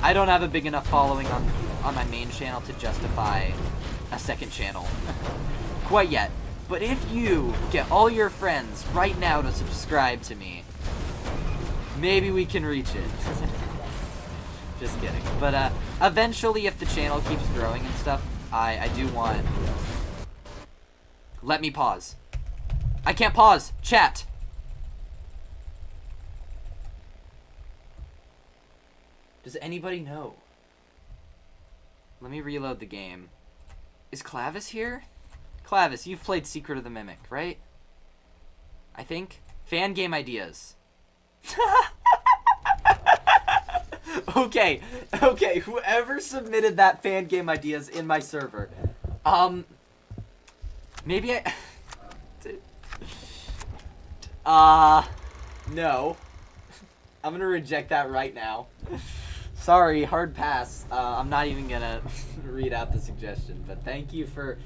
I don't have a big enough following on my main channel to justify a second channel quite yet. But if you get all your friends right now to subscribe to me, maybe we can reach it. Just kidding. But eventually, if the channel keeps growing and stuff, I do want... Let me pause. I can't pause. Chat. Does anybody know? Let me reload the game. Is Clavis here? Clavis, you've played Secret of the Mimic, right? I think. Fan game ideas. Okay, whoever submitted that fan game ideas in my server. Maybe no. I'm gonna reject that right now. Sorry, hard pass. I'm not even gonna read out the suggestion, but thank you for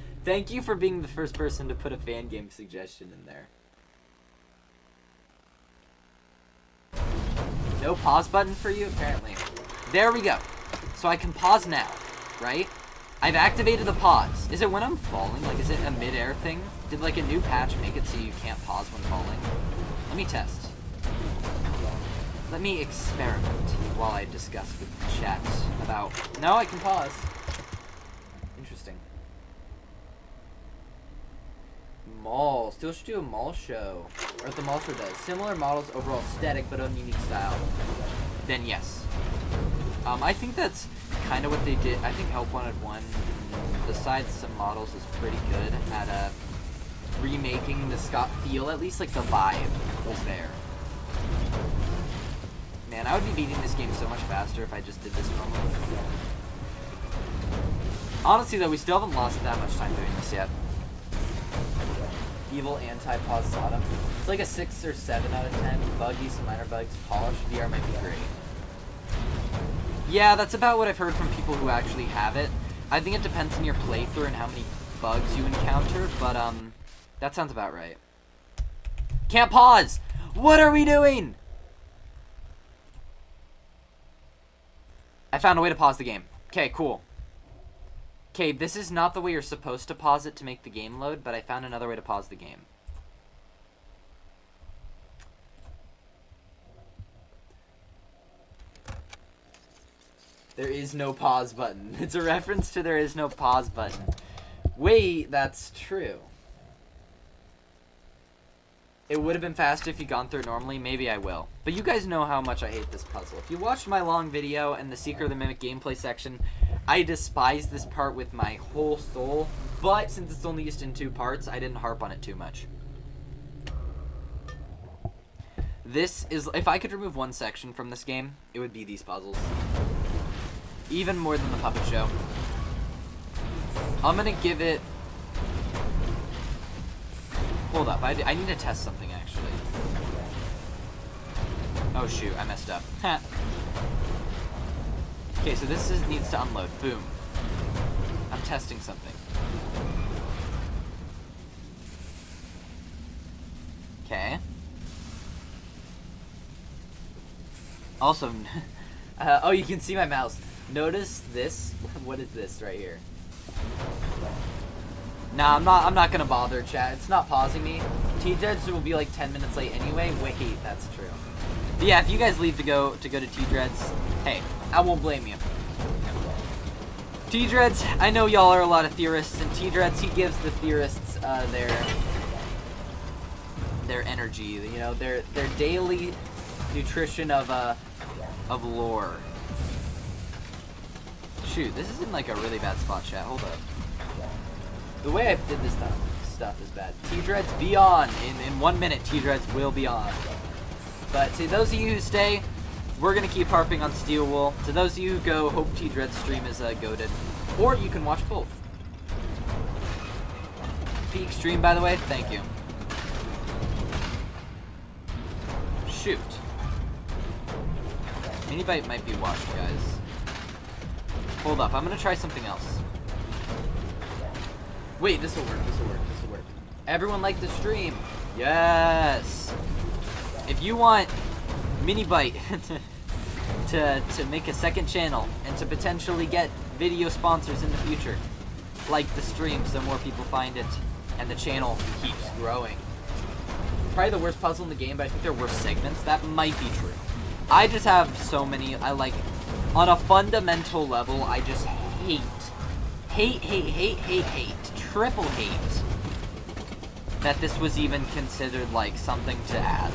being the first person to put a fan game suggestion in there. No pause button for you, apparently. There we go. So I can pause now, right? I've activated the pause. Is it when I'm falling? Like, is it a mid-air thing? Did, like, a new patch make it so you can't pause when falling? Let me test. Let me experiment while I discuss with chat about... No, I can pause. Interesting. Mall. Still should do a mall show. Or if the mall show does. Similar models, overall aesthetic, but unique style. Then yes. I think that's kind of what they did. I think Help Wanted 1, besides some models, is pretty good at remaking the Scott feel. At least like the vibe was there. Man, I would be beating this game so much faster if I just did this normally. Honestly though, we still haven't lost that much time doing this yet. Evil anti-pause SOTM. It's like a 6 or 7 out of 10. Buggy, some minor bugs. Polish VR might be great. Yeah, that's about what I've heard from people who actually have it. I think it depends on your playthrough and how many bugs you encounter, but that sounds about right. Can't pause! What are we doing? I found a way to pause the game. Okay, cool. Okay, this is not the way you're supposed to pause it to make the game load, but I found another way to pause the game. There is no pause button. It's a reference to there is no pause button. Wait, that's true. It would have been faster if you'd gone through it normally. Maybe I will. But you guys know how much I hate this puzzle. If you watched my long video and the Secret of the Mimic gameplay section, I despise this part with my whole soul. But since it's only used in 2 parts, I didn't harp on it too much. This is... If I could remove one section from this game, it would be these puzzles. Even more than the puppet show. I'm gonna give it... Hold up, I need to test something, actually. Oh shoot, I messed up. Okay, so this needs to unload. Boom. I'm testing something. Okay. Also, oh, you can see my mouse. Notice this. What is this right here? Nah, I'm not gonna bother, chat. It's not pausing me. T-Dreads will be like 10 minutes late anyway. Wait, that's true. But yeah, if you guys leave to go to T-Dreads, hey, I won't blame you. T-Dreads, I know y'all are a lot of theorists, and T-Dreads, he gives the theorists their energy, you know, their daily nutrition of lore. Shoot, this is in like a really bad spot, chat. Hold up. The way I did this stuff is bad. T-Dreads be on. In 1 minute, T-Dreads will be on. But to those of you who stay, we're going to keep harping on Steel Wool. To those of you who go, hope T-Dreads stream is goated. Or you can watch both. Peak stream, by the way. Thank you. Shoot. Minibite might be washed, guys. Hold up. I'm going to try something else. Wait, this will work. Everyone like the stream. Yes. If you want Minibite to make a second channel and to potentially get video sponsors in the future, like the stream so more people find it and the channel keeps growing. Probably the worst puzzle in the game, but I think there are worse segments. That might be true. I just have so many. I like, on a fundamental level, I just hate, triple hate that this was even considered like something to add.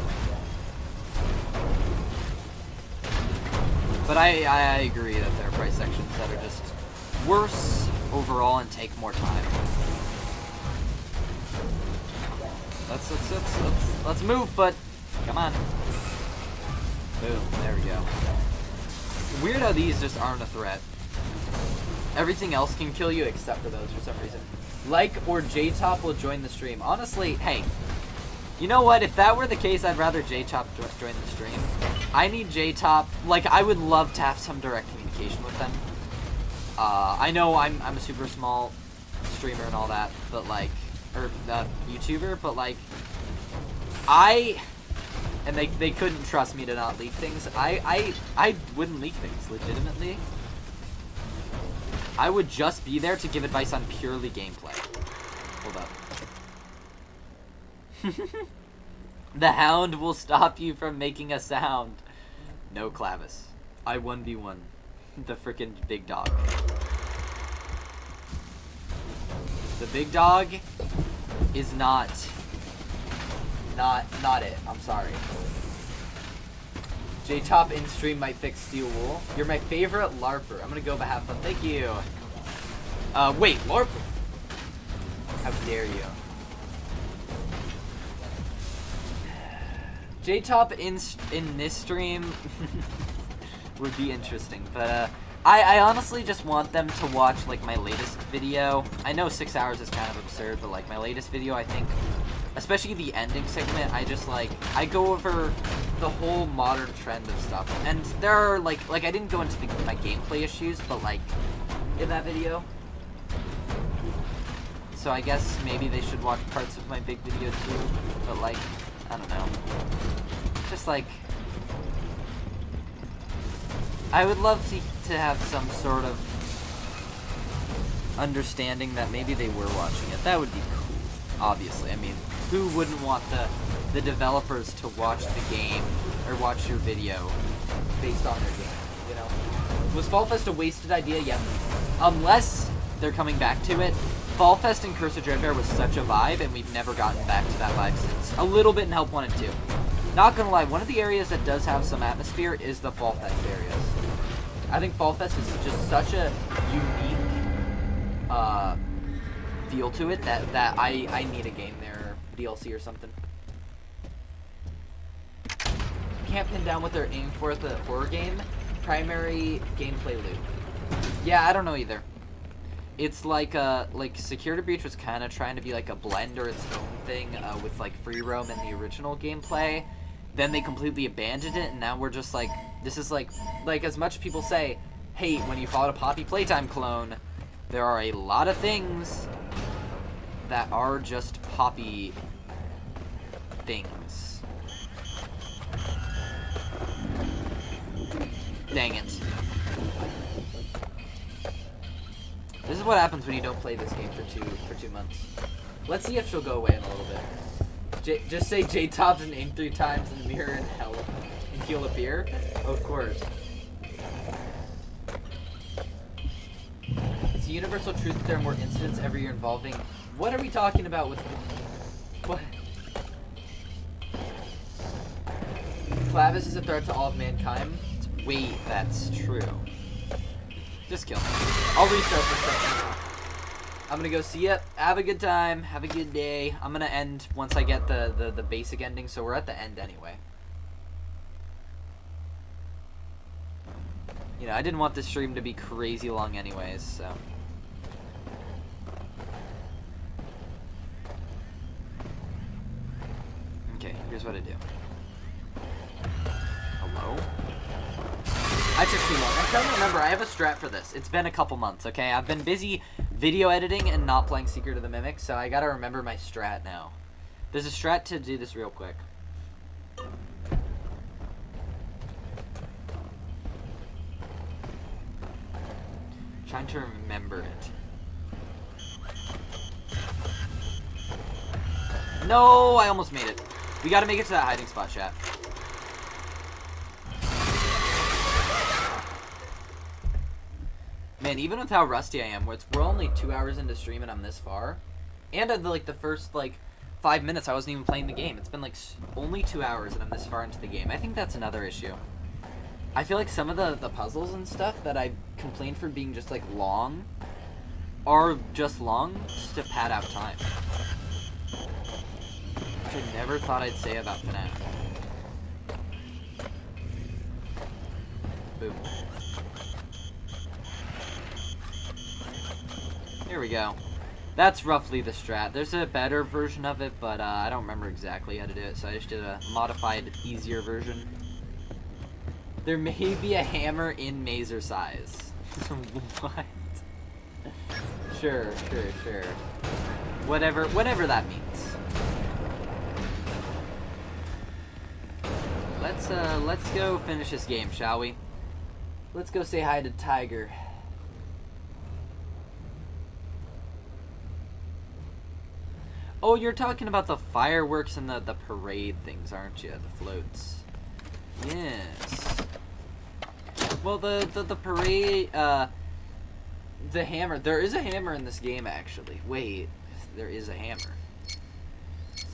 But I agree that there are price sections that are just worse overall and take more time. Let's move, but come on. Boom, there we go. Weird how these just aren't a threat. Everything else can kill you except for those for some reason. Like or J-Top will join the stream. Honestly, hey, you know what? If that were the case, I'd rather J-Top join the stream. I need J-Top. Like, I would love to have some direct communication with them. I know I'm a super small streamer and all that, but like, or YouTuber, but like, and they couldn't trust me to not leak things. I wouldn't leak things, legitimately. I would just be there to give advice on purely gameplay. Hold up. The Hound will stop you from making a sound. No, Clavis. I 1v1. The frickin' big dog. The big dog is not it. I'm sorry. J-Top in stream might fix Steel Wool. You're my favorite LARPer. I'm gonna go have fun. Thank you. Wait, LARPer? How dare you? J-Top in this stream would be interesting, but I honestly just want them to watch like my latest video. I know 6 hours is kind of absurd, but like my latest video, I think especially the ending segment, I go over the whole modern trend of stuff. And there are, like I didn't go into my gameplay issues, but, like, in that video. So I guess maybe they should watch parts of my big video too. But, like, I don't know. Just, like, I would love to have some sort of understanding that maybe they were watching it. That would be cool, obviously. I mean, who wouldn't want the developers to watch the game or watch your video based on their game, you know? Was Fall Fest a wasted idea? Yes. Unless they're coming back to it. Fall Fest and Curse of Dreadbear was such a vibe, and we've never gotten back to that vibe since. A little bit in Help 1 and 2. Not gonna lie, one of the areas that does have some atmosphere is the Fall Fest areas. I think Fall Fest is just such a unique feel to it that I need a game there, DLC or something. Can't pin down what they're aiming for with the horror game. Primary gameplay loop. Yeah, I don't know either. It's like Security Breach was kind of trying to be like a blend or its own thing with like free roam and the original gameplay. Then they completely abandoned it, and now we're just like, this is like as much people say, hey, when you followed a Poppy Playtime clone, there are a lot of things that are just Poppy things. Dang it. This is what happens when you don't play this game for 2 months. Let's see if she'll go away in a little bit. Just say J-Top and aim 3 times in the mirror and hell, and he'll appear? Of course. It's a universal truth that there are more incidents every year involving... What are we talking about with... What? Clavis is a threat to all of mankind? Wait, that's true. Just kill me. I'll restart for a second. I'm gonna go see it. Have a good time. Have a good day. I'm gonna end once I get the basic ending, so we're at the end anyway. You know, I didn't want this stream to be crazy long anyways, so... Okay, here's what I do. Hello? I took too long. I'm trying to remember, I have a strat for this. It's been a couple months, okay? I've been busy video editing and not playing Secret of the Mimic, so I gotta remember my strat now. There's a strat to do this real quick. Trying to remember it. No, I almost made it. We gotta make it to that hiding spot, chat. Man, even with how rusty I am, we're only 2 hours into stream and I'm this far. And at the first, 5 minutes, I wasn't even playing the game. It's been, only 2 hours and I'm this far into the game. I think that's another issue. I feel like some of the puzzles and stuff that I complained for being just, long, are just long just to pad out time. Which I never thought I'd say about FNAF. Boom. Here we go. That's roughly the strat. There's a better version of it, but I don't remember exactly how to do it, so I just did a modified, easier version. There may be a hammer in Mazer size. What? Sure. Whatever that means. Let's go finish this game, shall we? Let's go say hi to Tiger. Oh, you're talking about the fireworks and the parade things, aren't you? The floats. Yes. Well, the parade, the hammer. There is a hammer in this game, actually. Wait, there is a hammer.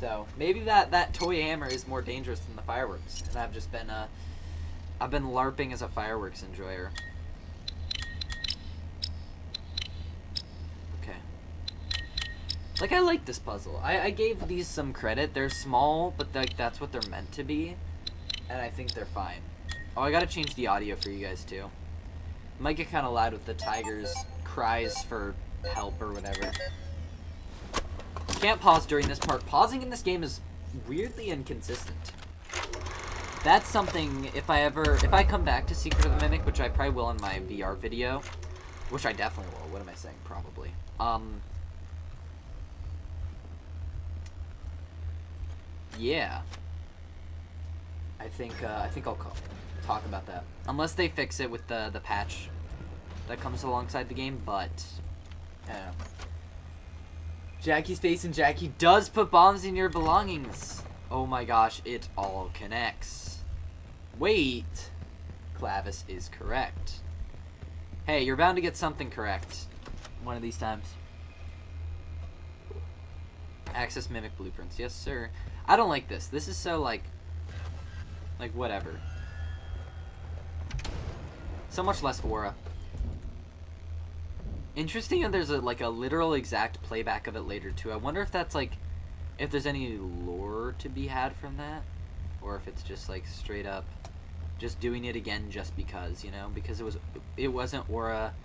So maybe that toy hammer is more dangerous than the fireworks, and I've just been I've been LARPing as a fireworks enjoyer. I like this puzzle. I gave these some credit. They're small, but that's what they're meant to be. And I think they're fine. Oh, I gotta change the audio for you guys, too. It might get kind of loud with the tiger's cries for help or whatever. Can't can't pause during this part. Pausing in this game is weirdly inconsistent. That's something, if I come back to Secret of the Mimic, which I probably will in my VR video, which I definitely will. What am I saying? Probably. Yeah. I think I'll talk about that. Unless they fix it with the patch that comes alongside the game, but I don't know. Jackie's face, and Jackie does put bombs in your belongings. Oh my gosh, it all connects. Wait. Clavis is correct. Hey, you're bound to get something correct one of these times. Access Mimic Blueprints. Yes, sir. I don't like this. This is so, like whatever. So much less aura. Interesting that there's a literal exact playback of it later, too. I wonder if that's, if there's any lore to be had from that. Or if it's just, straight up just doing it again just because, you know? Because it wasn't aura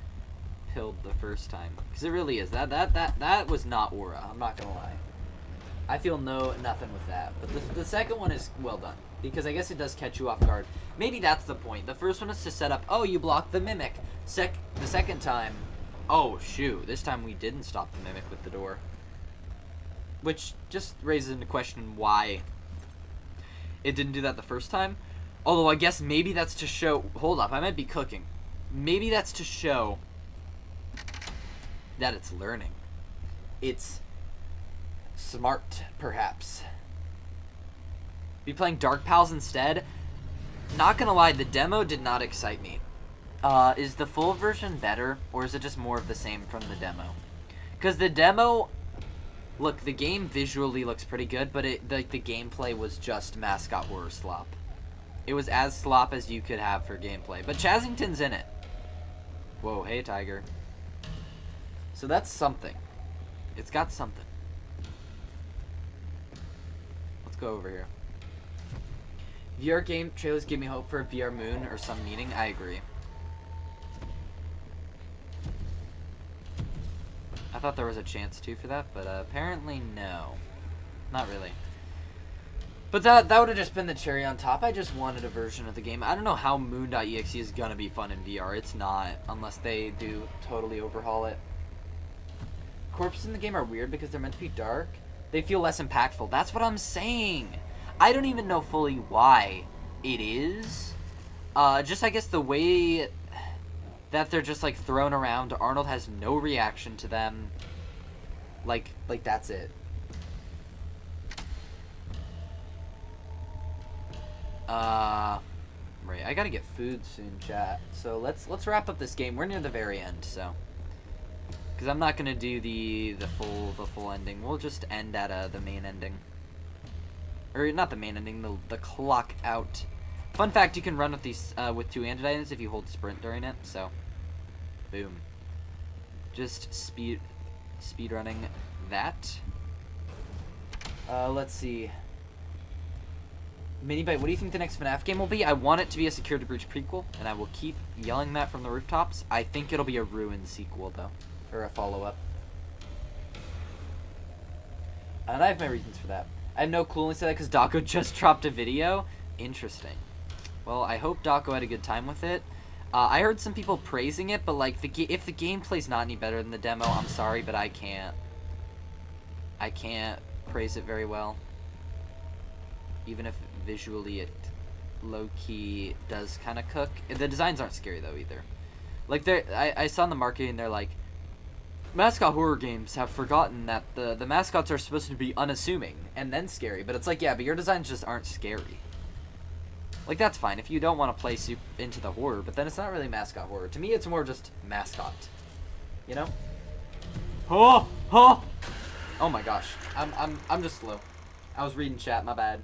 pilled the first time. Because it really is. That was not aura. I'm not gonna lie. I feel nothing with that. But the second one is well done. Because I guess it does catch you off guard. Maybe that's the point. The first one is to set up, oh, you blocked the Mimic. The second time, oh, shoot. This time we didn't stop the Mimic with the door. Which just raises into question why it didn't do that the first time. Although I guess maybe that's to show... Hold up, I might be cooking. Maybe that's to show that it's learning. It's smart, perhaps. Be playing Dark Pals instead? Not gonna lie, the demo did not excite me. Is the full version better, or is it just more of the same from the demo? Because the demo... Look, the game visually looks pretty good, but the gameplay was just mascot horror slop. It was as slop as you could have for gameplay. But Chazington's in it. Whoa, hey, Tiger. So that's something. It's got something. Let's go over here. VR game trailers give me hope for a VR Moon or some meaning. I agree. I thought there was a chance too for that, but apparently no. Not really. But that would have just been the cherry on top. I just wanted a version of the game. I don't know how Moon.exe is gonna be fun in VR. It's not, unless they do totally overhaul it. Corpses in the game are weird because they're meant to be dark. They feel less impactful. That's what I'm saying. I don't even know fully why it is. Just I guess the way that they're just thrown around. Arnold has no reaction to them. Like that's it. Right, I gotta get food soon, chat. So let's wrap up this game. We're near the very end, so because I'm not gonna do the full ending. We'll just end at the main ending. Or not the main ending, the clock out. Fun fact, you can run with these with two-handed items if you hold sprint during it. So, boom. Just speed running that. Let's see. Minibite, what do you think the next FNAF game will be? I want it to be a Security Breach prequel, and I will keep yelling that from the rooftops. I think it'll be a Ruin sequel, though. Or a follow-up. And I have my reasons for that. I have no clue, only say that because Daco just dropped a video. Interesting. Well, I hope Daco had a good time with it. I heard some people praising it, but if the gameplay's not any better than the demo, I'm sorry, but I can't praise it very well. Even if visually it low-key does kind of cook. The designs aren't scary though either. I saw in the marketing they're like, mascot horror games have forgotten that the mascots are supposed to be unassuming and then scary, but it's yeah, but your designs just aren't scary. That's fine if you don't want to play into the horror, but then it's not really mascot horror. To me, it's more just mascot. You know? Oh my gosh, I'm just slow. I was reading chat, my bad.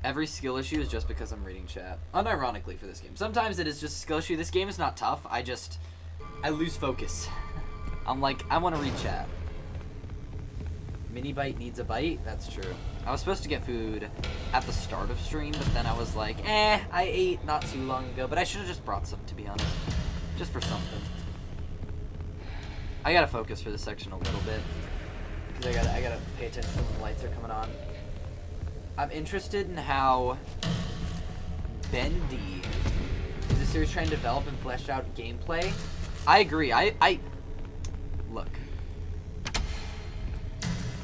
Every skill issue is just because I'm reading chat. Unironically for this game. Sometimes it is just a skill issue. This game is not tough. I lose focus. I'm I want to read chat. Minibite needs a bite? That's true. I was supposed to get food at the start of stream, but then I was I ate not too long ago, but I should have just brought some, to be honest. Just for something. I gotta focus for this section a little bit. Because I gotta pay attention when the lights are coming on. I'm interested in how bendy is the series trying to develop and flesh out gameplay. I agree. Look.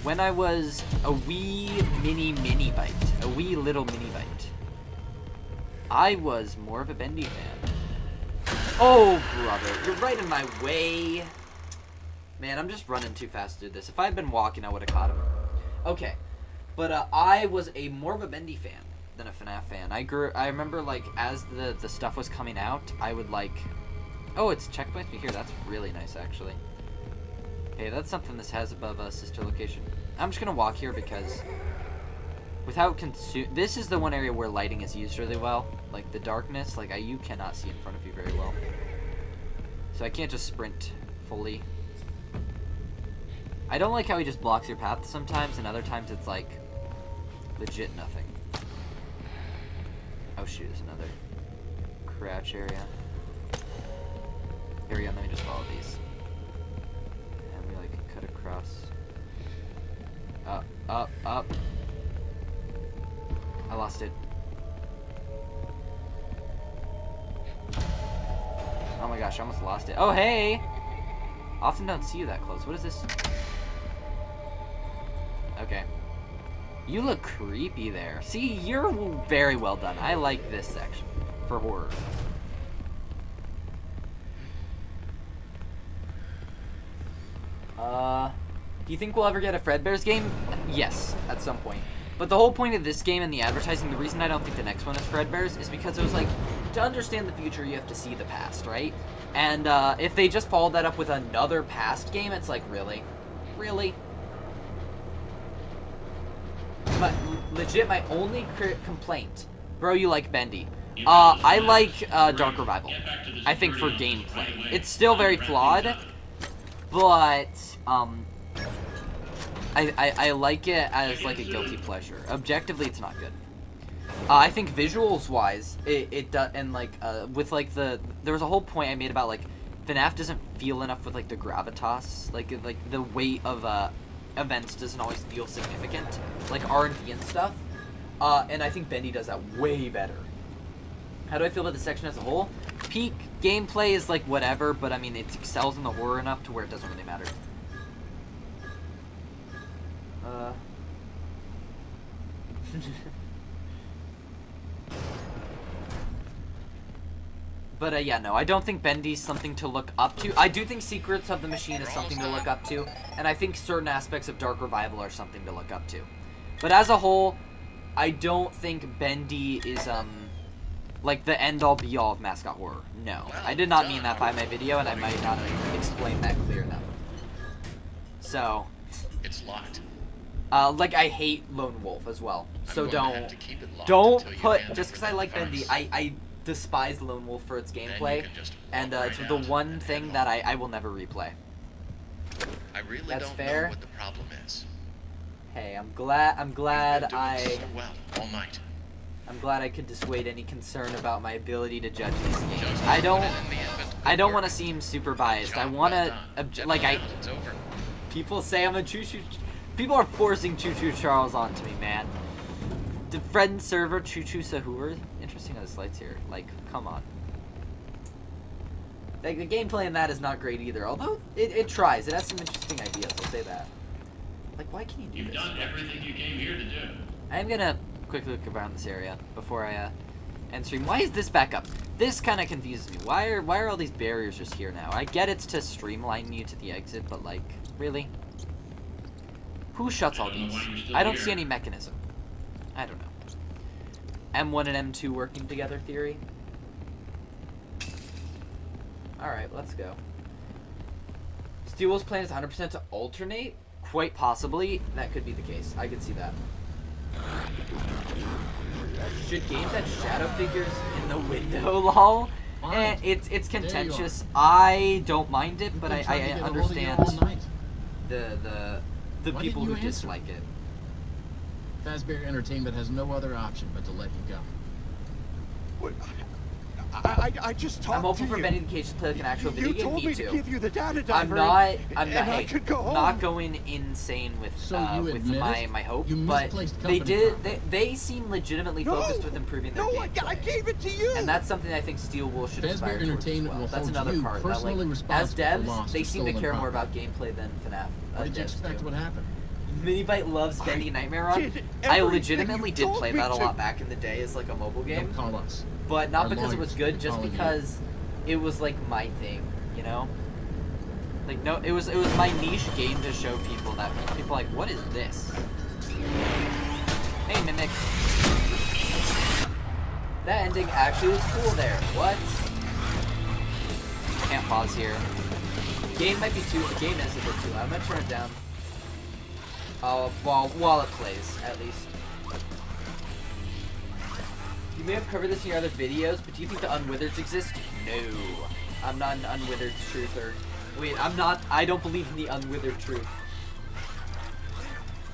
When I was a wee little mini bite, I was more of a bendy fan. Oh, brother, you're right in my way. Man, I'm just running too fast to do this. If I had been walking, I would have caught him. Okay, but I was more of a bendy fan than a FNAF fan. I remember, like, as the stuff was coming out, I would, like... Oh, it's checkpoints here. That's really nice, actually. Hey, that's something this has above a sister location. I'm just gonna walk here because without this is the one area where lighting is used really well. Like the darkness, like you cannot see in front of you very well. So I can't just sprint fully. I don't like how he just blocks your path sometimes, and other times it's like legit nothing. Oh shoot, there's another crouch area. Here we go, let me just follow these. And we like cut across. Up, up, up. I lost it. Oh my gosh, I almost lost it. Oh hey! Often don't see you that close. What is this? Okay. You look creepy there. See, you're very well done. I like this section for horror. Do you think we'll ever get a Fredbear's game? Yes, at some point. But the whole point of this game and the advertising, the reason I don't think the next one is Fredbear's is because it was like, to understand the future, you have to see the past, right? And if they just followed that up with another past game, it's like, really? Really? But legit, my only complaint, bro, you like bendy. I like Dark Revival. I think for gameplay. It's still very flawed, but I like it as like a guilty pleasure. Objectively, it's not good. I think visuals wise, it does, and like with like there was a whole point I made about like FNAF doesn't feel enough with like the gravitas, like the weight of events doesn't always feel significant, like R&D and stuff. And I think bendy does that way better. How do I feel about the section as a whole? Peak gameplay is like whatever, but I mean it excels in the horror enough to where it doesn't really matter. But yeah, no, I don't think bendy's something to look up to. I do think Secrets of the Machine is something to look up to, and I think certain aspects of Dark Revival are something to look up to. But as a whole, I don't think bendy is like the end-all be-all of mascot horror. No, I did not mean that by my video, and I might not have explained that clear enough. So, it's locked. Like I hate Lone Wolf as well. So don't put just because I like bendy, I despise Lone Wolf for its gameplay, and it's the one thing that I will never replay. I really That's don't fair. know what the problem is. Hey, I'm glad I all night. I'm glad I could dissuade any concern about my ability to judge these games. I don't want to seem super biased. I want to like people say I'm a choo-choo. People are forcing Choo-Choo Charles onto me, man. The friend server Choo-Choo Sahur. Interesting how this lights here. Like, come on. Like, the gameplay in that is not great either. Although, it tries. It has some interesting ideas, I'll say that. Like, why can you do this? You've done everything you came here to do. I'm gonna quickly look around this area before I end stream. Why is this back up? This kind of confuses me. Why are all these barriers just here now? I get it's to streamline you to the exit, but like, really? Who shuts all these? I don't see any mechanism. I don't know. M1 and M2 working together theory? Alright, let's go. Steel's plan is 100% to alternate? Quite possibly. That could be the case. I could see that. Should games have shadow figures in the window, lol? It's contentious. I don't mind it, but I understand the people who dislike it. Fazbear Entertainment has no other option but to let you go. I just talked I'm hopeful to for you. Benny the Cage to play like an actual video You game. told me to too. give you the data diver. I'm not and I could go home. not going insane with So you with admit my hope, you but misplaced they company did they seem legitimately focused with improving their gameplay. I gave it to you. And that's something I think Steel Wool should aspire Fazbear towards as Entertainment well. will That's hold another you part. That, personally like, as responsible for devs, lost they or seem to stolen care more property. about gameplay than FNAF. What did you devs expect do. would happen? Minibite loves Bendy Nightmare Run. did I everything legitimately you did told play me that a to. lot back in the day as like a mobile game, Don't call us. but not Our because it was lawyers good, are just calling you. because it was like my thing, you know? Like no, it was my niche game to show people that people are like, what is this? Hey Mimic. That ending actually was cool there. What? Can't pause here. Game might be too. The game is a bit too loud. I'm gonna turn it down. While it plays, at least. You may have covered this in your other videos, but do you think the Unwithereds exist? No. I'm not an Unwithered truther. Wait, I'm not. I don't believe in the Unwithered truth.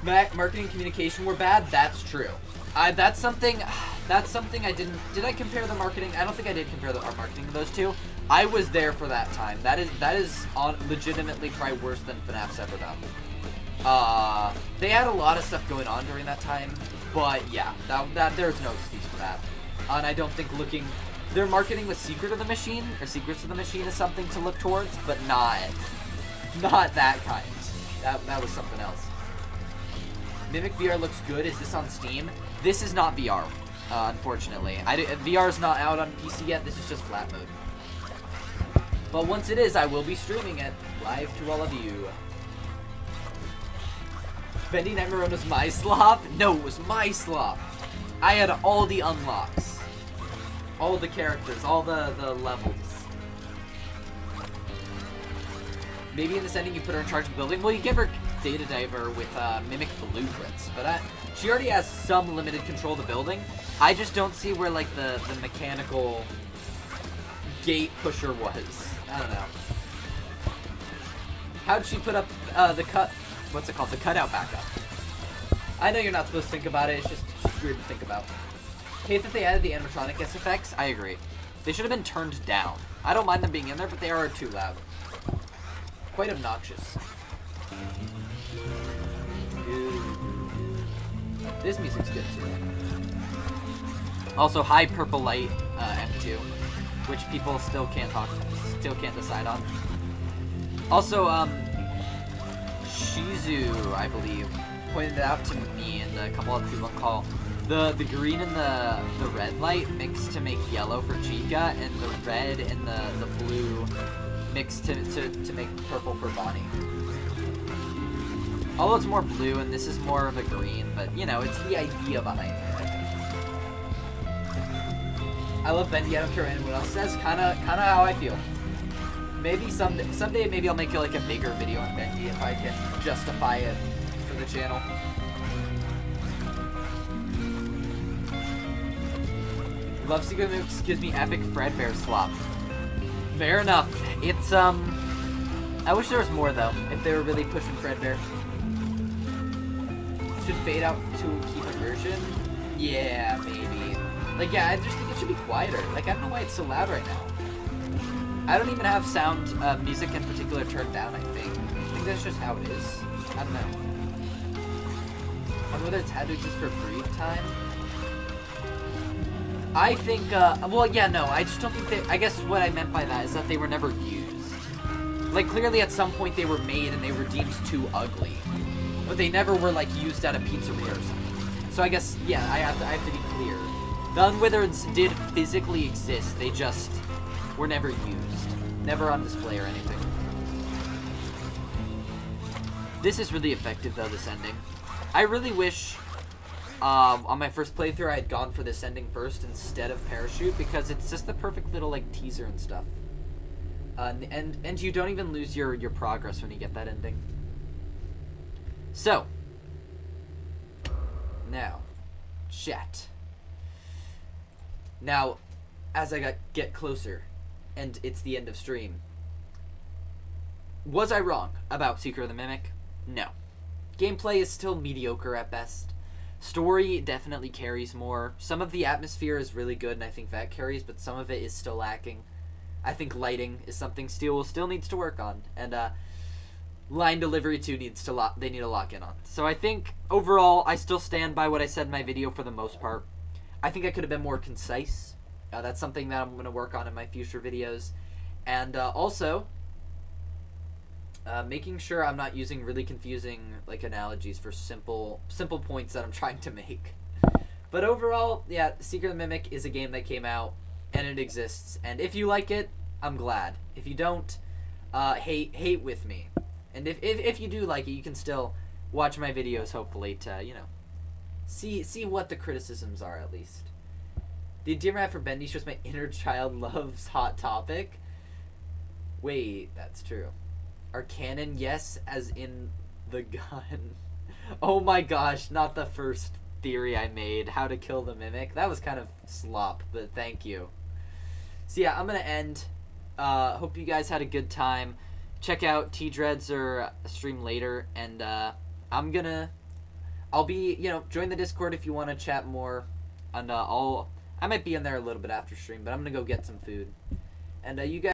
Marketing and communication were bad. That's true. That's something I didn't. Did I compare the marketing? I don't think I did compare our marketing to those two. I was there for that time. That is legitimately probably worse than FNAF's ever done. They had a lot of stuff going on during that time, but yeah, that there's no excuse for that. And I don't think their marketing with Secrets of the Machine is something to look towards, but not that kind. That was something else. Mimic VR looks good. Is this on Steam? This is not VR, unfortunately. VR is not out on PC yet. This is just flat mode. But once it is, I will be streaming it live to all of you. Bendy Nightmare Run was my slop? No, it was my slop. I had all the unlocks. All the characters, all the levels. Maybe in this ending you put her in charge of the building. Well, you give her Data Diver with Mimic Blueprints, but she already has some limited control of the building. I just don't see where like the mechanical gate pusher was. I don't know. How'd she put up the cutout back up? I know you're not supposed to think about it. It's just weird to think about. Hate that they added the animatronic effects. I agree. They should have been turned down. I don't mind them being in there, but they are too loud. Quite obnoxious. This music's good too. Also, High Purple Light M2, which people still can't decide on. Also, Shizu, I believe, pointed it out to me and a couple other people on call. The green and the red light mix to make yellow for Chica, and the red and the blue mix to make purple for Bonnie. Although it's more blue and this is more of a green, but you know, it's the idea behind it, I think. I love Bendy, I don't care what anyone else says, kinda how I feel. Maybe someday maybe I'll make like a bigger video on Bendy if I can justify it for the channel. Love Secret Mix gives me epic Fredbear slop. Fair enough. It's I wish there was more though, if they were really pushing Fredbear. Should fade out to keep immersion? Yeah, maybe. Like yeah, I just think it should be quieter. Like I don't know why it's so loud right now. I don't even have sound music in particular turned down, I think. I think that's just how it is. I don't know. I don't know whether it's had to exist for a brief time. I think, well, yeah, no, I just don't think they, I guess what I meant by that is that they were never used. Like, clearly at some point they were made and they were deemed too ugly. But they never were, like, used at a pizzeria or something. So I guess, yeah, I have to be clear. The Unwithereds did physically exist, they just were never used. Never on display or anything. This is really effective, though, this ending. I really wish... on my first playthrough, I had gone for this ending first instead of Parachute, because it's just the perfect little, like, teaser and stuff. And you don't even lose your progress when you get that ending. So. Now. Chat. Now, as I get closer, and it's the end of stream, was I wrong about Secret of the Mimic? No. Gameplay is still mediocre at best. Story definitely carries more. Some of the atmosphere is really good, and I think that carries, but some of it is still lacking. I think lighting is something Steel still needs to work on, and line delivery too needs to they need to lock in on. So I think overall, I still stand by what I said in my video for the most part. I think I could have been more concise. That's something that I'm going to work on in my future videos, and also making sure I'm not using really confusing like analogies for simple points that I'm trying to make. But overall, yeah, Secret of the Mimic is a game that came out and it exists. And if you like it, I'm glad. If you don't, hate with me. And if you do like it, you can still watch my videos hopefully to, you know, see what the criticisms are at least. The Endearment I have for Bendy shows my inner child loves Hot Topic. Wait, that's true. Are canon? Yes, as in the gun. Oh my gosh, not the first theory I made. How to kill the Mimic. That was kind of slop, but thank you. So yeah, I'm going to end. Hope you guys had a good time. Check out T-Dreads or stream later, and I'll be, you know, join the Discord if you want to chat more, and I might be in there a little bit after stream, but I'm going to go get some food. And you guys